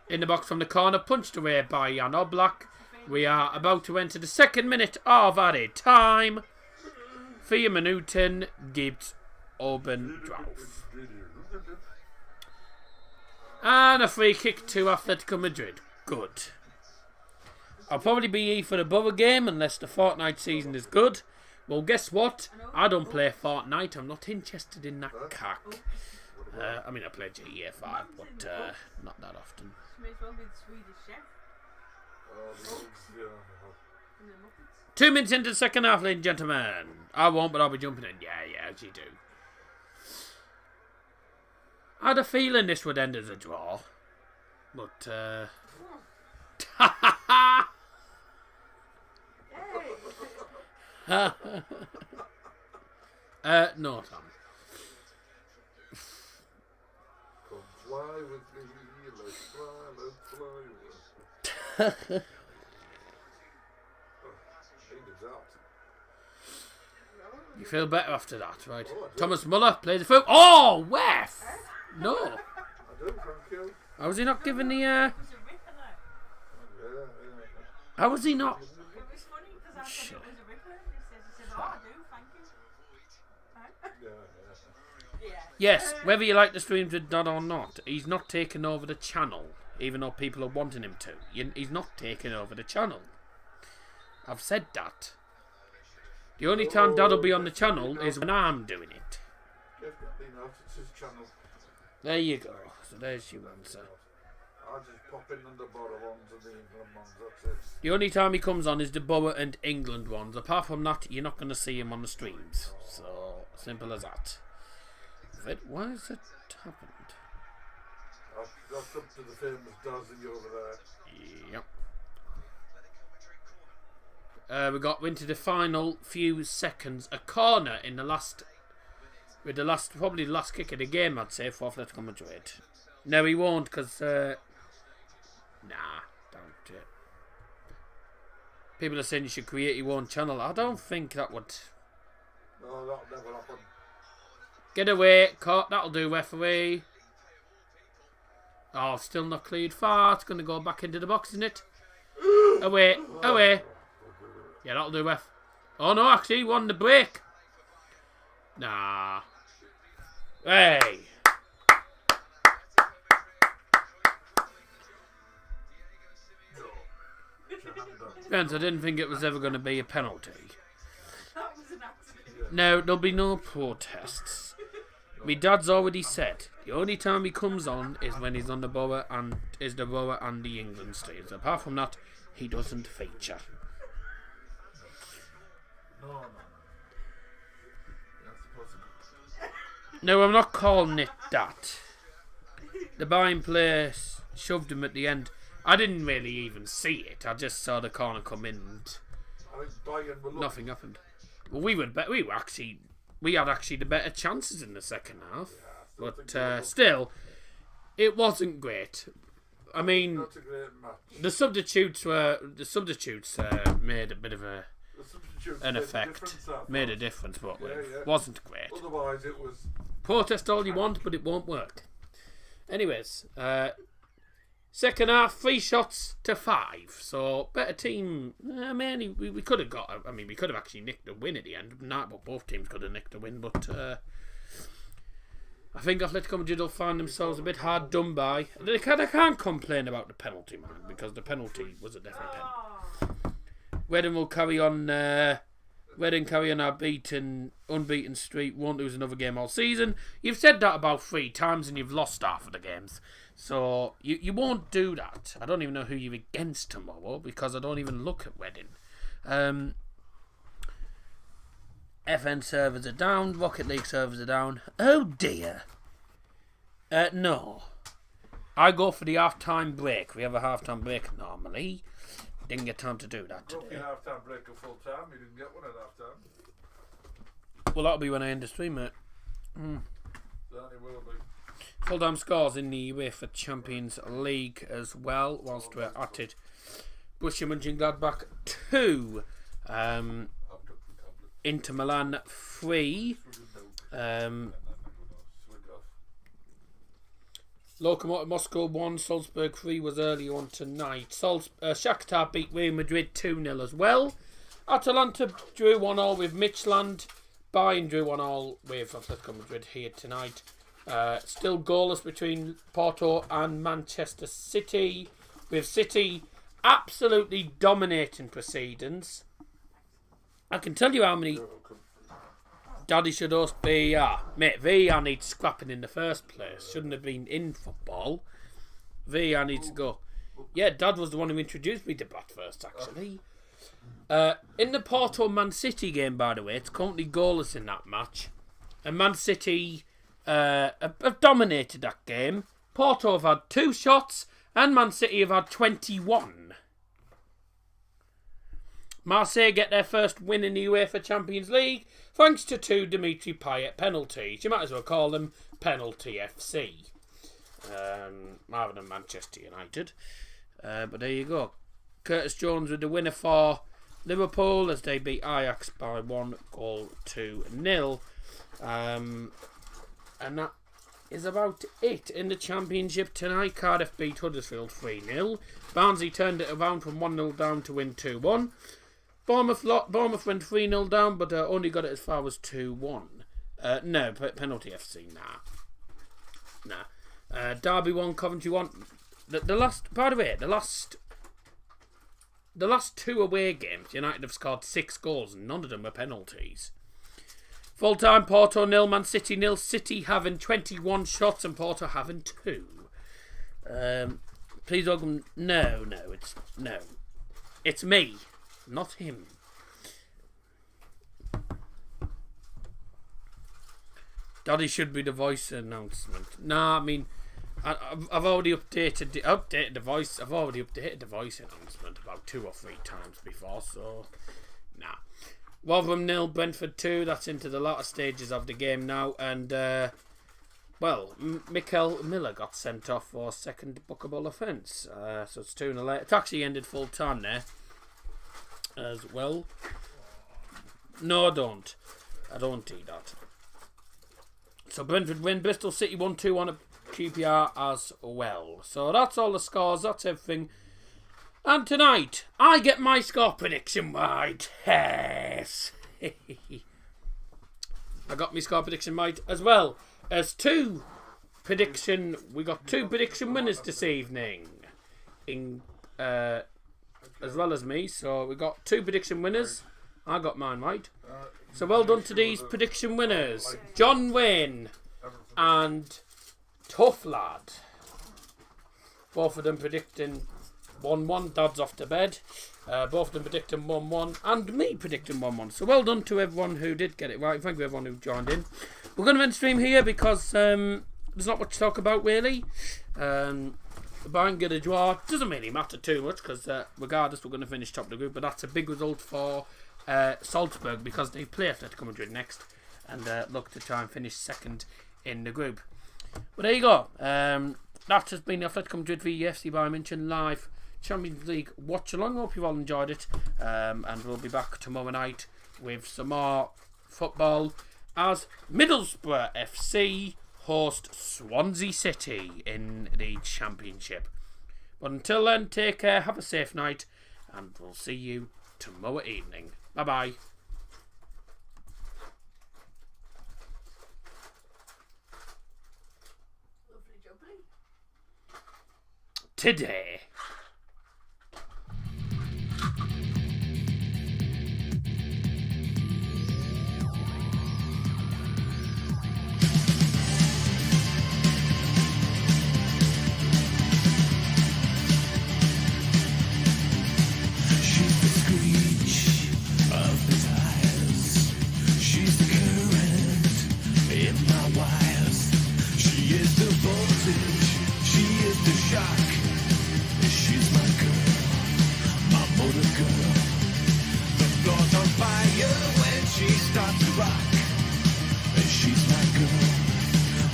In the box from the corner, punched away by Jan Oblak. We are about to enter the second minute of added time. 4 minuten gibt oben drauf. And a free kick to Atletico Madrid. Good. I'll probably be here for the Borough game unless the Fortnite season is good. Well, guess what? I don't play Fortnite. I'm not interested in that cack. I mean, I play GTA 5, but not that often. May as well be the Swedish chef. 2 minutes into the second half, ladies and gentlemen. I won't, but I'll be jumping in. Yeah, as you do. I had a feeling this would end as a draw. But, no, Tom. Come fly with me, let's fly with me. You feel better after that, right? Thomas Muller plays the foot. Oh, ref! No. I do, thank you. How was he not given the... It was a ripper though. How was he not... It was funny because I said it was a ripper and he said, oh, I do, thank you. Yeah. Yes, whether you like the streams or not or not, he's not taking over the channel, even though people are wanting him to. He's not taking over the channel. I've said that. The only time Dad'll be on the channel is when I'm doing it. It's his channel. There you go. So there's your answer. I'll just pop in on the Borough ones and the England ones, that's it. The only time he comes on is the Borough and England ones. Apart from that, you're not going to see him on the streams. So, simple as that. Why has it happened? That's up to the famous Dazzy over there. Yep. We got into the final few seconds. A corner in the last... With the last... Probably the last kick of the game, I'd say, for Atletico Madrid. No, he won't, because... nah, don't. People are saying you should create your own channel. I don't think that would... No, that'll never happen. Get away. Caught. That'll do, referee. Oh, still not cleared far. It's going to go back into the box, isn't it? Away. Away. Yeah, that'll do, ref. Oh, no, actually, he won the break. Nah. Hey. Friends, I didn't think it was ever going to be a penalty. That was an accident. No, there'll be no protests. My dad's already said the only time he comes on is when he's on the Borough and the England stage. Apart from that, he doesn't feature. No. That's possible. No, I'm not calling it that. The Bayern player shoved him at the end. I didn't really even see it. I just saw the corner come in and I think Bayern were nothing happened. Well, we had actually the better chances in the second half, but still, it wasn't great. I mean, not a great match. the substitutes made a bit of an effect, made a difference, but it wasn't great. Otherwise, it was. Protest all you want, but it won't work. Anyways, second half, 3 shots to 5. So better team. We could have got. I mean, we could have actually nicked a win at the end. Not, but both teams could have nicked a win. But I think Atletico Madrid will find themselves a bit hard done by. They can't complain about the penalty, man, because the penalty was a definite penalty. Reading will carry on. Reading carry on our unbeaten streak. Won't lose another game all season. You've said that about 3 times, and you've lost half of the games. So you won't do that. I don't even know who you're against tomorrow because I don't even look at Reading. FN servers are down. Rocket League servers are down. Oh dear. No. I go for the half-time break. We have a half-time break normally. Didn't get time to do that today. Half-time break or full time. You didn't get one at half-time. Well, that'll be when I end the stream, mate. Certainly will be. Full-time scores in the UEFA Champions League as well, whilst we're at it. Borussia Mönchengladbach 2. Inter Milan 3. Lokomotiv Moscow 1, Salzburg 3 was earlier on tonight. Shakhtar beat Real Madrid 2-0 as well. Atalanta drew 1-1 with Midtjylland. Bayern drew 1-1 with Atletico Madrid here tonight. Still goalless between Porto and Manchester City, with City absolutely dominating proceedings. I can tell you how many Daddy should host VAR. Mate, VAR needs scrapping in the first place. Shouldn't have been in football. VAR needs to go. Yeah, Dad was the one who introduced me to Bat first, actually. In the Porto-Man City game, by the way, it's currently goalless in that match. And Man City have dominated that game. Porto have had 2 shots, and Man City have had 21. Marseille get their first win in the UEFA Champions League thanks to 2 Dimitri Payet penalties. You might as well call them Penalty FC, rather than Manchester United. But there you go. Curtis Jones with the winner for Liverpool as they beat Ajax by 1-0. And that is about it in the Championship tonight. Cardiff beat Huddersfield 3-0. Barnsley turned it around from 1-0 down to win 2-1. Bournemouth went 3-0 down, but only got it as far as 2-1. No, Penalty FC, nah. Derby 1, Coventry 1. The last 2 away games, United have scored 6 goals, and none of them were penalties. Full time, Porto 0, Man City 0. City having 21 shots and Porto having 2. Please welcome. No. It's me, not him. Daddy should be the voice announcement. Nah, I mean, I've already updated the voice. I've already updated the voice announcement about 2 or 3 times before, so nah. Rotherham 0, Brentford 2. That's into the latter stages of the game now, and Mikel Miller got sent off for second bookable offence. So it's 2-0 late. It actually ended full time there as well. No, I don't do that. So Brentford win. Bristol City 1-2 on a QPR as well. So that's all the scores. That's everything. And tonight, I get my score prediction right. Yes. I got my score prediction right as well as 2 prediction. We got 2 prediction winners this evening. In as well as me. So we got 2 prediction winners. I got mine right. So well done to these prediction winners, John Wayne and Tough Lad. Both of them predicting 1-1. Dad's off to bed. Both of them predicting 1-1, and me predicting 1-1. So well done to everyone who did get it right. Thank you everyone who joined in. We're going to end stream here because there's not much to talk about really. Bayern get a draw. Doesn't really matter too much because regardless we're going to finish top of the group. But that's a big result for Salzburg because they play Atletico Madrid next and look to try and finish second in the group. But there you go. That has been the Atletico Madrid v FC Bayern Munchen live Champions League Watchalong. Hope you've all enjoyed it. And we'll be back tomorrow night with some more football as Middlesbrough FC host Swansea City in the Championship. But until then, take care, have a safe night, and we'll see you tomorrow evening. Bye bye. Lovely jubbly. Today. She's the screech of the tires. She's the current in my wires. She is the voltage. She is the shock. She's my girl, my motor girl. The floor's on fire when she starts to rock. She's my girl,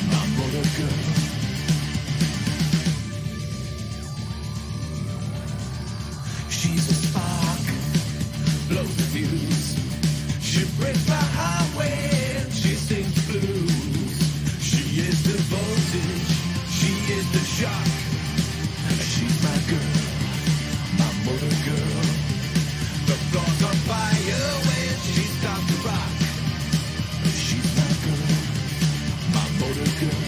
my motor girl. She's a spark, blows the fuse. She breaks my heart when she sings blues. She is the voltage, she is the shock. She's my girl, my motor girl. The floor's on fire when she starts to rock. She's my girl, my motor girl.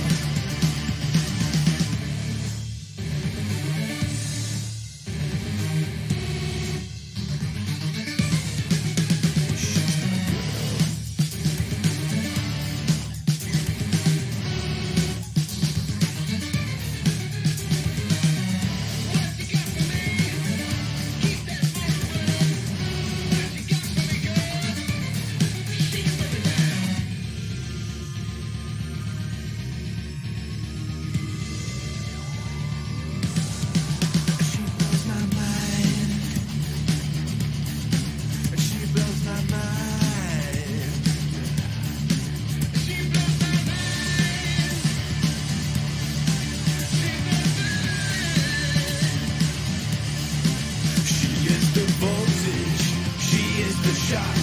She blows my mind. She blows my mind. She blows my mind. She is the voltage. She is the shock.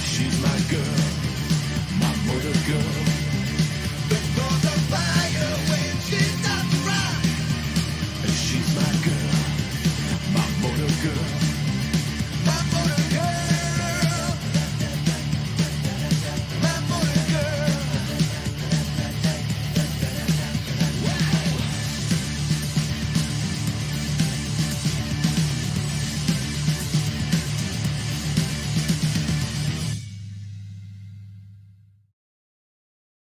She's my girl, my motor girl.